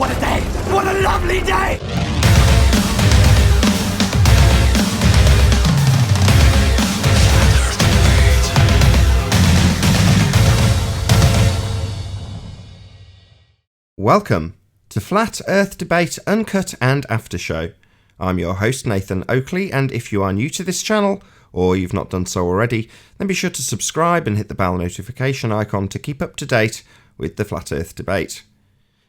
what a day! What a lovely day! Welcome to Flat Earth Debate Uncut and After Show. I'm your host Nathan Oakley, and if you are new to this channel, or you've not done so already, then be sure to subscribe and hit the bell notification icon to keep up to date with the Flat Earth Debate.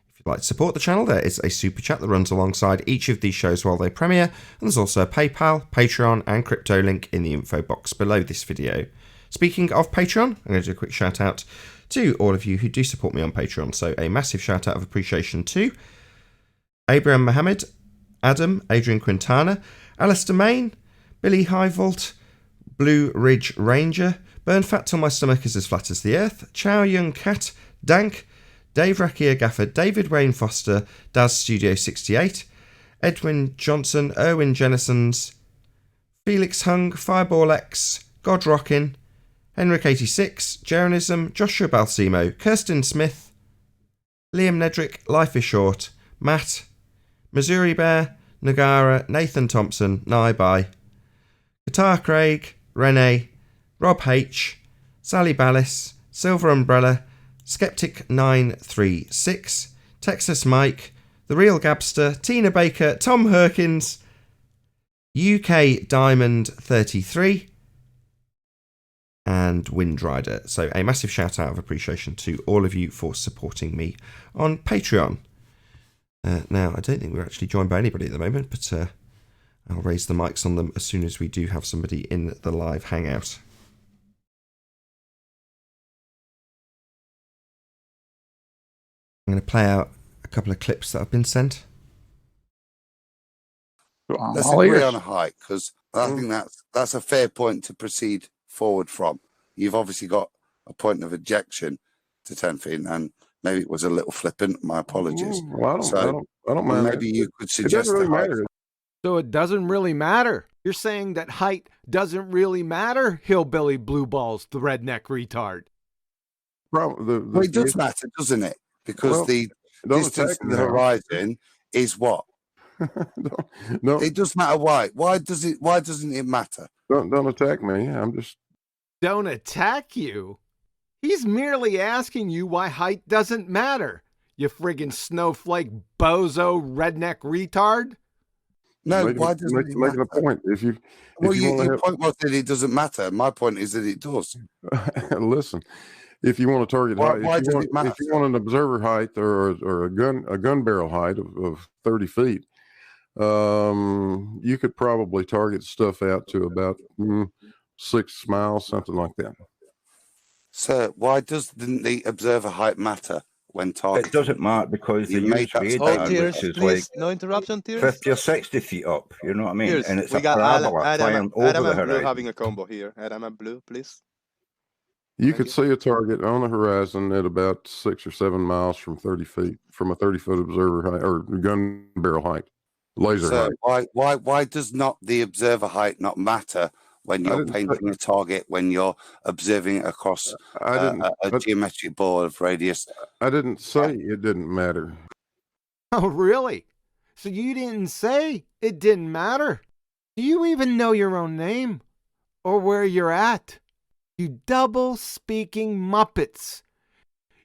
If you'd like to support the channel, there is a super chat that runs alongside each of these shows while they premiere, and there's also a PayPal, Patreon and crypto link in the info box below this video. Speaking of Patreon, I'm going to do a quick shout out to all of you who do support me on Patreon. So a massive shout out of appreciation to Abraham Mohammed, Adam, Adrian Quintana, Alistair Main, Billy Highvault, Blue Ridge Ranger, Burn Fat Till My Stomach Is As Flat As The Earth, Chow Young Cat, Dank, Dave Rakia Gaffer, David Wayne Foster, Daz Studio 68, Edwin Johnson, Erwin Jennisons, Felix Hung, Fireball X, God Rockin', Henrik86, Jeranism, Joshua Balsimo, Kirsten Smith, Liam Nedrick, Life is Short, Matt, Missouri Bear, Nagara, Nathan Thompson, Bye, Qatar Craig, Renee, Rob H, Sally Ballis, Silver Umbrella, Skeptic936, Texas Mike, The Real Gabster, Tina Baker, Tom Herkins, UK Diamond 33, and Windrider. So a massive shout out of appreciation to all of you for supporting me on Patreon. Now, I don't think we're actually joined by anybody at the moment, but I'll raise the mics on them as soon as we do have somebody in the live hangout. I'm going to play out a couple of clips that have been sent. Let's agree on a height, because I think that's a fair point to proceed forward from. You've obviously got a point of objection to 10 feet, and maybe it was a little flippant. My apologies. Well, I don't mind. Maybe you could suggest it doesn't really the height. matter. So it doesn't really matter. You're saying that height doesn't really matter, hillbilly blue balls, the redneck retard. Well, it does matter, doesn't it? Because the distance to the horizon is what? No, it does matter. Why? Why doesn't it matter? don't attack me. I'm just Don't attack you. He's merely asking you why height doesn't matter, you friggin' snowflake bozo redneck retard. No, making, why doesn't it making matter? a point. Your point was that it doesn't matter. My point is that it does. Listen, if you want to target height, Why does it matter? if you want an observer height or a gun barrel height of 30 feet, you could probably target stuff out to about 6 miles, something like that. Sir, why doesn't the observer height matter when targeting? It doesn't matter because the You made news that radar, statement. Tears, which is please. like No interruption, Tears. 50 or 60 feet up, you know what I mean? Tears, And it's we a got parabola Adam flying over and the Blue horizon. having a combo here. Adam and Blue, please. You could see a target on the horizon at about 6 or 7 miles from 30 feet, from a 30-foot observer height or gun barrel height, laser So height. why does not the observer height not matter when you're painting a target, when you're observing it across a geometric ball of radius? I didn't say it didn't matter. Oh, really? So you didn't say it didn't matter? Do you even know your own name? Or where you're at? You double-speaking Muppets.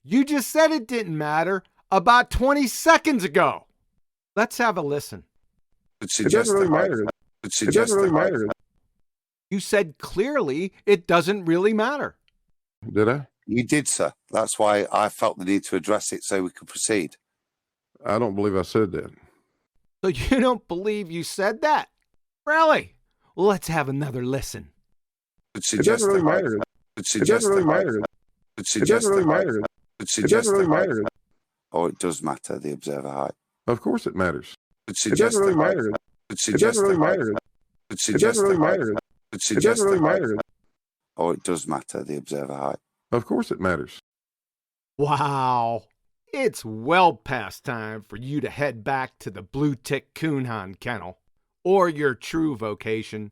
You just said it didn't matter about 20 seconds ago. Let's have a listen. It doesn't really matter. It doesn't really matter. You said clearly it doesn't really matter. Did I? You did, sir. That's why I felt the need to address it so we could proceed. I don't believe I said that. So you don't believe you said that? Really? Well, let's have another listen. It doesn't really matter. It doesn't really matter. It doesn't really matter. It doesn't really matter. Oh, it does matter, the observer height. Of course it matters. It doesn't really matter. It doesn't really matter. It doesn't really matter. It doesn't really matter. Oh, it does matter, the observer height. Of course it matters. Wow. It's well past time for you to head back to the Blue Tick Coonhound Kennel, or your true vocation,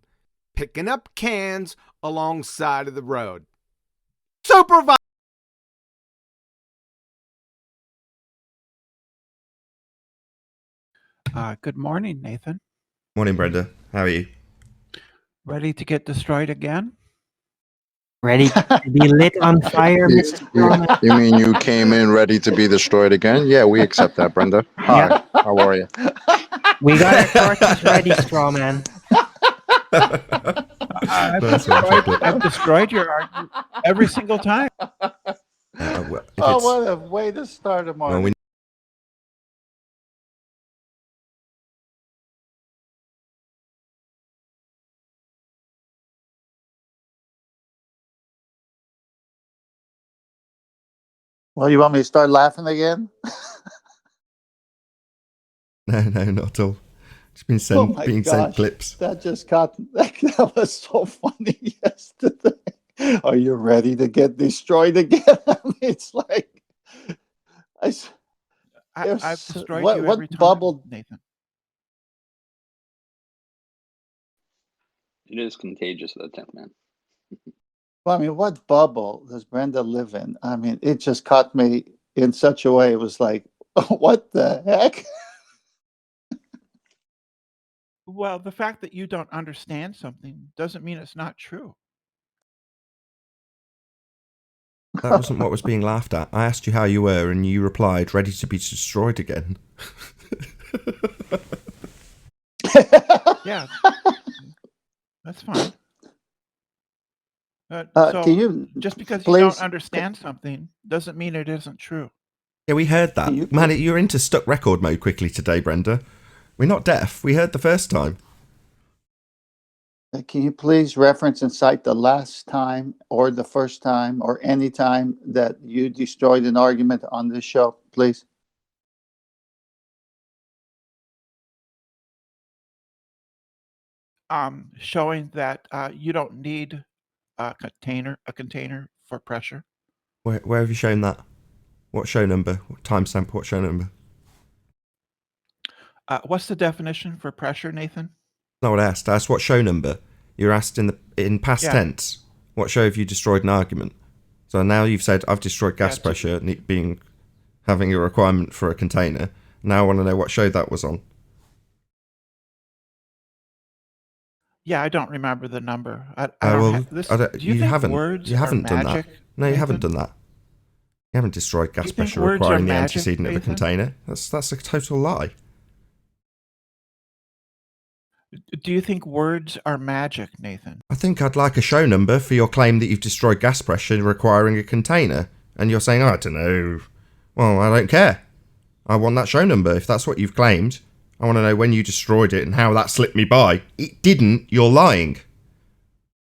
picking up cans alongside of the road. Supervise! Good morning, Nathan. Morning, Brenda. How are you? Ready to get destroyed again? Ready to be lit on fire, Mrs. Strawman? You mean you came in ready to be destroyed again? Yeah, we accept that, Brenda. Hi, Yep. how are you? We got our torches ready, Strawman. I've destroyed your argument every single time. What a way to start a morning. Well, you want me to start laughing again? No, not at all. It's been sent clips. That just that was so funny yesterday. Are you ready to get destroyed again? I mean, it's like I've destroyed you every time, bubble, Nathan. It is contagious, though, 10th man. Well, I mean, what bubble does Brenda live in? I mean, it just caught me in such a way. It was like, what the heck? Well, the fact that you don't understand something doesn't mean it's not true. That wasn't what was being laughed at. I asked you how you were, and you replied, ready to be destroyed again. Yeah, that's fine. Can you just because please, you don't understand something doesn't mean it isn't true. Yeah, we heard that. Man, you're into stuck record mode quickly today, Brenda. We're not deaf. We heard the first time. Can you please reference and cite the last time or the first time or any time that you destroyed an argument on this show, please? Showing that you don't need a container for pressure. Where have you shown that? What show number? What timestamp? What show number? What's the definition for pressure, Nathan? Not what I asked. I asked what show number. You're asked in past tense. What show have you destroyed an argument? So now you've said I've destroyed gas pressure having a requirement for a container. Now I want to know what show that was on. Yeah, I don't remember the number. You haven't done that. No, you haven't done that. You haven't destroyed gas pressure requiring the antecedent of a container. That's a total lie. Do you think words are magic, Nathan? I think I'd like a show number for your claim that you've destroyed gas pressure requiring a container. And you're saying, I don't know. Well, I don't care. I want that show number. If that's what you've claimed, I want to know when you destroyed it and how that slipped me by. It didn't. You're lying.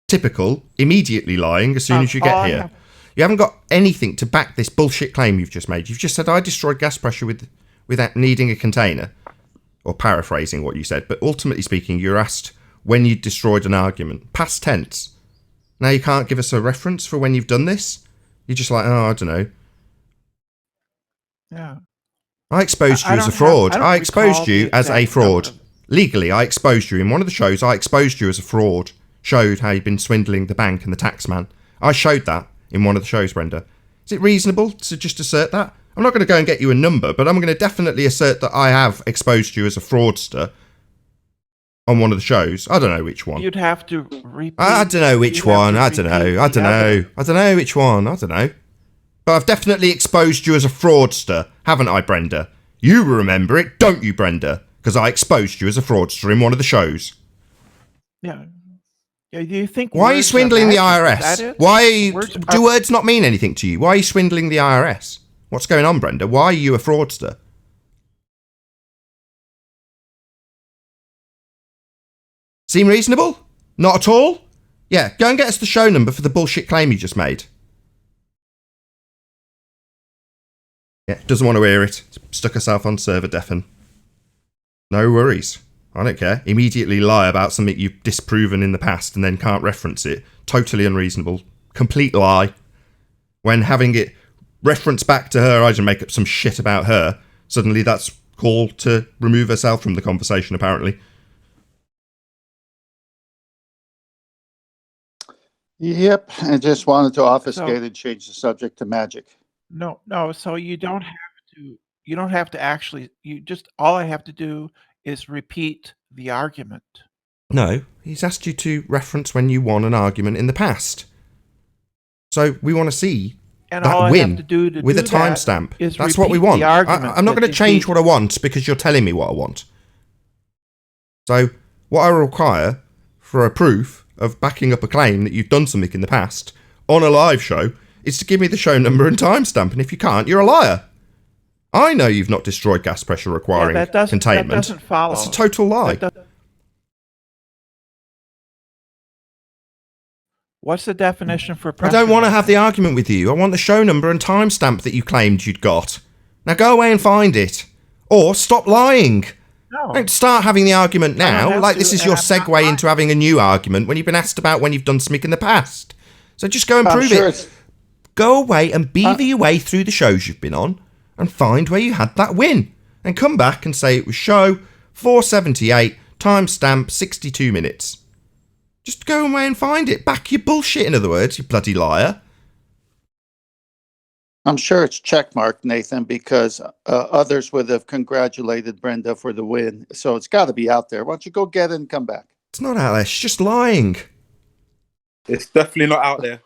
Typical. Immediately lying as soon as you get here. You haven't got anything to back this bullshit claim you've just made. You've just said, I destroyed gas pressure without needing a container. Or paraphrasing what you said. But ultimately speaking, you're asked when you destroyed an argument. Past tense. Now you can't give us a reference for when you've done this? You're just like, I don't know. Yeah. I exposed you as a fraud. I exposed you as a fraud. Legally, I exposed you. In one of the shows, I exposed you as a fraud. Showed how you've been swindling the bank and the taxman. I showed that in one of the shows, Brenda. Is it reasonable to just assert that? I'm not going to go and get you a number, but I'm going to definitely assert that I have exposed you as a fraudster on one of the shows. I don't know which one. You'd have to repeat. I don't know which one. I don't know. I don't know. I don't know which one. I don't know. But I've definitely exposed you as a fraudster, haven't I, Brenda? You remember it, don't you, Brenda? Because I exposed you as a fraudster in one of the shows. Yeah. Do you think? Why are you swindling the IRS? Why are you, do words not mean anything to you? Why are you swindling the IRS? What's going on, Brenda? Why are you a fraudster? Seem reasonable? Not at all? Yeah, go and get us the show number for the bullshit claim you just made. Yeah, doesn't want to hear it. Stuck herself on server deafen. No worries. I don't care. Immediately lie about something you've disproven in the past and then can't reference it. Totally unreasonable. Complete lie. When having it reference back to her, I just make up some shit about her. Suddenly that's call to remove herself from the conversation, apparently. Yep, I just wanted to obfuscate and change the subject to magic. No. So you don't have to. You don't have to actually. You just. All I have to do is repeat the argument. No, he's asked you to reference when you won an argument in the past. So we want to see And that all I win have to do to with a do that timestamp. is That's what we repeat want. the argument I'm not that going to change defeats- what I want because you're telling me what I want. So what I require for a proof of backing up a claim that you've done something in the past on a live show is to give me the show number and timestamp. And if you can't, you're a liar. I know you've not destroyed gas pressure requiring that doesn't containment. follow. That's a total lie. What's the definition for I pressure? don't want to have the argument with you. I want the show number and timestamp that you claimed you'd got. Now go away and find it. Or stop lying. No. Don't start having the argument now, have like to, this is and your I'm not segue lying. into having a new argument when you've been asked about when you've done something in the past. So just go and I'm prove sure it. Go away and beaver your way through the shows you've been on and find where you had that win. And come back and say it was show 478, timestamp 62 minutes. Just go away and find it. Back your bullshit, in other words, you bloody liar. I'm sure it's checkmarked, Nathan, because others would have congratulated Brenda for the win. So it's got to be out there. Why don't you go get it and come back? It's not out there. She's just lying. It's definitely not out there.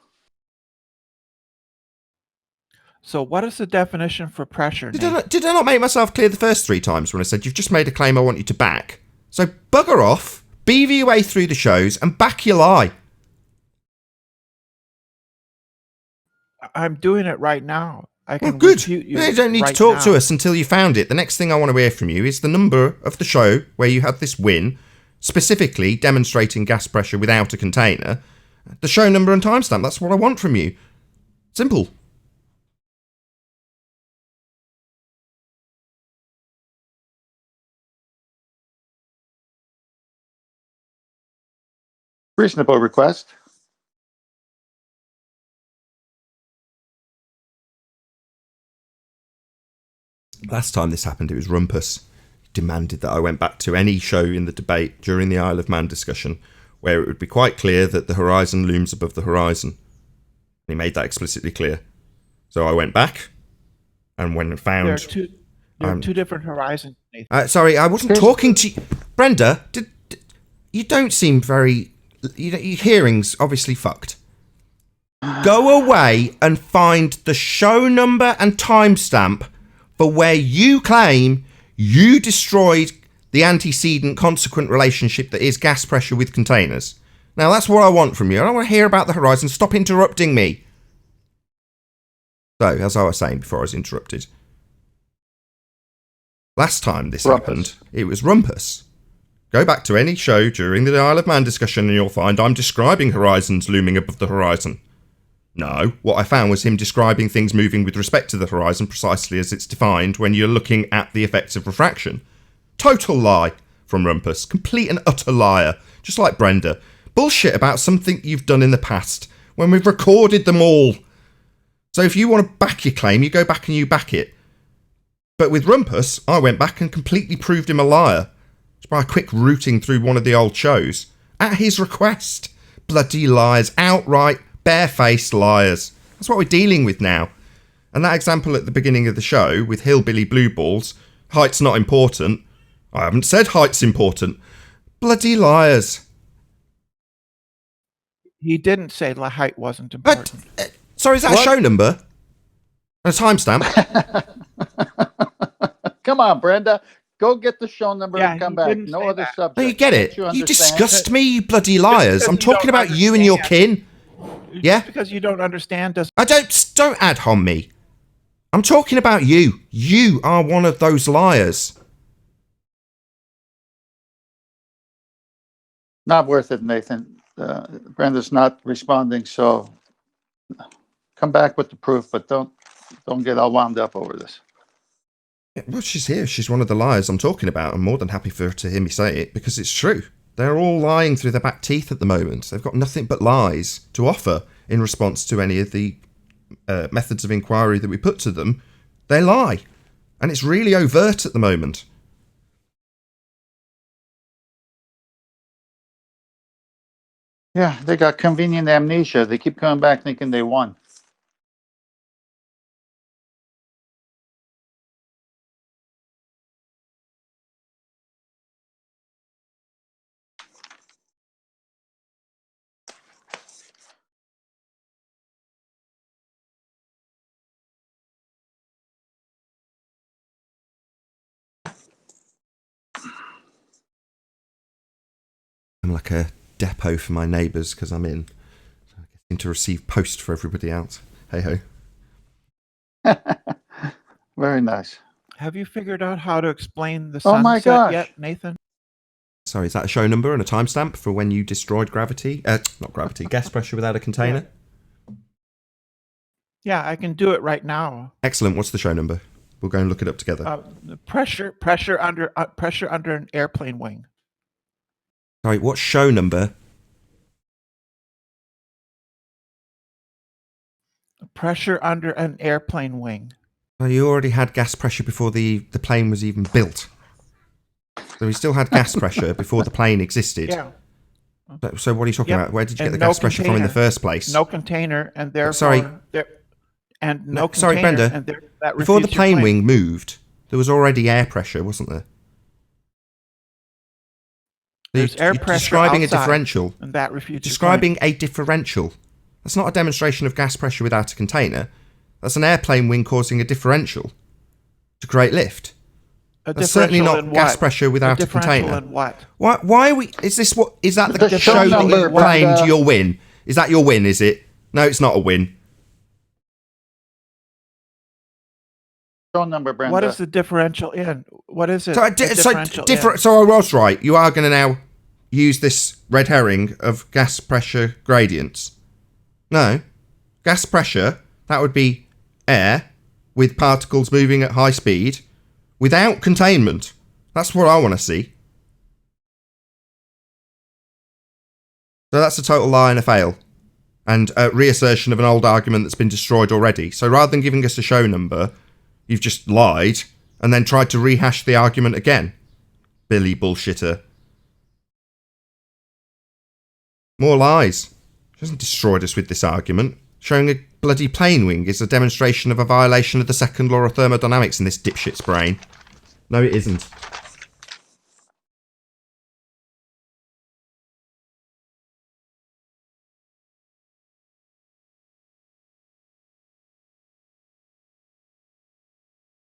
So what is the definition for pressure? Did I not make myself clear the first 3 times when I said you've just made a claim I want you to back? So bugger off, beaver your way through the shows and back your lie. I'm doing it right now. I can Oh, good. refute you You don't need right to talk now. to us until you found it. The next thing I want to hear from you is the number of the show where you had this win, specifically demonstrating gas pressure without a container. The show number and timestamp. That's what I want from you. Simple. Reasonable request. Last time this happened, it was Rumpus. He demanded that I went back to any show in the debate during the Isle of Man discussion where it would be quite clear that the horizon looms above the horizon. And he made that explicitly clear. So I went back and when I found... There are two different horizons, Nathan. Sorry, I wasn't talking to you. Brenda, you don't seem very... your hearing's obviously fucked. Go away and find the show number and timestamp for where you claim you destroyed the antecedent consequent relationship that is gas pressure with containers. Now, that's what I want from you. I don't want to hear about the horizon. Stop interrupting me. So, as I was saying before I was interrupted, last time this happened, it was Rumpus. Go back to any show during the Isle of Man discussion and you'll find I'm describing horizons looming above the horizon. No, what I found was him describing things moving with respect to the horizon precisely as it's defined when you're looking at the effects of refraction. Total lie from Rumpus. Complete and utter liar. Just like Brenda. Bullshit about something you've done in the past when we've recorded them all. So if you want to back your claim, you go back and you back it. But with Rumpus, I went back and completely proved him a liar. Just by a quick routing through one of the old shows. At his request. Bloody liars. Outright, barefaced liars. That's what we're dealing with now. And that example at the beginning of the show with Hillbilly Blue Balls, height's not important. I haven't said height's important. Bloody liars. He didn't say height wasn't important. Sorry, is that a show number? And a timestamp? Come on, Brenda. Go get the show number Yeah, and come he back. didn't No say other that. subject. No, you get it. Don't You understand? disgust me, you bloody liars. because I'm you talking don't about you and your kin. Yeah? Just because you don't understand doesn't... I don't ad hom me. I'm talking about you. You are one of those liars. Not worth it, Nathan. Brenda's not responding, so come back with the proof, but don't get all wound up over this. Yeah, well, she's here. She's one of the liars I'm talking about. I'm more than happy for her to hear me say it because it's true. They're all lying through their back teeth at the moment. They've got nothing but lies to offer in response to any of the methods of inquiry that we put to them. They lie. And it's really overt at the moment. Yeah, they got convenient amnesia. They keep coming back thinking they won. I'm like a depot for my neighbours because I'm in. So I seem to receive post for everybody else. Hey ho. Very nice. Have you figured out how to explain the Oh my sunset gosh. yet, Nathan? Sorry, is that a show number and a timestamp for when you destroyed gravity? Not gravity, gas pressure without a container? Yeah, I can do it right now. Excellent. What's the show number? We'll go and look it up together. The pressure under an airplane wing. Sorry, what show number? Pressure under an airplane wing. Well, you already had gas pressure before the plane was even built. So we still had gas pressure before the plane existed. Yeah. So what are you talking about? Where did you get the no gas pressure from in the first place? No container, and therefore... Sorry. Sorry, Brenda. And that Before the refutes your plane claim. wing moved, there was already air pressure, wasn't there? There's air You're pressure describing outside, a differential. and that refutes your Describing a differential. That's not a demonstration of gas pressure without a container. That's an airplane wing causing a differential to create lift. That's certainly not gas pressure without a container. In what? Why are we? Is this what? Is that the show show that number, you claimed Brenda. your win? Is that your win? Is it? No, it's not a win. Show number, Brenda. What is the differential in? What is it? So, so I was right. You are going to now use this red herring of gas pressure gradients. No, gas pressure, that would be air with particles moving at high speed without containment. That's what I want to see. So that's a total lie and a fail. And a reassertion of an old argument that's been destroyed already. So rather than giving us a show number, you've just lied and then tried to rehash the argument again. Billy bullshitter. More lies. She hasn't destroyed us with this argument. Showing a bloody plane wing is a demonstration of a violation of the second law of thermodynamics in this dipshit's brain. No, it isn't.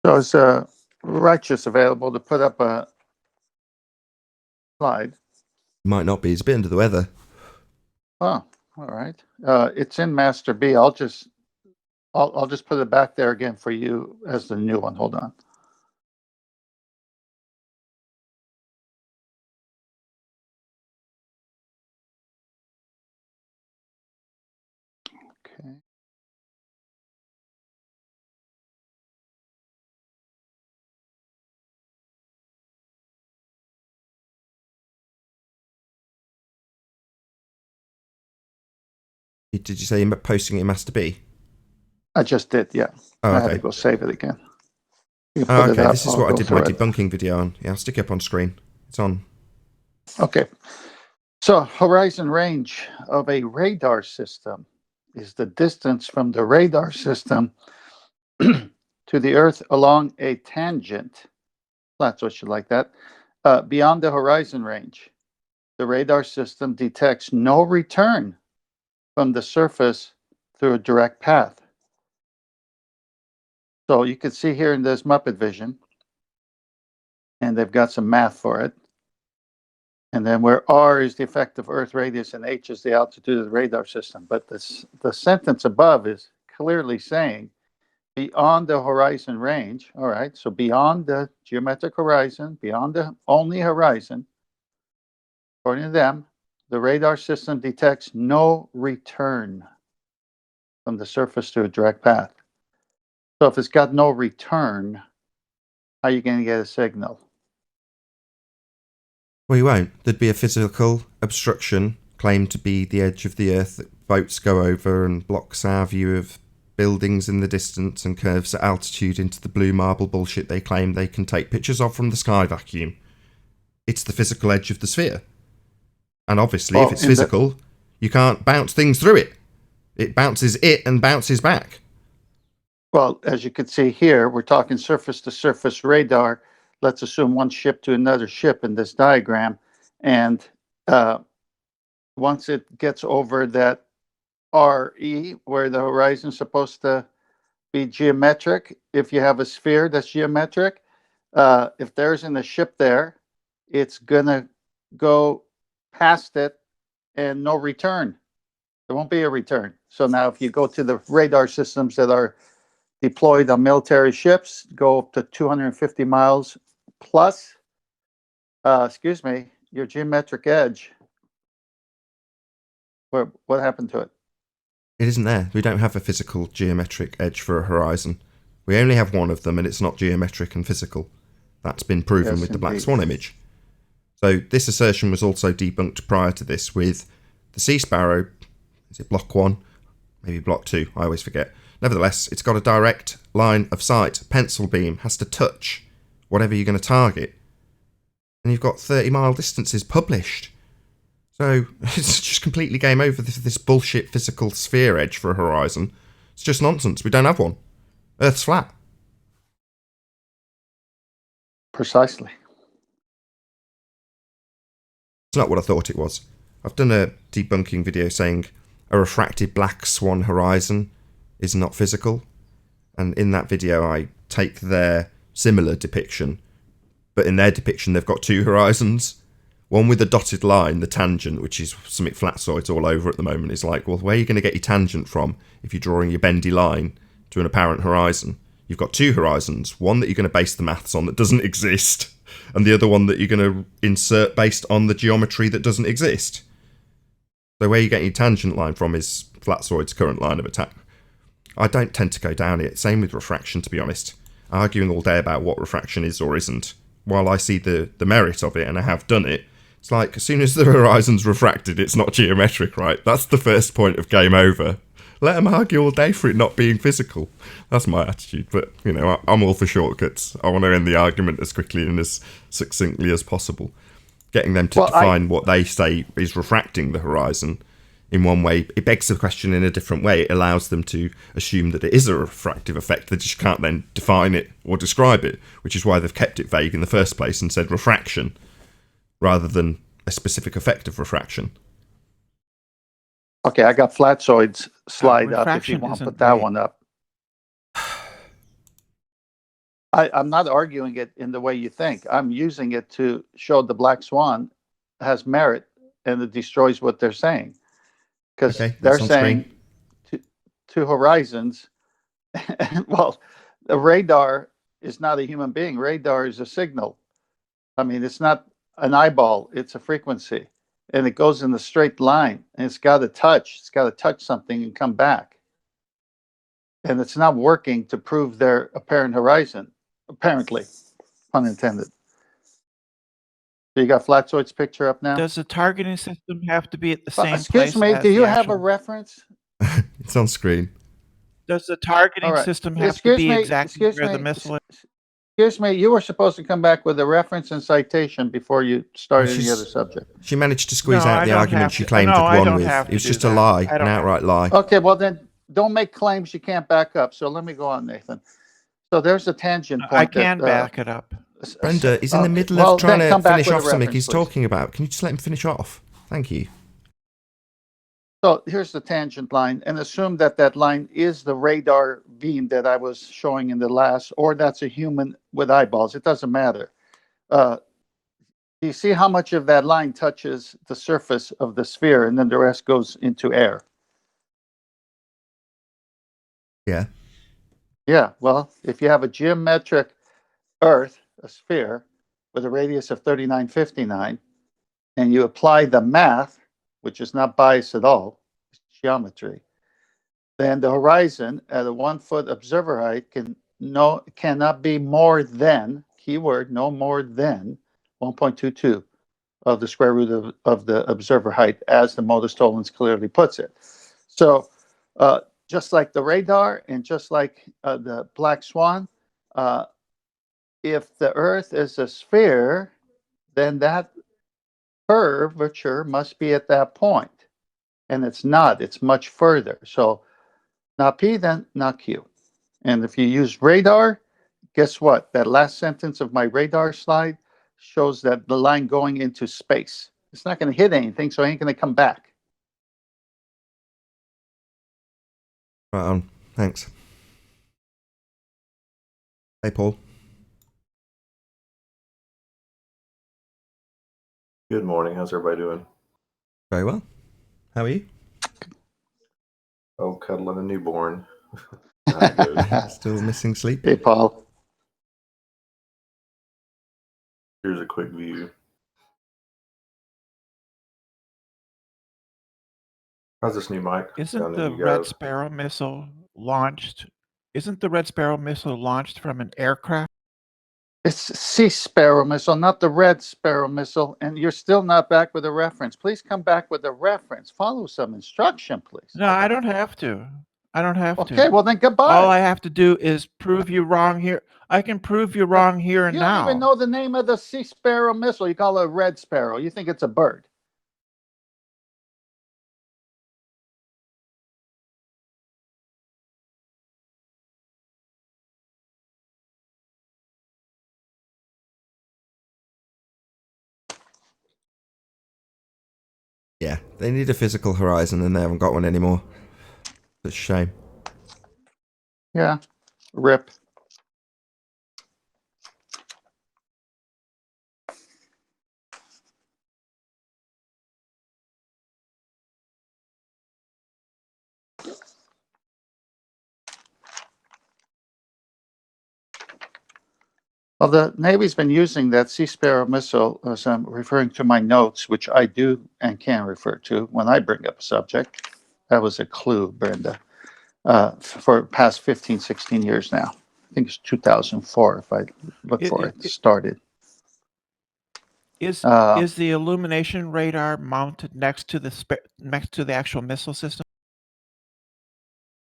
So is Righteous available to put up a slide? Might not be. He's a bit under the weather. Oh, all right. It's in Master B. I'll just put it back there again for you as the new one. Hold on. Okay. Did you say you're posting it in Master B? I just did, yeah. Oh, I had to okay. go save it again. You can Oh, put it okay. up, This is I'll what I go did my through it. debunking video on. Yeah, I'll stick it up on screen. It's on. Okay. So horizon range of a radar system is the distance from the radar system to the Earth along a tangent. That's what you like that. Beyond the horizon range, the radar system detects no return from the surface through a direct path. So you can see here in this Muppet Vision, and they've got some math for it. And then where R is the effective Earth radius and H is the altitude of the radar system. But the sentence above is clearly saying beyond the horizon range. All right, so beyond the geometric horizon, beyond the only horizon, according to them, the radar system detects no return from the surface to a direct path. So if it's got no return, how are you going to get a signal? Well, you won't. There'd be a physical obstruction claimed to be the edge of the Earth that boats go over and blocks our view of buildings in the distance and curves at altitude into the blue marble bullshit they claim they can take pictures of from the sky vacuum. It's the physical edge of the sphere. And obviously, if it's physical, you can't bounce things through it. It bounces it and bounces back. Well, as you can see here, we're talking surface-to-surface radar. Let's assume one ship to another ship in this diagram. And once it gets over that RE, where the horizon is supposed to be geometric, if you have a sphere that's geometric, if there isn't a ship there, it's going to go past it and no return. There won't be a return. So now if you go to the radar systems that are deployed on military ships, go up to 250 miles plus, your geometric edge. What happened to it? It isn't there. We don't have a physical geometric edge for a horizon. We only have one of them, and it's not geometric and physical. That's been proven with the Black Swan image. So this assertion was also debunked prior to this with the Sea Sparrow. Is it Block 1? Maybe Block 2. I always forget. Nevertheless, it's got a direct line of sight. Pencil beam has to touch whatever you're going to target. And you've got 30-mile distances published. So it's just completely game over this bullshit physical sphere edge for a horizon. It's just nonsense. We don't have one. Earth's flat. Precisely. It's not what I thought it was. I've done a debunking video saying a refracted black swan horizon is not physical. And in that video, I take their similar depiction. But in their depiction, they've got two horizons. One with a dotted line, the tangent, which is something flatsoids all over at the moment, is like, well, where are you going to get your tangent from if you're drawing your bendy line to an apparent horizon? You've got two horizons. One that you're going to base the maths on that doesn't exist, and the other one that you're going to insert based on the geometry that doesn't exist. So where you get your tangent line from is flatsoid's current line of attack. I don't tend to go down it. Same with refraction, to be honest. Arguing all day about what refraction is or isn't. While I see the merit of it, and I have done it, it's like, as soon as the horizon's refracted, it's not geometric, right? That's the first point of game over. Let them argue all day for it not being physical. That's my attitude, but, you know, I'm all for shortcuts. I want to end the argument as quickly and as succinctly as possible. Getting them to define what they say is refracting the horizon in one way, it begs the question in a different way. It allows them to assume that it is a refractive effect. They just can't then define it or describe it, which is why they've kept it vague in the first place and said refraction, rather than a specific effect of refraction. Okay, I got flatsoid's slide up if you want to put that one up. I'm not arguing it in the way you think. I'm using it to show the Black Swan has merit and it destroys what they're saying. Because they're saying two horizons. Well, the radar is not a human being. Radar is a signal. I mean, it's not an eyeball. It's a frequency. And it goes in a straight line. And it's got to touch. It's got to touch something and come back. And it's not working to prove their apparent horizon. Apparently. Pun intended. So you got Flatsoid's picture up now? Does the targeting system have to be at the same place? Excuse me, do you have a reference? It's on screen. Does the targeting system have to be exactly where the missile is? Excuse me, you were supposed to come back with a reference and citation before you started any other subject. She managed to squeeze out the argument she claimed had won with. It was just a lie, an outright lie. Okay, well then, don't make claims you can't back up. So let me go on, Nathan. So there's a tangent point. I can back it up. Brenda is in the middle of trying to finish off something he's talking about. Can you just let him finish off? Thank you. So here's the tangent line, and assume that that line is the radar beam that I was showing in the last, or that's a human with eyeballs. It doesn't matter. You see how much of that line touches the surface of the sphere, and then the rest goes into air. Yeah. Yeah, well, if you have a geometric Earth, a sphere, with a radius of 3959, and you apply the math, which is not biased at all, it's geometry, then the horizon at a 1 foot observer height cannot be more than, keyword, no more than 1.22 of the square root of the observer height, as the Modus Tollens clearly puts it. So just like the radar and just like the Black Swan, if the Earth is a sphere, then that curvature must be at that point. And it's not, it's much further. So not P, then not Q. And if you use radar, guess what? That last sentence of my radar slide shows that the line going into space. It's not going to hit anything, so it ain't going to come back. Right on. Thanks. Hey, Paul. Good morning. How's everybody doing? Very well. How are you? Oh, cuddling a newborn. How it goes. Still missing sleep? Hey, Paul. Here's a quick view. How's this new mic? Isn't the Red Sparrow missile launched? Isn't the Red Sparrow missile launched from an aircraft? It's Sea Sparrow missile, not the Red Sparrow missile, and you're still not back with a reference. Please come back with a reference. Follow some instruction, please. No, I don't have to. I don't have to. Okay, well then goodbye. All I have to do is prove you wrong here. I can prove you wrong here and You now. don't even know the name of the Sea Sparrow missile. You call it a Red Sparrow. You think it's a bird. Yeah, they need a physical horizon and they haven't got one anymore. It's a shame. Yeah, rip. Well, the Navy's been using that Sea Sparrow missile, as I'm referring to my notes, which I do and can refer to when I bring up a subject. That was a clue, Brenda, for past 15, 16 years now. I think it's 2004, if I look for it, started. Is the illumination radar mounted next to the actual missile system?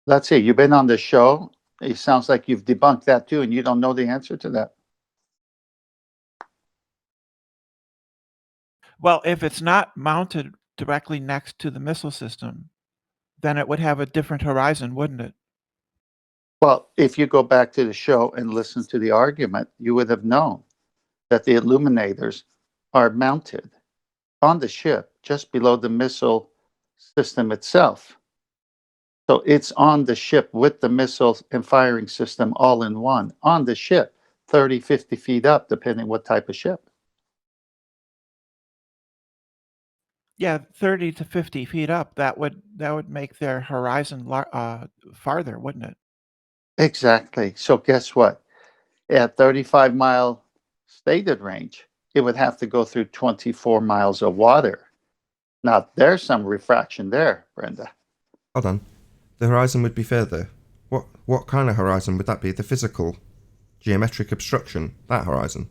Let's see, you've been on the show. It sounds like you've debunked that too, and you don't know the answer to that. Well, if it's not mounted directly next to the missile system, then it would have a different horizon, wouldn't it? Well, if you go back to the show and listen to the argument, you would have known that the illuminators are mounted on the ship just below the missile system itself. So it's on the ship with the missiles and firing system all in one, on the ship, 30, 50 feet up, depending what type of ship. Yeah, 30 to 50 feet up. That would make their horizon farther, wouldn't it? Exactly. So guess what? At 35-mile stated range, it would have to go through 24 miles of water. Now, there's some refraction there, Brenda. Hold on. The horizon would be further. What kind of horizon would that be? The physical, geometric obstruction, that horizon?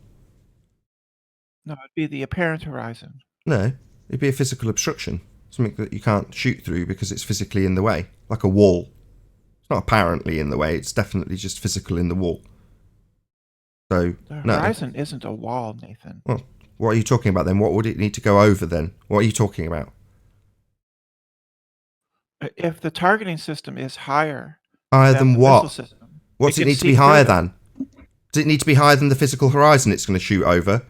No, it'd be the apparent horizon. No, it'd be a physical obstruction. Something that you can't shoot through because it's physically in the way. Like a wall. It's not apparently in the way, it's definitely just physical in the wall. So, the horizon isn't a wall, Nathan. Well, what are you talking about then? What would it need to go over then? What are you talking about? If the targeting system is higher than what? System, what's it need to be higher than? Does it need to be higher than the physical horizon it's going to shoot over?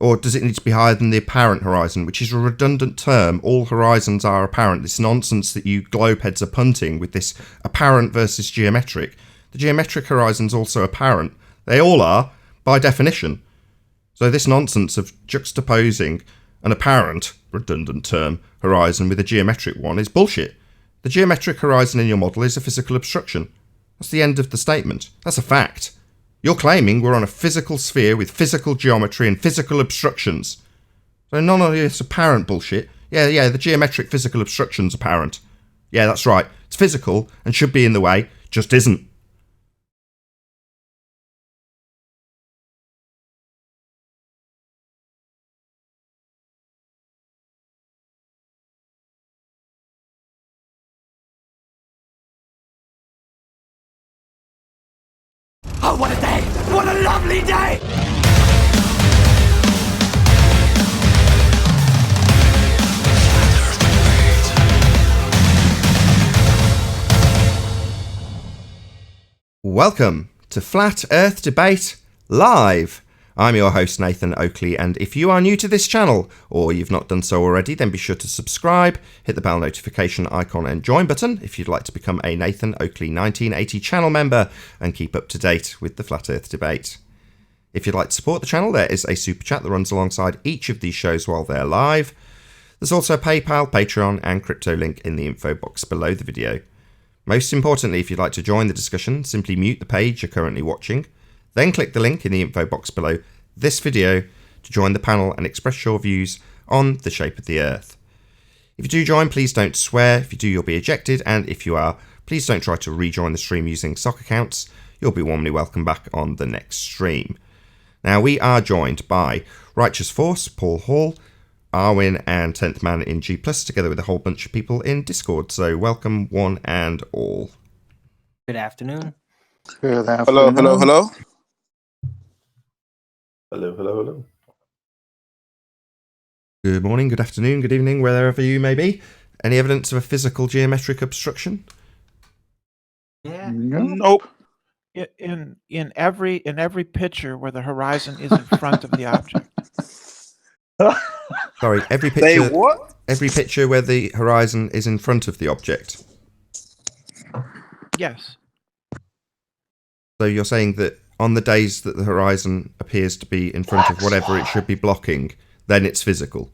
Or does it need to be higher than the apparent horizon, which is a redundant term? All horizons are apparent. This nonsense that you globeheads are punting with this apparent versus geometric. The geometric horizon's also apparent. They all are, by definition. So this nonsense of juxtaposing an apparent, redundant term, horizon with a geometric one is bullshit. The geometric horizon in your model is a physical obstruction. That's the end of the statement. That's a fact. You're claiming we're on a physical sphere with physical geometry and physical obstructions. So none of this apparent bullshit. Yeah, the geometric physical obstruction's apparent. Yeah, that's right. It's physical and should be in the way, just isn't. Oh, what a day! What a lovely day! Welcome to Flat Earth Debate Live. I'm your host Nathan Oakley, and if you are new to this channel, or you've not done so already, then be sure to subscribe, hit the bell notification icon and join button if you'd like to become a Nathan Oakley 1980 channel member and keep up to date with the Flat Earth Debate. If you'd like to support the channel, there is a super chat that runs alongside each of these shows while they're live. There's also a PayPal, Patreon and crypto link in the info box below the video. Most importantly, if you'd like to join the discussion, simply mute the page you're currently watching, then click the link in the info box below this video to join the panel and express your views on the shape of the Earth. If you do join, please don't swear. If you do, you'll be ejected, and if you are, please don't try to rejoin the stream using sock accounts. You'll be warmly welcome back on the next stream. Now, we are joined by Righteous Force, Paul Hall, Arwin and 10th Man in G+, together with a whole bunch of people in Discord. So welcome one and all. Good afternoon. Good afternoon. Hello, hello, hello. Hello, hello, hello. Good morning, good afternoon, good evening, wherever you may be. Any evidence of a physical geometric obstruction? Yeah. Nope. In every picture where the horizon is in front of the object. Sorry, every Say picture. what? Every picture where the horizon is in front of the object. Yes. So you're saying that on the days that the horizon appears to be in front of whatever it should be blocking, then it's physical.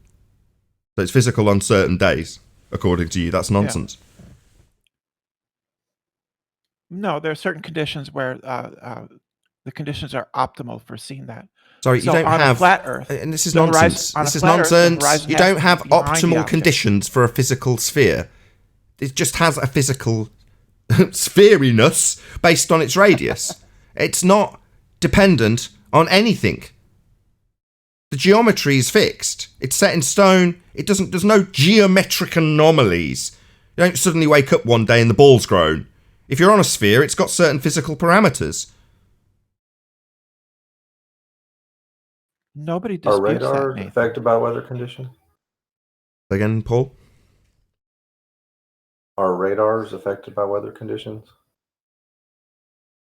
So it's physical on certain days, according to you. That's nonsense. No, there are certain conditions where the conditions are optimal for seeing that. Sorry, So you don't on a have flat Earth, and this is the nonsense. horizon- on a This is flat Earth, the nonsense. horizon You has don't to have be behind the optimal object. conditions for a physical sphere. It just has a physical spheriness based on its radius. It's not dependent on anything. The geometry is fixed. It's set in stone. There's no geometric anomalies. You don't suddenly wake up one day and the ball's grown. If you're on a sphere, it's got certain physical parameters. Nobody Are disputes that, radars Nathan. affected by weather conditions? Again, Paul? Are radars affected by weather conditions?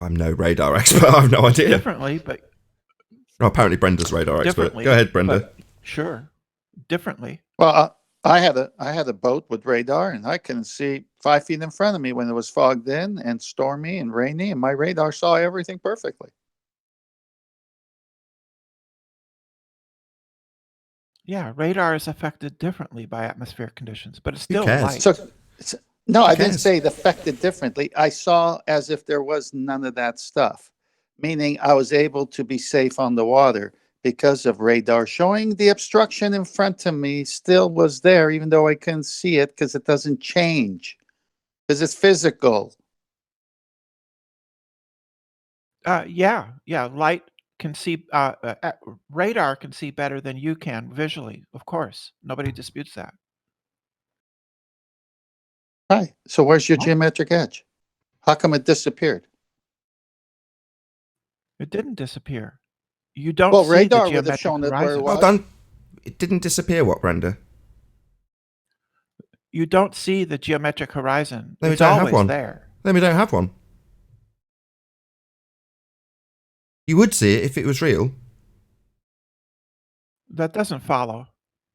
I'm no radar expert. I have no idea. Differently, but Oh, apparently Brenda's radar expert. differently. Go ahead, Brenda. but Sure. Differently. Well, I had a boat with radar, and I couldn't see 5 feet in front of me when it was fogged in and stormy and rainy, and my radar saw everything perfectly. Yeah, radar is affected differently by atmospheric conditions, but it's still cares? light. So, no, I didn't cares? say it affected differently. I saw as if there was none of that stuff, meaning I was able to be safe on the water because of radar showing the obstruction in front of me still was there, even though I couldn't see it because it doesn't change, because it's physical. Yeah. Light can see. Radar can see better than you can visually. Of course, nobody disputes that. Hi. So where's your geometric edge? How come it disappeared? It didn't disappear. You don't Well, see radar the would have geometric shown it where it horizon. was. Hold on. It didn't disappear, what, Brenda? You don't see the geometric horizon. No, we It's don't have always one. there. Then we don't have one. You would see it if it was real. That doesn't follow.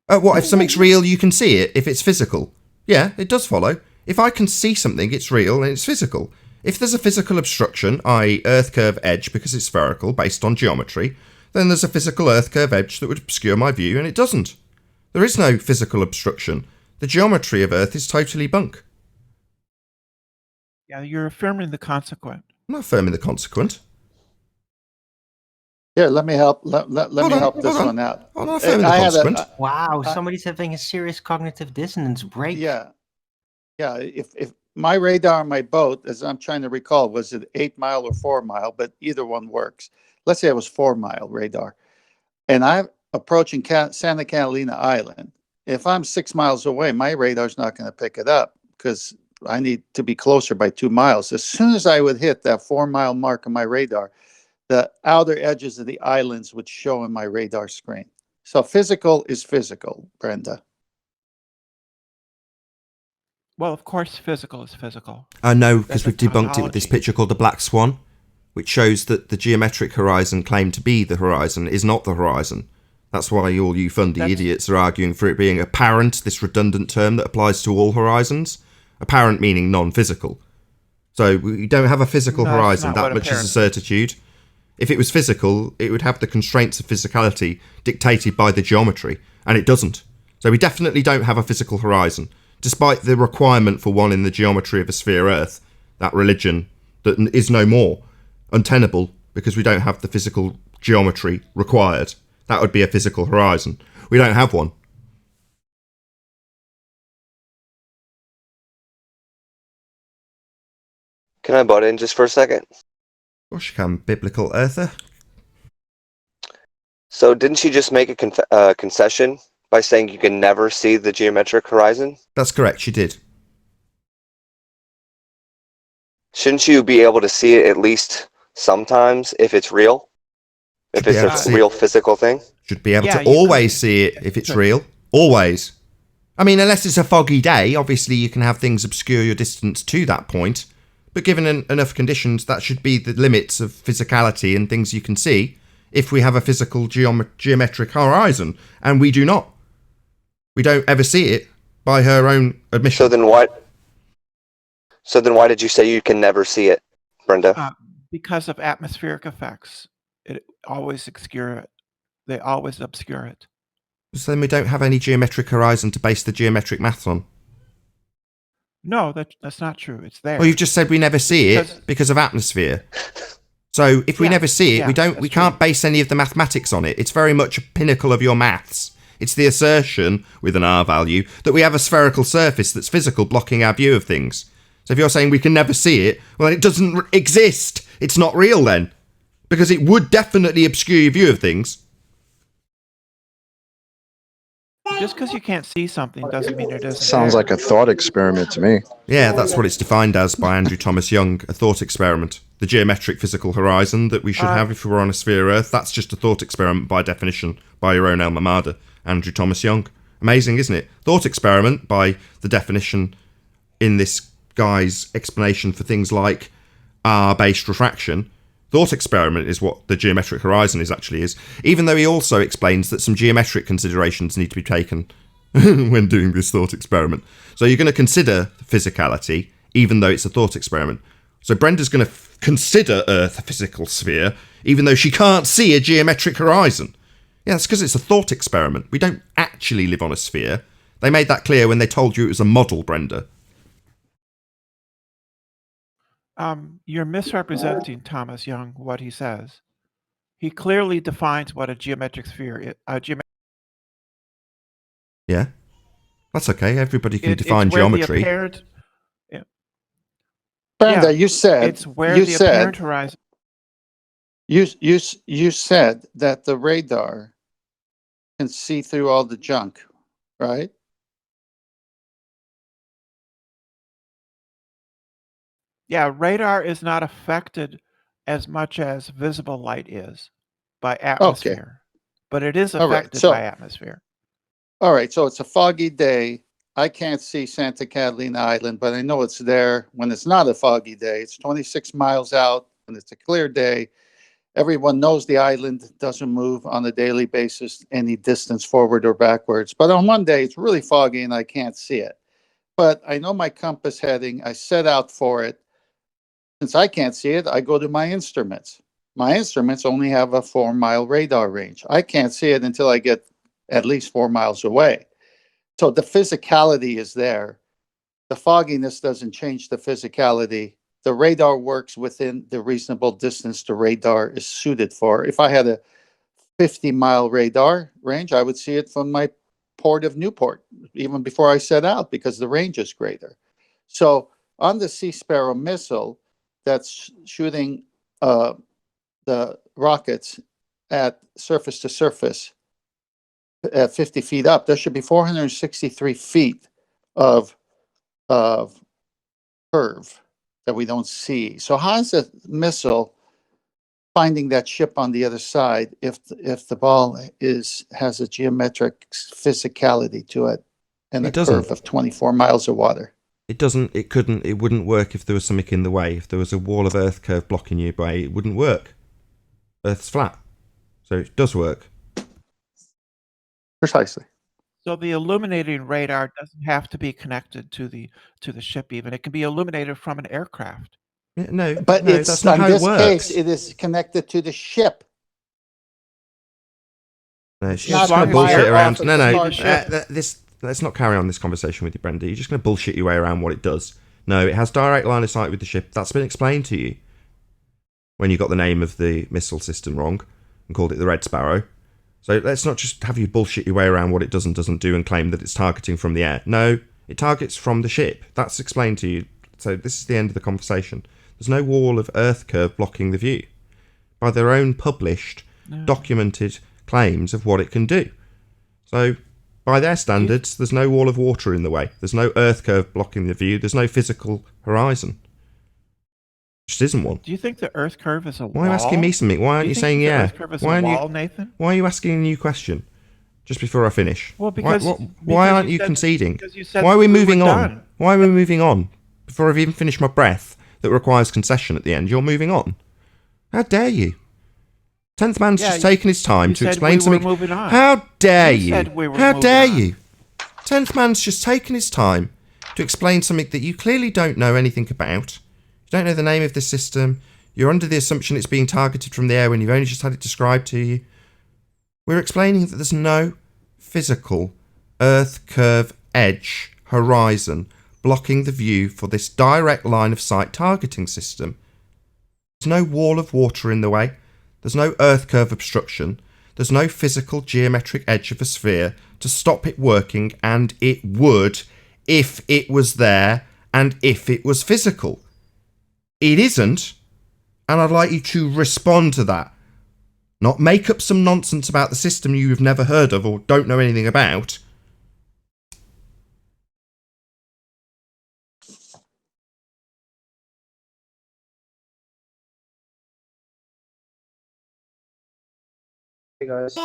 What, if something's real, you can see it if it's physical? Yeah, it does follow. If I can see something, it's real and it's physical. If there's a physical obstruction, i.e. Earth curve edge because it's spherical based on geometry, then there's a physical Earth curve edge that would obscure my view, and it doesn't. There is no physical obstruction. The geometry of Earth is totally bunk. Yeah, you're affirming the consequent. I'm not affirming the consequent. Here, let me help. Let me help this one out. I'm not affirming the consequent. Wow, somebody's having a serious cognitive dissonance break. Yeah. If my radar on my boat, as I'm trying to recall, was it 8 mile or 4 mile, but either one works. Let's say it was 4 mile radar, and I'm approaching Santa Catalina Island. If I'm 6 miles away, my radar's not going to pick it up because I need to be closer by 2 miles. As soon as I would hit that 4 mile mark on my radar, the outer edges of the islands would show in my radar screen. So physical is physical, Brenda. Well, of course, physical is physical. No, because That's we've a debunked it with this tautology. picture called the Black Swan, which shows that the geometric horizon claimed to be the horizon is not the horizon. That's why all you fundy idiots are arguing for it being apparent, this redundant term that applies to all horizons. Apparent meaning non-physical. So we don't have a physical No, that's horizon, not that what much is a apparent- certitude. If it was physical, it would have the constraints of physicality dictated by the geometry, and it doesn't. So we definitely don't have a physical horizon, despite the requirement for one in the geometry of a sphere Earth, that religion that is no more, untenable because we don't have the physical geometry required. That would be a physical horizon. We don't have one. Can I butt in just for a second? Of course you can, biblical earther. So didn't she just make a concession by saying you can never see the geometric horizon? That's correct, she did. Shouldn't you be able to see it at least sometimes if it's real? If it's a real physical thing? Should be able to always see it if it's real. Always. I mean, unless it's a foggy day, obviously you can have things obscure your distance to that point. But given enough conditions, that should be the limits of physicality and things you can see if we have a physical geometric horizon. And we do not. We don't ever see it by her own admission. So then why did you say you can never see it, Brenda? Because of atmospheric effects. It always obscure it. They always obscure it. So then we don't have any geometric horizon to base the geometric maths on. No, that's not true. It's there. Well, you've just said we never see it because of atmosphere. So if we never see it, we can't base any of the mathematics on it. It's very much a pinnacle of your maths. It's the assertion, with an R value, that we have a spherical surface that's physical blocking our view of things. So if you're saying we can never see it, well, it doesn't exist. It's not real then. Because it would definitely obscure your view of things. Just because you can't see something doesn't mean it isn't. Sounds like a thought experiment to me. Yeah, that's what it's defined as by Andrew Thomas Young, a thought experiment. The geometric physical horizon that we should have if we were on a sphere Earth, that's just a thought experiment by definition, by your own alma mater, Andrew Thomas Young. Amazing, isn't it? Thought experiment by the definition in this guy's explanation for things like R-based refraction. Thought experiment is what the geometric horizon actually is, even though he also explains that some geometric considerations need to be taken when doing this thought experiment. So you're going to consider physicality, even though it's a thought experiment. So Brenda's going to consider Earth a physical sphere, even though she can't see a geometric horizon. Yeah, that's because it's a thought experiment. We don't actually live on a sphere. They made that clear when they told you it was a model, Brenda. You're misrepresenting Thomas Young, what he says. He clearly defines what a geometric sphere is. Yeah, that's okay. Everybody can define geometry. Brenda, you said it's where the apparent horizon. You said that the radar can see through all the junk, right? Yeah, radar is not affected as much as visible light is by atmosphere, but it is affected by atmosphere. All right, so it's a foggy day. I can't see Santa Catalina Island, but I know it's there when it's not a foggy day. It's 26 miles out and it's a clear day. Everyone knows the island doesn't move on a daily basis any distance forward or backwards. But on one day, it's really foggy and I can't see it. But I know my compass heading. I set out for it. Since I can't see it, I go to my instruments. My instruments only have a 4-mile radar range. I can't see it until I get at least 4 miles away. So the physicality is there. The fogginess doesn't change the physicality. The radar works within the reasonable distance the radar is suited for. If I had a 50-mile radar range, I would see it from my port of Newport, even before I set out, because the range is greater. So on the Sea Sparrow missile that's shooting the rockets at surface to surface at 50 feet up, there should be 463 feet of curve that we don't see. So how is a missile finding that ship on the other side if the ball has a geometric physicality to it and a curve of 24 miles of water? It doesn't, it couldn't, it wouldn't work if there was something in the way. If there was a wall of Earth curve blocking you by, it wouldn't work. Earth's flat. So it does work. Precisely. So the illuminating radar doesn't have to be connected to the ship even. It can be illuminated from an aircraft. Yeah, no, but no, it's that's not in how this it works. case it is connected to the ship. No, she's Not just going to my bullshit around. office, No, no. it's hard. Let's not carry on this conversation with you, Brenda. You're just going to bullshit your way around what it does. No, it has direct line of sight with the ship. That's been explained to you when you got the name of the missile system wrong and called it the Red Sparrow. So let's not just have you bullshit your way around what it does and doesn't do and claim that it's targeting from the air. No, it targets from the ship. That's explained to you. So this is the end of the conversation. There's no wall of Earth curve blocking the view by their own published, documented claims of what it can do. So by their standards, there's no wall of water in the way. There's no Earth curve blocking the view. There's no physical horizon. Just isn't one. Do you think the Earth curve is a wall? Why are you asking me something? Why aren't you saying yeah? Earth curve is Why a aren't wall, you, Nathan? Why are you asking a new question just before I finish? Well, because why aren't you said- conceding? because you said Why are we we were moving on? done. Why are we moving on? Before I've even finished my breath that requires concession at the end, you're moving on. How dare you? 10th man's just taken his time you to said explain we were something. moving on. How dare You you? said we were How moving dare on. you? 10th man's just taken his time to explain something that you clearly don't know anything about. You don't know the name of the system. You're under the assumption it's being targeted from the air when you've only just had it described to you. We're explaining that there's no physical Earth curve edge horizon blocking the view for this direct line of sight targeting system. There's no wall of water in the way. There's no Earth curve obstruction. There's no physical geometric edge of a sphere to stop it working, and it would if it was there and if it was physical. It isn't, and I'd like you to respond to that. Not make up some nonsense about the system you've never heard of or don't know anything about. Hey guys.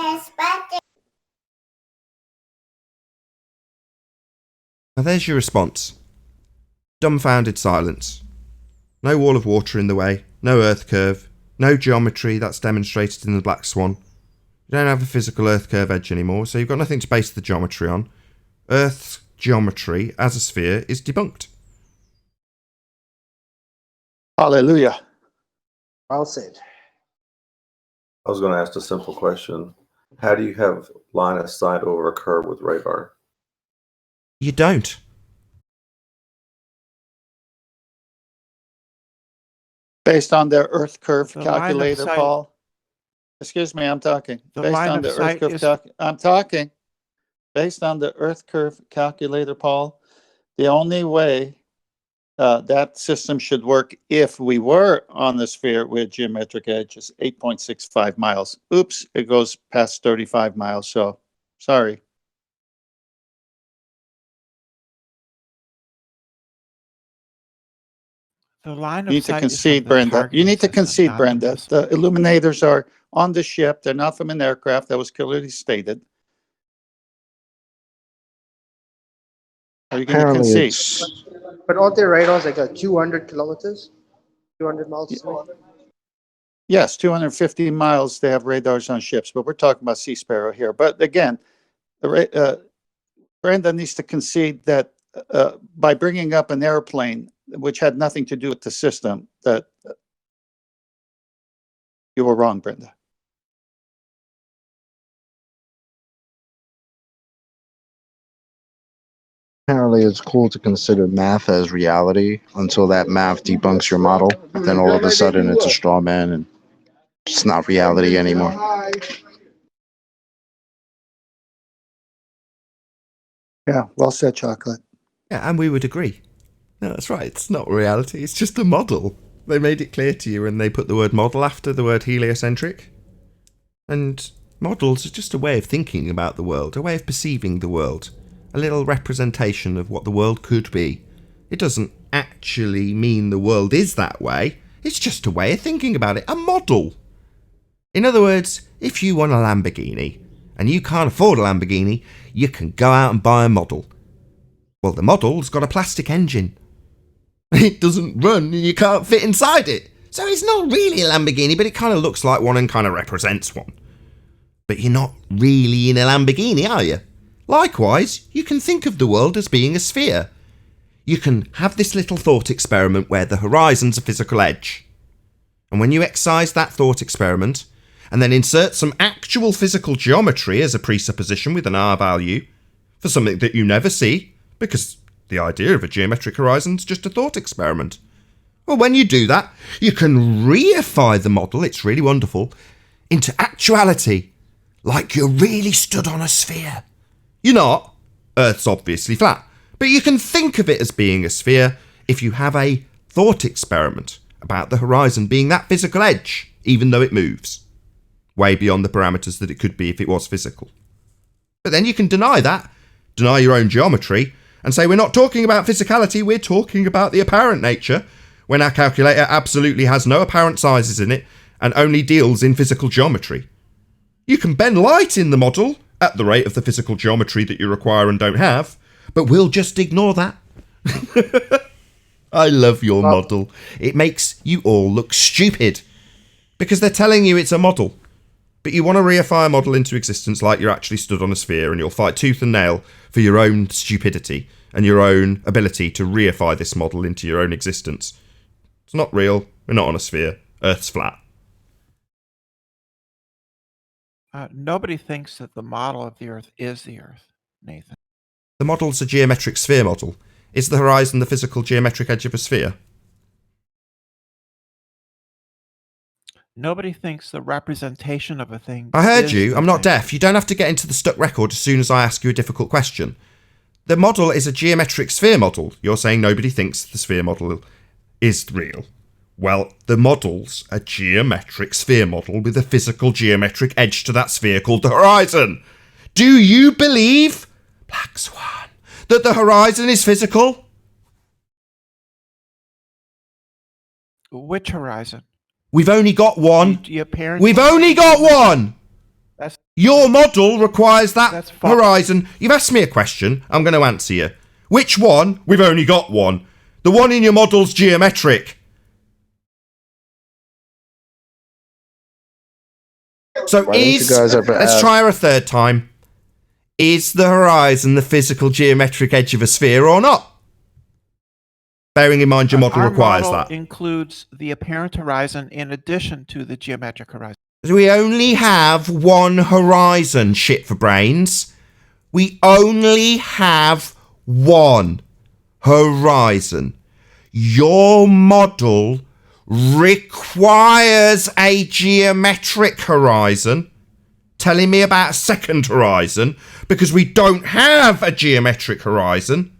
Now there's your response. Dumbfounded silence. No wall of water in the way, no Earth curve, no geometry that's demonstrated in the Black Swan. You don't have a physical Earth curve edge anymore, so you've got nothing to base the geometry on. Earth's geometry as a sphere is debunked. Hallelujah. Well said. I was going to ask a simple question. How do you have line of sight over a curve with radar? You don't. Based on their Earth curve The line of calculator, sight- Paul. Excuse me, I'm talking. The Based line on of the Earth sight curve is- I'm talking. Based on the Earth curve calculator, Paul, the only way that system should work if we were on the sphere with geometric edge is 8.65 miles. Oops, it goes past 35 miles, so sorry. The line You of need to sight is concede, from the Brenda. You targeting need to system, concede, not Brenda. missile. The illuminators are on the ship. They're not from an aircraft. That was clearly stated. Are you going to Apparently concede? it's But aren't their radars like 200 kilometers? 200 miles? Yes, 250 miles. They have radars on ships, but we're talking about Sea Sparrow here. But again, Brenda needs to concede that by bringing up an airplane, which had nothing to do with the system, that you were wrong, Brenda. apparently it's cool to consider math as reality until that math debunks your model. Then all of a sudden it's a straw man and it's not reality anymore. Yeah, well said, Chocolate. Yeah, and we would agree. No, that's right. It's not reality. It's just a model. They made it clear to you and they put the word model after the word heliocentric. And models are just a way of thinking about the world, a way of perceiving the world. A little representation of what the world could be. It doesn't actually mean the world is that way. It's just a way of thinking about it. A model. In other words, if you want a Lamborghini and you can't afford a Lamborghini, you can go out and buy a model. Well, the model's got a plastic engine. It doesn't run and you can't fit inside it. So it's not really a Lamborghini, but it kind of looks like one and kind of represents one. But you're not really in a Lamborghini, are you? Likewise, you can think of the world as being a sphere. You can have this little thought experiment where the horizon's a physical edge. And when you excise that thought experiment, and then insert some actual actual physical geometry as a presupposition with an R value for something that you never see, because the idea of a geometric horizon is just a thought experiment. Well, when you do that, you can reify the model, it's really wonderful, into actuality, like you're really stood on a sphere. You're not. Earth's obviously flat. But you can think of it as being a sphere if you have a thought experiment about the horizon being that physical edge, even though it moves. Way beyond the parameters that it could be if it was physical. But then you can deny that, deny your own geometry, and say we're not talking about physicality, we're talking about the apparent nature, when our calculator absolutely has no apparent sizes in it and only deals in physical geometry. You can bend light in the model at the rate of the physical geometry that you require and don't have, but we'll just ignore that. I love your model. It makes you all look stupid because they're telling you it's a model, but you want to reify a model into existence like you're actually stood on a sphere, and you'll fight tooth and nail for your own stupidity and your own ability to reify this model into your own existence. It's not real. We're not on a sphere. Earth's flat. Nobody thinks that the model of the Earth is the Earth, Nathan. The model's a geometric sphere model. Is the horizon the physical geometric edge of a sphere? Nobody thinks the representation of a thing. I heard is you. the I'm not thing. deaf. You don't have to get into the stuck record as soon as I ask you a difficult question. The model is a geometric sphere model. You're saying nobody thinks the sphere model is real. Well, the model's a geometric sphere model with a physical geometric edge to that sphere called the horizon. Do you believe, Black Swan, that the horizon is physical? Which horizon? We've only got one. Apparently, We've only got one. That's Your model requires that horizon. You've asked me a question. I'm going to answer you. Which one? We've only got one. The one in your model's geometric. So let's try her a third time. Is the horizon the physical geometric edge of a sphere or not? Bearing in mind your model requires model that. Includes the apparent horizon in addition to the geometric horizon. We only have one horizon, shit for brains. We only have one horizon. Your model requires a geometric horizon. Telling me about a second horizon because we don't have a geometric horizon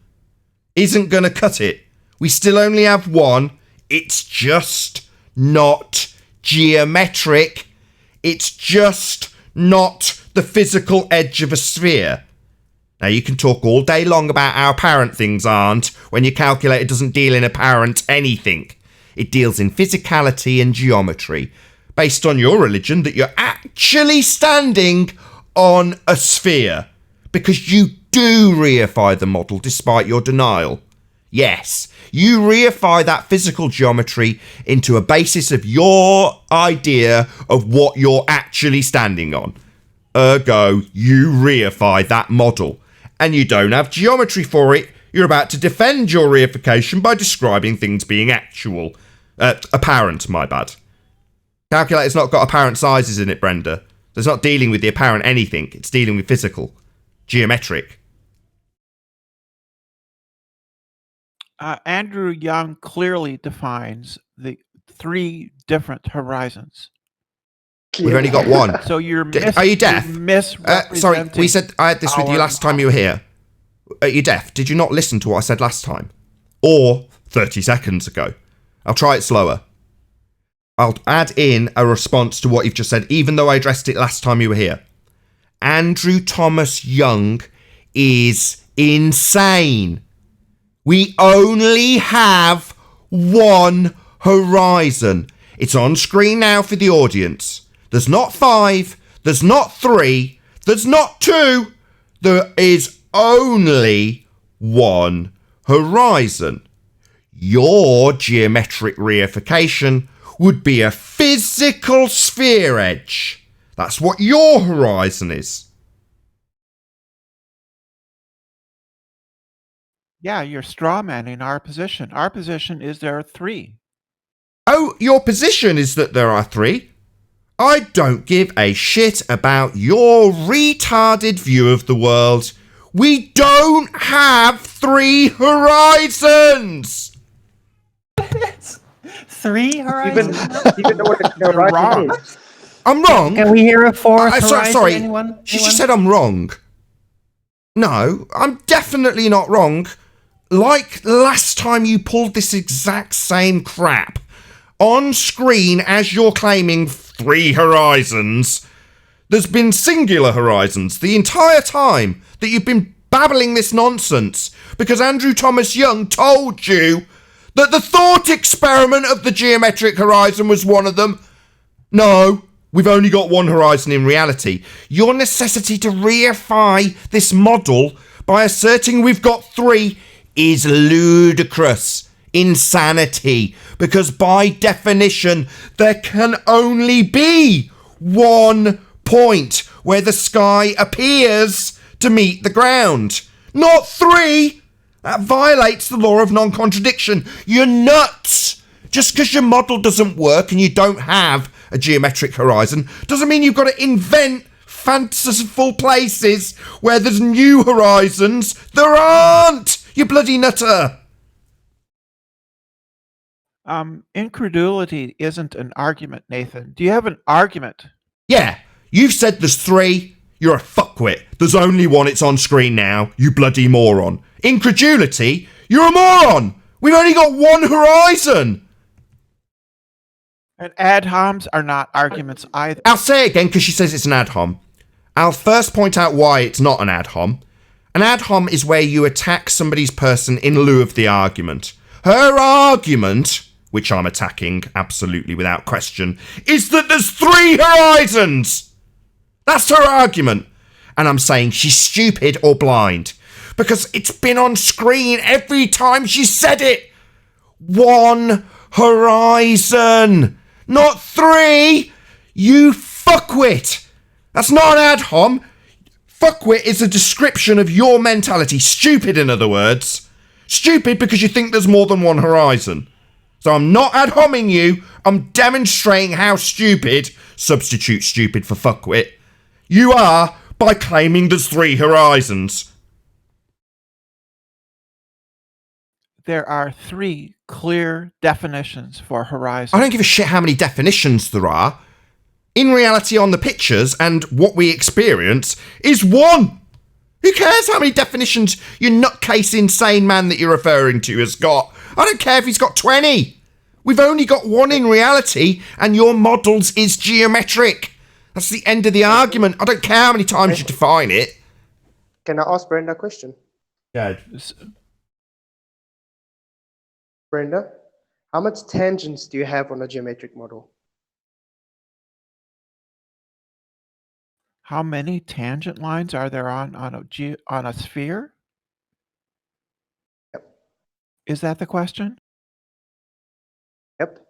isn't going to cut it. We still only have one. It's just not geometric. It's just not the physical edge of a sphere. Now, you can talk all day long about how apparent things aren't when your calculator doesn't deal in apparent anything. It deals in physicality and geometry, based on your religion that you're actually standing on a sphere, because you do reify the model despite your denial. Yes, you reify that physical geometry into a basis of your idea of what you're actually standing on. Ergo, you reify that model, and you don't have geometry for it. You're about to defend your reification by describing things being actual. Apparent, my bad. Calculator's not got apparent sizes in it, Brenda. It's not dealing with the apparent anything. It's dealing with physical. Geometric. Andrew Young clearly defines the three different horizons. We've only got one. So you're Are you deaf? Sorry, we said I had this with you last time you were here. Are you deaf? Did you not listen to what I said last time? Or 30 seconds ago? I'll try it slower. I'll add in a response to what you've just said, even though I addressed it last time you were here. Andrew Thomas Young is insane. We only have one horizon. It's on screen now for the audience. There's not 5, there's not 3, there's not 2. There is only one horizon. Your geometric reification would be a physical sphere edge. That's what your horizon is. Yeah, you're strawmanning our position. Our position is there are 3. Oh, your position is that there are 3? I don't give a shit about your retarded view of the world. We don't have 3 horizons! 3 horizons? Even know what the You're horizon wrong. is. I'm wrong. Can we hear a 4th horizon? Sorry, Anyone? she just said I'm wrong. No, I'm definitely not wrong. Like last time you pulled this exact same crap on screen as you're claiming 3 horizons, there's been singular horizons the entire time that you've been babbling this nonsense because Andrew Thomas Young told you that the thought experiment of the geometric horizon was one of them. No, we've only got 1 horizon in reality. Your necessity to reify this model by asserting we've got 3 is ludicrous. Insanity. Because by definition, there can only be 1 point where the sky appears to meet the ground. Not 3! That violates the law of non-contradiction. You're nuts! Just because your model doesn't work and you don't have a geometric horizon doesn't mean you've got to invent fanciful places where there's new horizons. There aren't! You bloody nutter! Incredulity isn't an argument, Nathan. Do you have an argument? Yeah, you've said there's 3. You're a fuckwit. There's only 1. It's on screen now. You bloody moron. Incredulity? You're a moron. We've only got 1 horizon. And ad homs are not arguments either. I'll say it again because she says it's an ad hom. I'll first point out why it's not an ad hom. An ad hom is where you attack somebody's person in lieu of the argument. Her argument, which I'm attacking absolutely without question, is that there's 3 horizons. That's her argument. And I'm saying she's stupid or blind. Because it's been on screen every time she said it. 1 horizon. Not 3. You fuckwit. That's not an ad hom. Fuckwit is a description of your mentality. Stupid, in other words. Stupid because you think there's more than 1 horizon. So I'm not ad homing you. I'm demonstrating how stupid, substitute stupid for fuckwit, you are by claiming there's 3 horizons. There are 3 clear definitions for horizon. I don't give a shit how many definitions there are. In reality, on the pictures and what we experience is 1. Who cares how many definitions your nutcase insane man that you're referring to has got? I don't care if he's got 20. We've only got 1 in reality, and your models is geometric. That's the end of the argument. I don't care how many times you define it. Can I ask Brenda a question? Yeah. Brenda, how much tangents do you have on a geometric model? How many tangent lines are there on a sphere? Yep. Is that the question? Yep.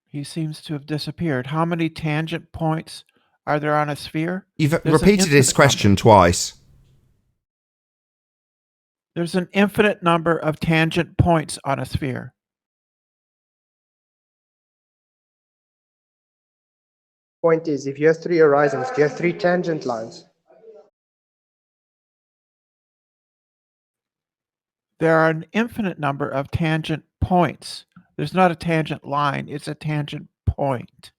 He seems to have disappeared. How many tangent points are there on a sphere? You've There's repeated this question twice. There's an infinite number of tangent points on a sphere. Point is, if you have 3 horizons, do you have 3 tangent lines? There are an infinite number of tangent points. There's not a tangent line, it's a tangent point.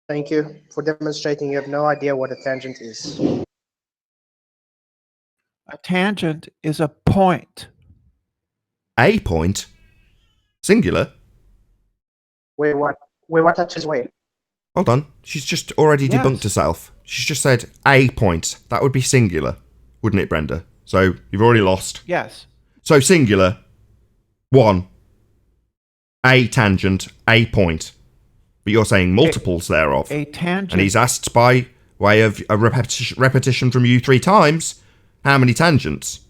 Thank you for demonstrating you have no idea what a tangent is. A tangent is a point. A point? Singular? Where what touches where? Hold on. She's just already debunked herself. She's just said a point. That would be singular, wouldn't it, Brenda? So you've already lost. Yes. So singular, 1. A tangent, a point. But you're saying multiples thereof. A tangent. And he's asked by way of a repetition from you 3 times, how many tangents?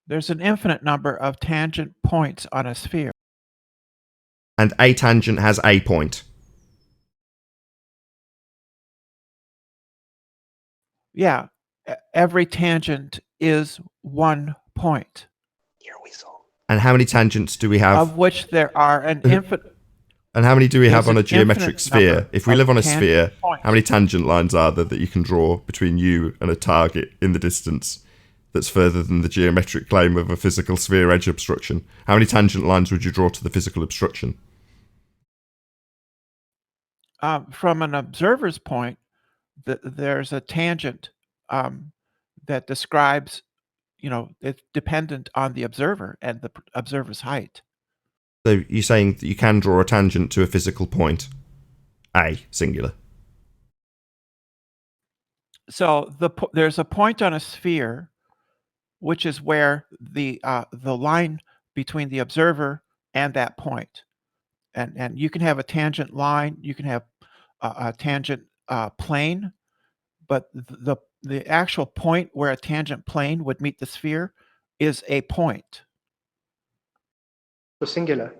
There's an infinite number of tangent points on a sphere. And a tangent has a point. Yeah, every tangent is 1 point. And how many tangents do we have? Of which there are an infinite. And how many do we have There's on a an geometric infinite sphere? number If we of live on a tangent sphere, points. how many tangent lines are there that you can draw between you and a target in the distance that's further than the geometric claim of a physical sphere edge obstruction? How many tangent lines would you draw to the physical obstruction? From an observer's point, there's a tangent that describes, it's dependent on the observer and the observer's height. So you're saying that you can draw a tangent to a physical point, A, singular. So there's a point on a sphere, which is where the line between the observer and that point, and you can have a tangent line, you can have a tangent plane, but the actual point where a tangent plane would meet the sphere is a point. So singular.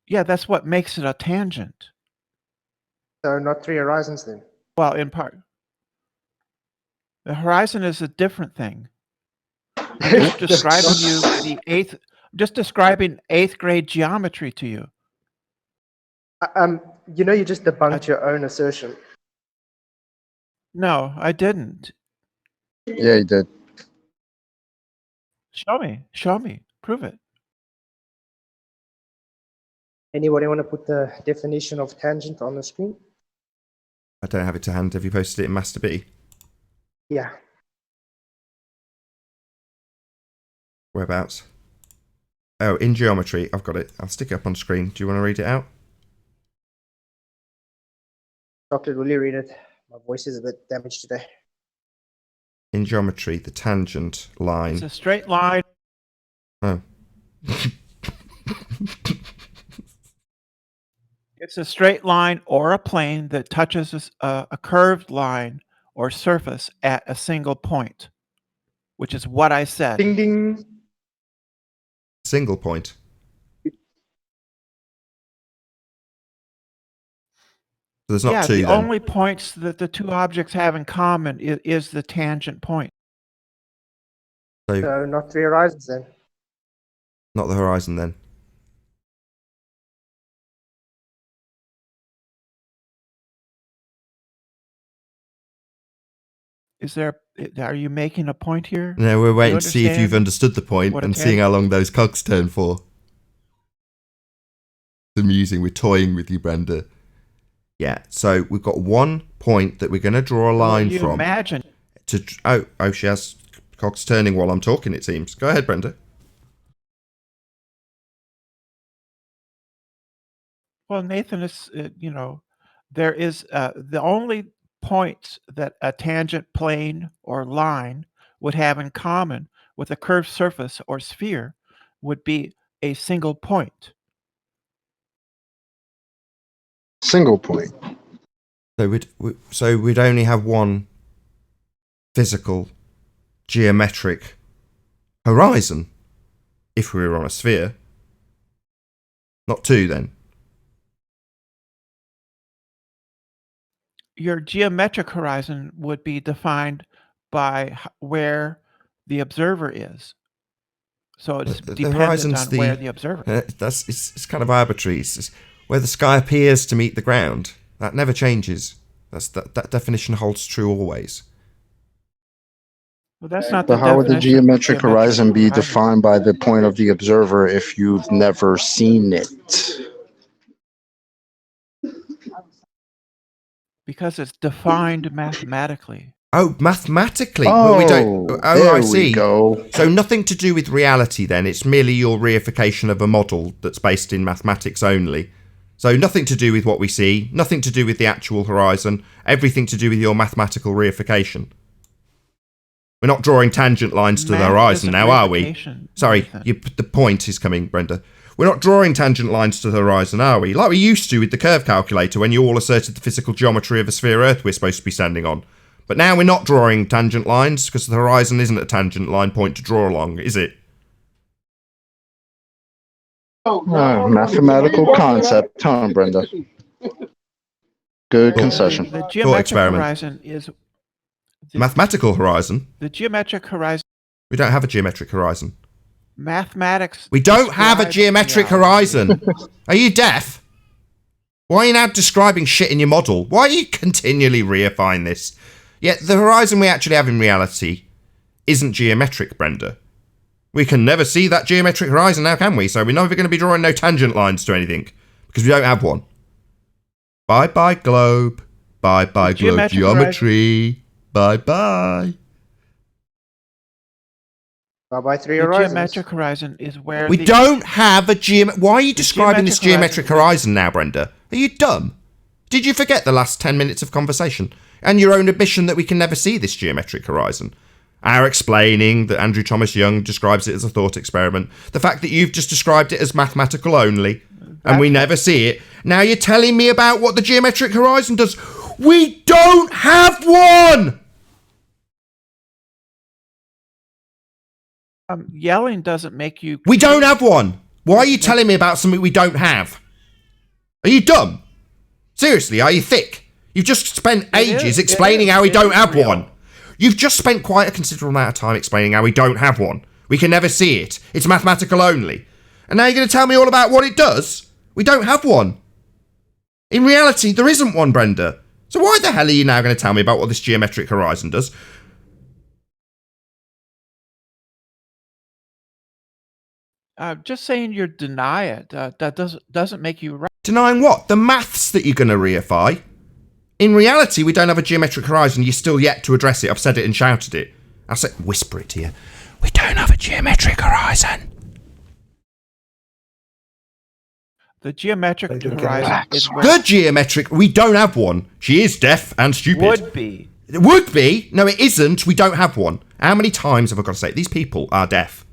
Yeah, that's what makes it a tangent. So not three horizons then. Well, in part. The horizon is a different thing. I'm just describing describing 8th grade geometry to you. You just debunked your own assertion. No, I didn't. Yeah, he did. Show me. Prove it. Anybody want to put the definition of tangent on the screen? I don't have it to hand. Have you posted it in Master B? Yeah. Whereabouts? Oh, in geometry. I've got it. I'll stick it up on screen. Do you want to read it out? Chocolate, will you read it? My voice is a bit damaged today. In geometry, the tangent line. It's a straight line. Oh. It's a straight line or a plane that touches a curved line or surface at a single point, which is what I said. Ding ding. Single point. So there's not two the then. only points that the two objects have in common is the tangent point. So not three horizons then. Not the horizon then. Are you making a point here? No, we're waiting to see if you've understood the point and seeing how long those cogs turn for. It's amusing. We're toying with you, Brenda. Yeah, so we've got one point that we're going to draw a line from. Imagine. Oh, she has cogs turning while I'm talking, it seems. Go ahead, Brenda. Well, Nathan, is there is the only points that a tangent plane or line would have in common with a curved surface or sphere would be a single point. Single point. So we'd only have one physical geometric horizon if we were on a sphere. Not two then. Your geometric horizon would be defined by where the observer is. So it's dependent on where the observer is. It's kind of arbitrary. It's where the sky appears to meet the ground. That never changes. That definition holds true always. Well, that's not But how would the geometric horizon be defined by the point of the observer if you've never seen it? Because it's defined mathematically. Oh, mathematically. Oh, but we don't. Oh, there I see. we go. So nothing to do with reality then. It's merely your reification of a model that's based in mathematics only. So nothing to do with what we see, nothing to do with the actual horizon, everything to do with your mathematical reification. We're not drawing tangent lines to the horizon now, are we? Sorry, the point is coming, Brenda. We're not drawing tangent lines to the horizon, are we? Like we used to with the curve calculator when you all asserted the physical geometry of a sphere Earth we're supposed to be standing on. But now we're not drawing tangent lines because the horizon isn't a tangent line point to draw along, is it? Mathematical concept, huh, Brenda? Good concession. The geometric horizon is Mathematical horizon? The geometric horizon. We don't have a geometric horizon. Mathematics. We don't have a geometric horizon. Are you deaf? Why are you now describing shit in your model? Why are you continually reifying this? Yet the horizon we actually have in reality isn't geometric, Brenda. We can never see that geometric horizon now, can we? So we're never going to be drawing no tangent lines to anything because we don't have one. Bye-bye globe. Bye-bye globe geometry. Bye-bye. Bye-bye three The horizons. geometric horizon is where We don't have a Why are you describing this geometric horizon now, Brenda? Are you dumb? Did you forget the last 10 minutes of conversation? And your own admission that we can never see this geometric horizon? Our explaining that Andrew Thomas Young describes it as a thought experiment. The fact that you've just described it as mathematical only. And we never see it. Now you're telling me about what the geometric horizon does. We don't have one! Yelling doesn't make you... We don't have one! Why are you telling me about something we don't have? Are you dumb? Seriously, are you thick? You've just spent ages explaining how we don't have one. You've just spent quite a considerable amount of time explaining how we don't have one. We can never see it. It's mathematical only. And now you're going to tell me all about what it does? We don't have one. In reality, there isn't one, Brenda. So why the hell are you now going to tell me about what this geometric horizon does? Just saying you deny it, that doesn't make you right. Denying what? The maths that you're going to reify? In reality, we don't have a geometric horizon. You're still yet to address it. I've said it and shouted it. I'll say, whisper it to you. We don't have a geometric horizon. The geometric horizon is where... The geometric... We don't have one. She is deaf and stupid. Would be. It would be. No, it isn't. We don't have one. How many times have I got to say it? These people are deaf.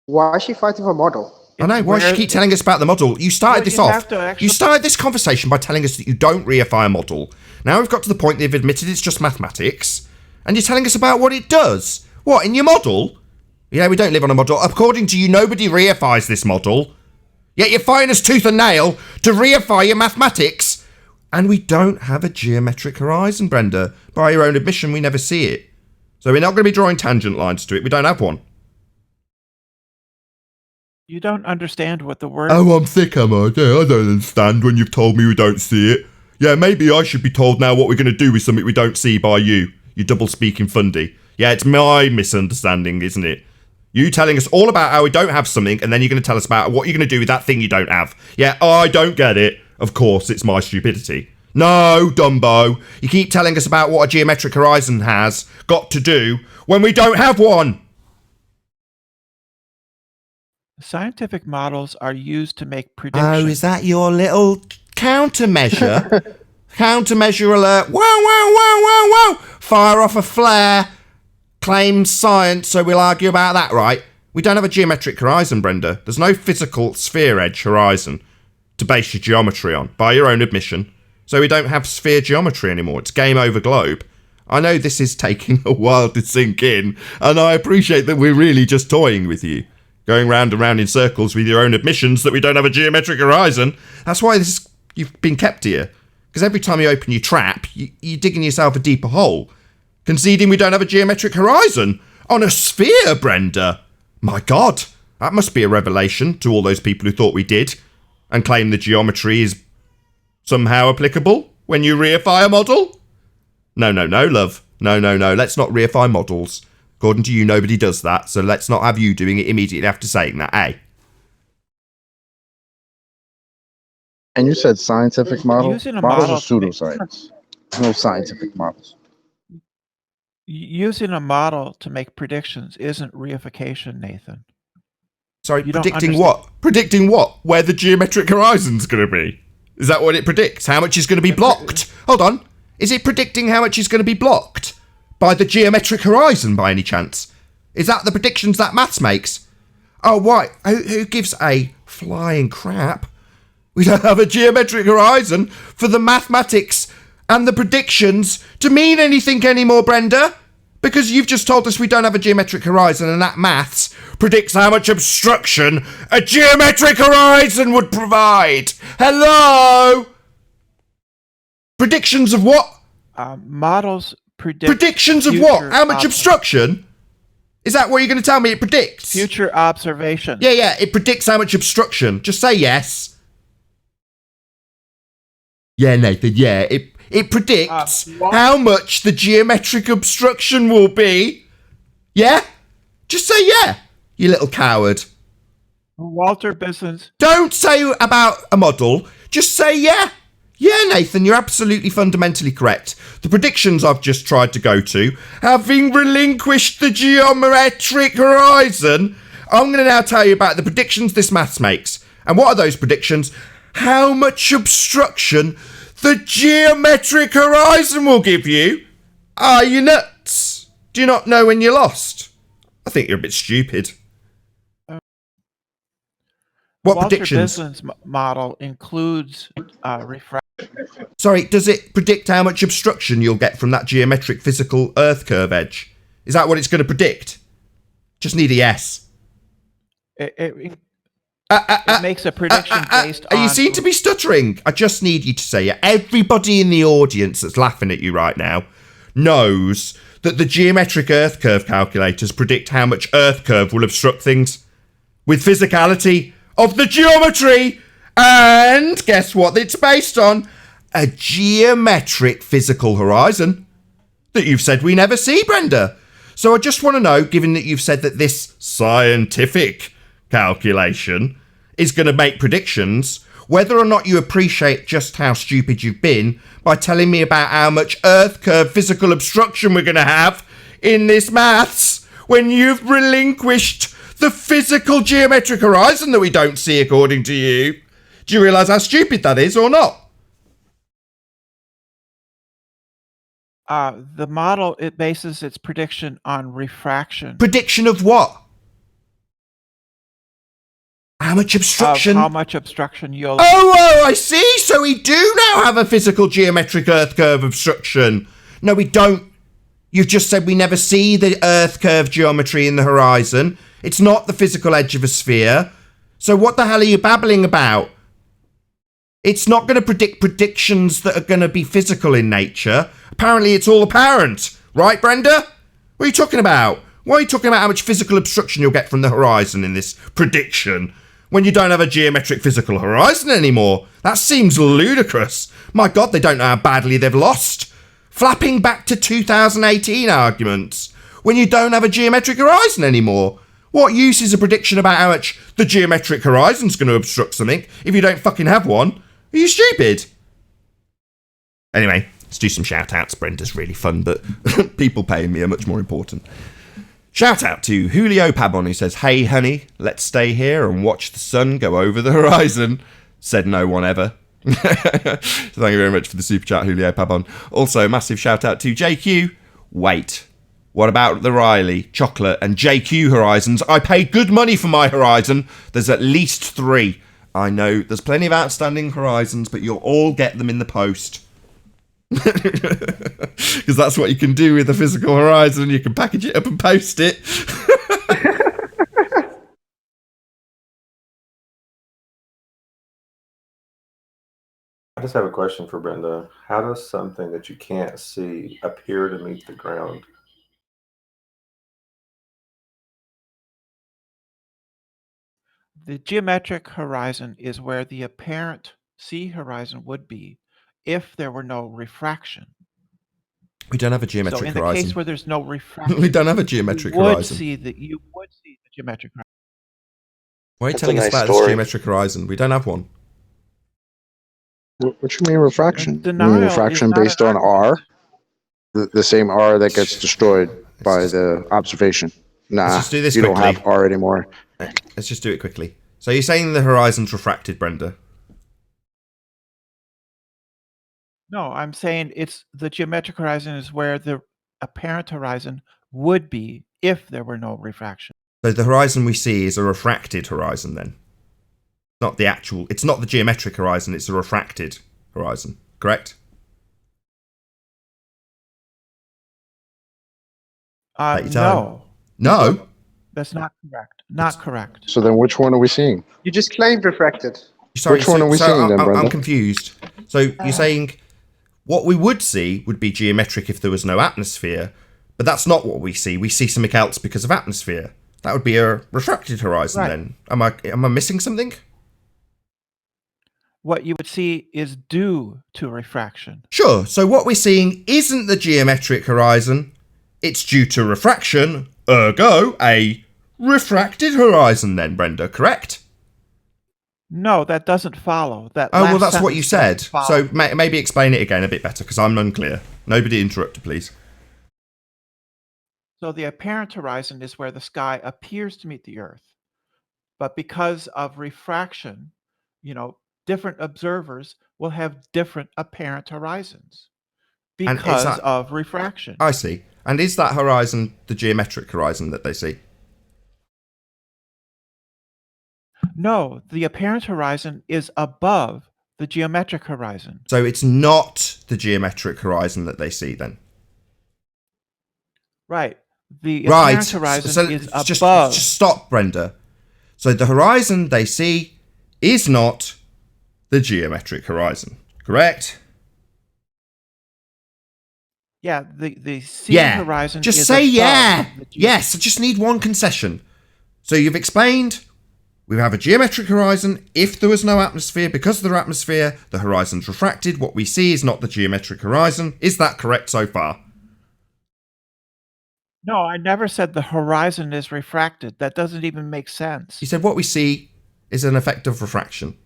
Why is she fighting for a model? I know. Why should you keep telling us about the model? You started this off. You started this conversation by telling us that you don't reify a model. Now we've got to the point that you've admitted it's just mathematics. And you're telling us about what it does. What, in your model? Yeah, we don't live on a model. According to you, nobody reifies this model. Yet you're fighting us tooth and nail to reify your mathematics. And we don't have a geometric horizon, Brenda. By your own admission, we never see it. So we're not going to be drawing tangent lines to it. We don't have one. You don't understand what the word... Oh, I'm thick, am I? Yeah, I don't understand when you've told me we don't see it. Yeah, maybe I should be told now what we're going to do with something we don't see by you. You double-speaking fundy. Yeah, it's my misunderstanding, isn't it? You telling us all about how we don't have something, and then you're going to tell us about what you're going to do with that thing you don't have. Yeah, I don't get it. Of course, it's my stupidity. No, Dumbo. You keep telling us about what a geometric horizon has got to do when we don't have one. Scientific models are used to make predictions. Oh, is that your little countermeasure? Countermeasure alert. Wow, wow, wow, wow, wow. Fire off a flare. Claims science, so we'll argue about that, right? We don't have a geometric horizon, Brenda. There's no physical sphere edge horizon to base your geometry on, by your own admission. So we don't have sphere geometry anymore. It's game over globe. I know this is taking a while to sink in, and I appreciate that we're really just toying with you. Going round and round in circles with your own admissions that we don't have a geometric horizon. That's why you've been kept here. Because every time you open your trap, you're digging yourself a deeper hole. Conceding we don't have a geometric horizon. On a sphere, Brenda. My God, that must be a revelation to all those people who thought we did. And claim the geometry is somehow applicable when you reify a model? No, love. No. Let's not reify models. According to you, nobody does that, so let's not have you doing it immediately after saying that, eh? And you said scientific models? Using a Models model are pseudoscience. There's no scientific models. Using a model to make predictions isn't reification, Nathan. Sorry, You don't predicting understand. what? Predicting what? Where the geometric horizon's going to be? Is that what it predicts? How much is going to be blocked? Hold on. Is it predicting how much is going to be blocked? By the geometric horizon, by any chance? Is that the predictions that maths makes? Oh, why? Who gives a flying crap? We don't have a geometric horizon for the mathematics and the predictions to mean anything anymore, Brenda. Because you've just told us we don't have a geometric horizon and that maths predicts how much obstruction a geometric horizon would provide. Hello? Predictions of what? Models predict predictions of what? How much obstruction? Is that what you're going to tell me it predicts? Future observation. Yeah, it predicts how much obstruction. Just say yes. Yeah, Nathan, yeah. It predicts how much the geometric obstruction will be. Yeah? Just say yeah, you little coward. Walter Bisson's. Don't say about a model. Just say yeah. Yeah, Nathan, you're absolutely fundamentally correct. The predictions I've just tried to go to, having relinquished the geometric horizon, I'm going to now tell you about the predictions this maths makes. And what are those predictions? How much obstruction the geometric horizon will give you? Are you nuts? Do you not know when you're lost? I think you're a bit stupid. What Walter predictions? Bisson's model includes refraction. Sorry, does it predict how much obstruction you'll get from that geometric physical Earth curve edge? Is that what it's going to predict? Just need a yes. It makes a prediction based on... You seem to be stuttering. I just need you to say it. Everybody in the audience that's laughing at you right now knows that the geometric Earth curve calculators predict how much Earth curve will obstruct things with physicality of the geometry. And guess what it's based on? A geometric physical horizon that you've said we never see, Brenda. So I just want to know, given that you've said that this scientific calculation is going to make predictions, whether or not you appreciate just how stupid you've been by telling me about how much Earth curve physical obstruction we're going to have in this maths when you've relinquished the physical geometric horizon that we don't see according to you. Do you realise how stupid that is or not? The model, it bases its prediction on refraction. Prediction of what? How much obstruction? Of how much obstruction you'll... Oh, I see. So we do now have a physical geometric Earth curve obstruction. No, we don't. You've just said we never see the Earth curve geometry in the horizon. It's not the physical edge of a sphere. So what the hell are you babbling about? It's not going to predict predictions that are going to be physical in nature. Apparently it's all apparent. Right, Brenda? What are you talking about? Why are you talking about how much physical obstruction you'll get from the horizon in this prediction when you don't have a geometric physical horizon anymore? That seems ludicrous. My God, they don't know how badly they've lost. Flapping back to 2018 arguments when you don't have a geometric horizon anymore. What use is a prediction about how much the geometric horizon's going to obstruct something if you don't fucking have one? Are you stupid? Anyway, let's do some shout-outs. Brenda's really fun, but people paying me are much more important. Shout out to Julio Pabon, who says, "Hey honey, let's stay here and watch the sun go over the horizon." Said no one ever. Thank you very much for the super chat, Julio Pabon. Also, massive shout out to JQ. Wait, what about the Riley, Chocolate and JQ horizons? I paid good money for my horizon. There's at least 3. I know there's plenty of outstanding horizons, but you'll all get them in the post. Because that's what you can do with a physical horizon. You can package it up and post it. I just have a question for Brenda. How does something that you can't see appear to meet the ground? The geometric horizon is where the apparent sea horizon would be if there were no refraction. We don't have a geometric so in the horizon. case where there's no refraction, we don't have a geometric you horizon. You would see the geometric horizon. Why are you telling us about this geometric horizon? We don't have one. What you mean refraction? You mean Denial refraction is not based an on R? The same R that gets destroyed by the observation. Nah, Let's just do this you don't quickly. have R anymore. Let's just do it quickly. So you're saying the horizon's refracted, Brenda? No, I'm saying it's the geometric horizon is where the apparent horizon would be if there were no refraction. So the horizon we see is a refracted horizon then? Not the actual, it's not the geometric horizon, it's a refracted horizon, correct? Take your time. No. No? That's not correct. Not correct. So then which one are we seeing? You just claimed refracted. Sorry, Which one are we seeing then, Brenda? I'm confused. So you're saying What we would see would be geometric if there was no atmosphere, but that's not what we see. We see something else because of atmosphere. That would be a refracted horizon then. Am I missing something? What you would see is due to refraction. Sure, so what we're seeing isn't the geometric horizon, it's due to refraction, ergo a refracted horizon then, Brenda, correct? No, that doesn't follow. That Oh, well, last that's what you sentence said. doesn't So follow. maybe explain it again a bit better, because I'm unclear. Nobody interrupt, please. So the apparent horizon is where the sky appears to meet the Earth. But because of refraction, different observers will have different apparent horizons And is because that- of refraction. I see. And is that horizon the geometric horizon that they see? No, the apparent horizon is above the geometric horizon. So it's not the geometric horizon that they see then? Right. The Right. apparent horizon So is just above. stop, Brenda. So the horizon they see is not the geometric horizon, correct? Yeah, the seen horizon Just is say above yeah. the Yes, I just need one concession. So you've explained we have a geometric horizon. If there was no atmosphere, because of the atmosphere, the horizon's refracted. What we see is not the geometric horizon. Is that correct so far? No, I never said the horizon is refracted. That doesn't even make sense. You said what we see is an effect of refraction.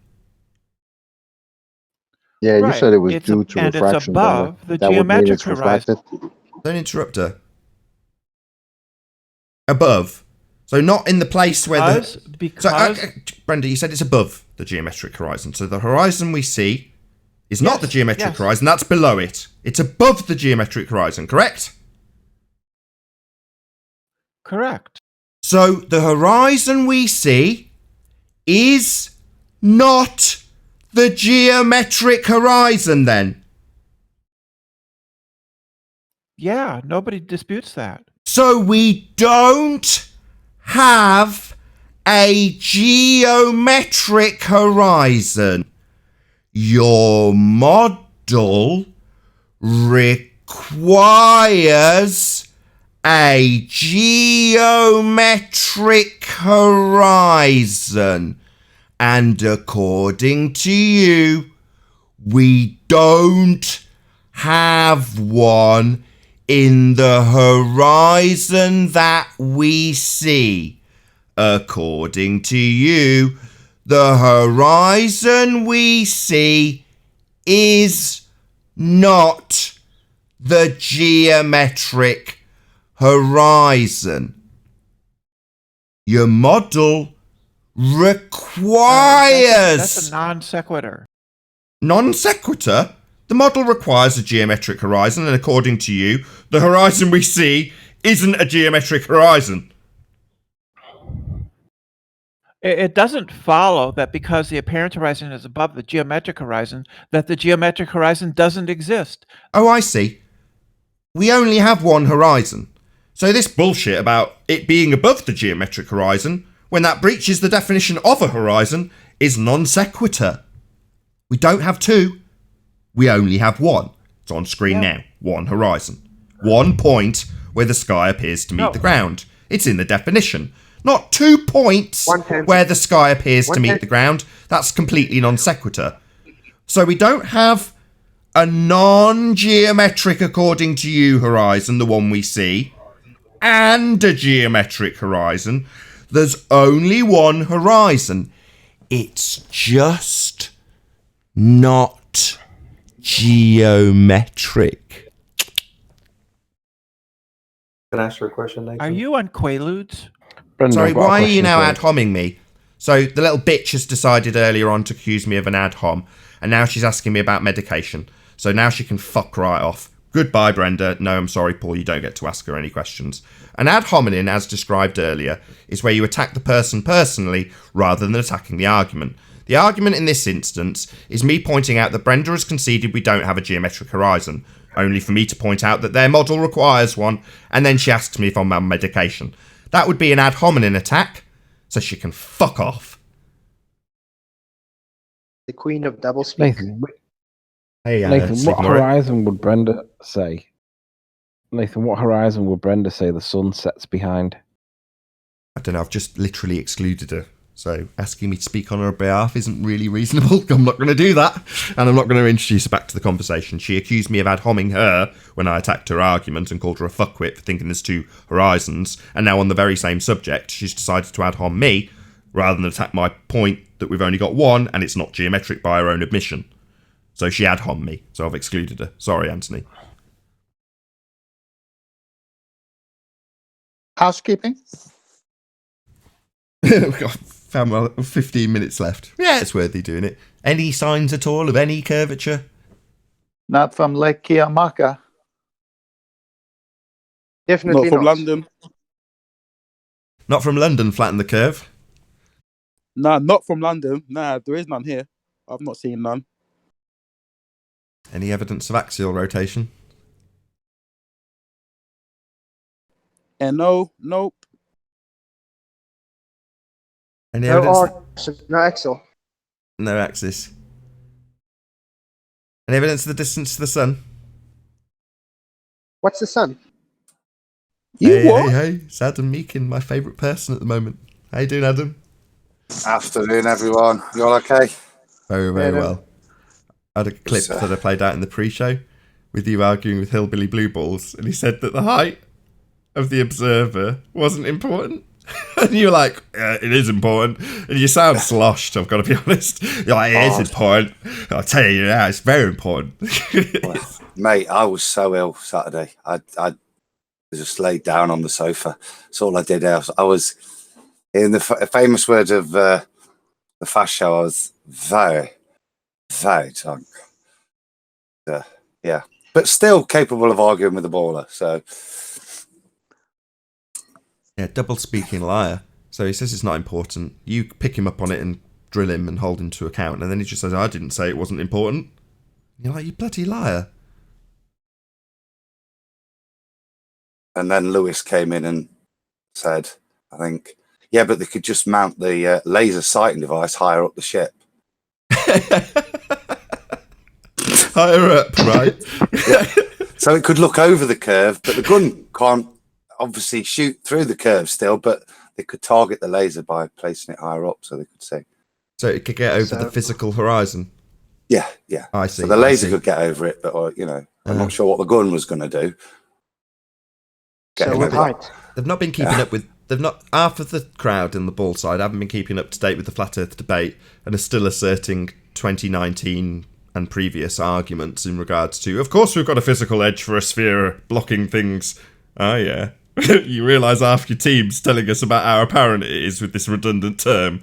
Yeah, you Right. said it was It's due to and it's refraction. above Brenda. the That would make geometric it horizon. refracted. Don't interrupt her. Above. So not in the place where the... Because Brenda, you said it's above the geometric horizon. So the horizon we see is not the geometric yes. horizon. That's below it. It's above the geometric horizon, correct? Correct. So the horizon we see is not the geometric horizon then. Yeah, nobody disputes that. So we don't have a geometric horizon. Your model requires a geometric horizon. And according to you, we don't have one in the horizon that we see. According to you, the horizon we see is not the geometric horizon. Your model requires... That's a non sequitur. Non sequitur? The model requires a geometric horizon, and according to you, the horizon we see isn't a geometric horizon. It doesn't follow that because the apparent horizon is above the geometric horizon, that the geometric horizon doesn't exist. Oh, I see. We only have one horizon. So this bullshit about it being above the geometric horizon, when that breaches the definition of a horizon, is non sequitur. We don't have two. We only have one. It's on screen now. One horizon. One point where the sky appears to meet the ground. It's in the definition. Not 2 points where the sky appears to meet the ground. That's completely non sequitur. So we don't have a non-geometric, according to you, horizon, the one we see, and a geometric horizon. There's only one horizon. It's just not geometric. Can I ask you a question, Nathan? Are you on Quaaludes? Sorry, why are you now ad homming me? So the little bitch has decided earlier on to accuse me of an ad hom, and now she's asking me about medication. So now she can fuck right off. Goodbye, Brenda. No, I'm sorry, Paul, you don't get to ask her any questions. An ad hominem, as described earlier, is where you attack the person personally rather than attacking the argument. The argument in this instance is me pointing out that Brenda has conceded we don't have a geometric horizon, only for me to point out that their model requires one, and then she asks me if I'm on medication. That would be an ad hominem attack, so she can fuck off. The queen of doublespeak. Nathan, Hey, Nathan, Sleep what Moray. horizon would Brenda say? Nathan, what horizon would Brenda say the sun sets behind? I don't know, I've just literally excluded her. So asking me to speak on her behalf isn't really reasonable. I'm not going to do that. And I'm not going to introduce her back to the conversation. She accused me of ad homing her when I attacked her argument and called her a fuckwit for thinking there's two horizons. And now on the very same subject, she's decided to ad hom me rather than attack my point that we've only got one and it's not geometric by her own admission. So she ad hom me. So I've excluded her. Sorry, Anthony. Housekeeping? We've got 15 minutes left. Yeah, it's worthy doing it. Any signs at all of any curvature? Not from Lake Kiamaka. Definitely Not from not. London. Not from London, flatten the curve. Nah, not from London. Nah, there is none here. I've not seen none. Any evidence of axial rotation? And no, nope. Any No evidence? arc, no axle. No axis. Any evidence of the distance to the sun? What's the sun? Hey, it's Adam Meakin, my favourite person at the moment. How you doing, Adam? Afternoon, everyone. You all okay? Very, very Yeah, well. I had a clip that I played out in the pre-show with you arguing with Hillbilly Blue Balls, and he said that the height of the observer wasn't important. And you're like, it is important. And you sound sloshed, I've got to be honest. You're like, it is important. I'll tell you now, it's very important. Mate, I was so ill Saturday. I just laid down on the sofa. That's all I did. I was in the famous words of the Fast Show, I was very, very drunk. Yeah. But still capable of arguing with the baller, so... Yeah, double speaking liar. So he says it's not important. You pick him up on it and drill him and hold him to account. And then he just says, I didn't say it wasn't important. You're like, you bloody liar. And then Lewis came in and said, I think, yeah, but they could just mount the laser sighting device higher up the ship. Higher up, right? Yeah. So it could look over the curve, but the gun can't obviously shoot through the curve still, but they could target the laser by placing it higher up so they could see. So it could get over the physical horizon? Yeah, yeah. I see. So the laser could get over it, but, I'm not sure what the gun was going to do. So with height. They've not been keeping up with... half of the crowd in the ball side haven't been keeping up to date with the Flat Earth debate and are still asserting 2019 and previous arguments in regards to, of course we've got a physical edge for a sphere blocking things. Oh, yeah. You realise half your team's telling us about how apparent it is with this redundant term.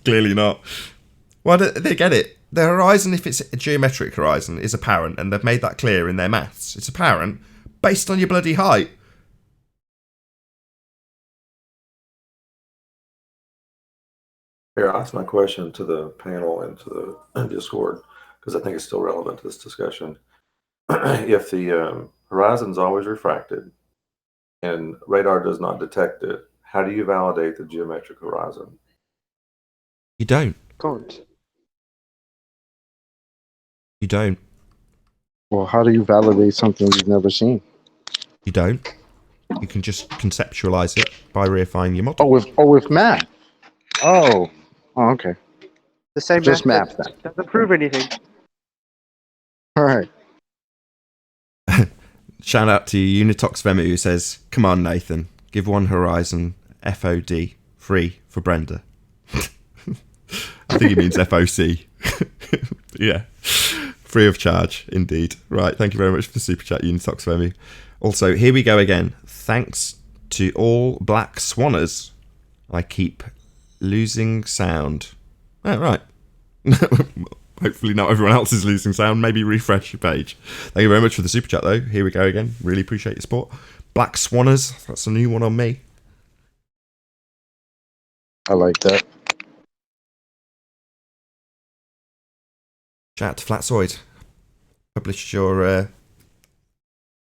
Clearly not. Why don't they get it? The horizon, if it's a geometric horizon, is apparent, and they've made that clear in their maths. It's apparent based on your bloody height. Here, I'll ask my question to the panel and to the Discord, because I think it's still relevant to this discussion. If the horizon's always refracted and radar does not detect it, how do you validate the geometric horizon? You don't. Can't. You don't. Well, how do you validate something you've never seen? You don't. You can just conceptualize it by reifying your model. With math. Oh, okay. The same Just math math that doesn't prove anything. All right. Shout out to Unitox Vemu who says, come on, Nathan, give one horizon FOD free for Brenda. I think he means FOC. Yeah. Free of charge, indeed. Right, thank you very much for the super chat, Unitox Vemu. Also, here we go again. Thanks to all black swanners. I keep losing sound. Oh, right. Hopefully not everyone else is losing sound. Maybe refresh your page. Thank you very much for the super chat, though. Here we go again. Really appreciate your support. Black Swanners. That's a new one on me. I like that. Shout out to Flatsoid. Published your,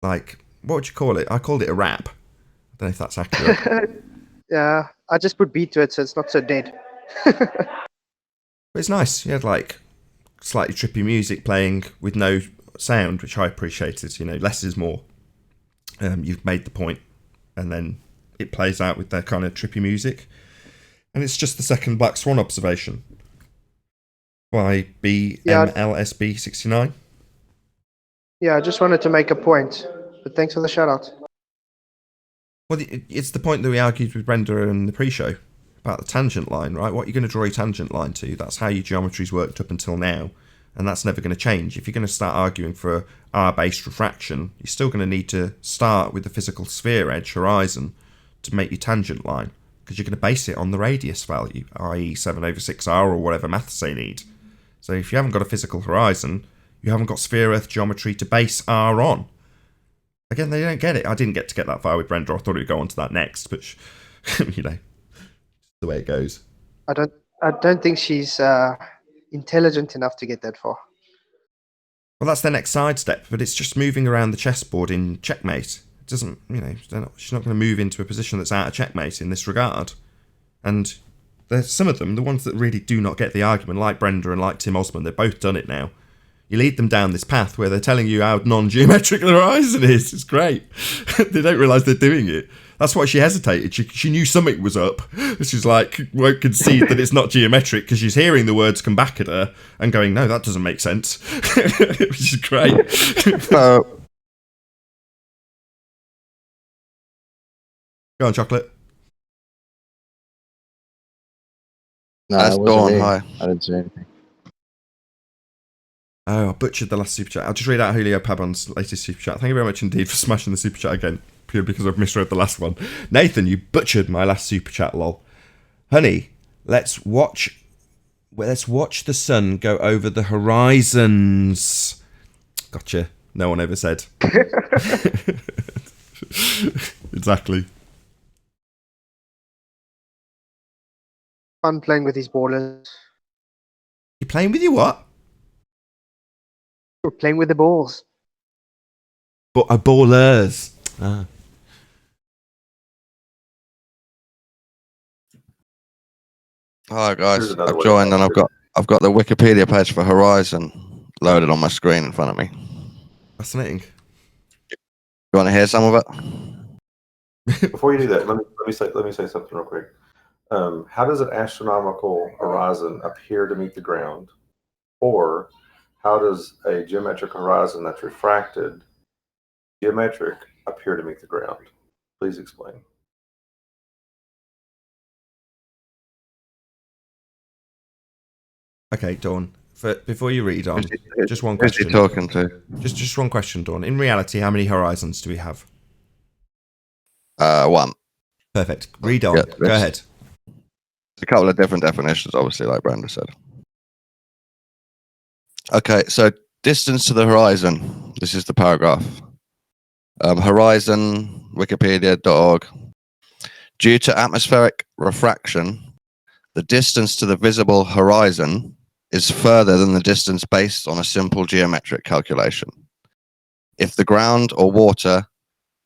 what would you call it? I called it a rap. I don't know if that's accurate. Yeah, I just put beat to it so it's not so dead. But it's nice. You had, slightly trippy music playing with no sound, which I appreciated. You know, less is more. You've made the point, and then it plays out with that kind of trippy music. And it's just the second Black Swan observation by BMLSB69. Yeah, I just wanted to make a point, but thanks for the shout out. Well, it's the point that we argued with Brenda in the pre-show about the tangent line, right? What you're going to draw your tangent line to, that's how your geometry's worked up until now, and that's never going to change. If you're going to start arguing for R-based refraction, you're still going to need to start with the physical sphere edge, horizon, to make your tangent line, because you're going to base it on the radius value, i.e. 7/6r or whatever maths they need. So if you haven't got a physical horizon, you haven't got sphere-earth geometry to base R on. Again, they don't get it. I didn't get to get that far with Brenda. I thought it would go on to that next, but you know, the way it goes. I don't think she's intelligent enough to get that far. Well, that's the next side step, but it's just moving around the chessboard in checkmate. It doesn't, you know, she's not going to move into a position that's out of checkmate in this regard. And there's some of them, the ones that really do not get the argument, like Brenda and like Tim Osman, they've both done it now. You lead them down this path where they're telling you how non-geometric the horizon is. It's great. They don't realise they're doing it. That's why she hesitated. She knew something was up. She's like, won't concede that it's not geometric because she's hearing the words come back at her and going, no, that doesn't make sense. Which is great. Go on, Chocolate. No, That's Dawn. Hi. I didn't say anything. Oh, I butchered the last super chat. I'll just read out Julio Pabon's latest super chat. Thank you very much indeed for smashing the super chat again, purely because I've misread the last one. Nathan, you butchered my last super chat, lol. Honey, let's watch the sun go over the horizons. Gotcha. No one ever said. Exactly. Fun playing with these ballers. You playing with your what? We're playing with the balls. Ballers. Ah. Hi guys, I've joined and I've got the Wikipedia page for Horizon loaded on my screen in front of me. Fascinating. You want to hear some of it? Before you do that, let me say something real quick. How does an astronomical horizon appear to meet the ground? Or how does a geometric horizon that's refracted, geometric, appear to meet the ground? Please explain. Okay, Dawn. Before you read on, just one Who's question. he talking to? Just one question, Dawn. In reality, how many horizons do we have? One. Perfect. Read on. Yeah, Go ahead. A couple of different definitions, obviously, like Brenda said. Okay, so distance to the horizon. This is the paragraph. Horizon, wikipedia.org. Due to atmospheric refraction, the distance to the visible horizon is further than the distance based on a simple geometric calculation. If the ground or water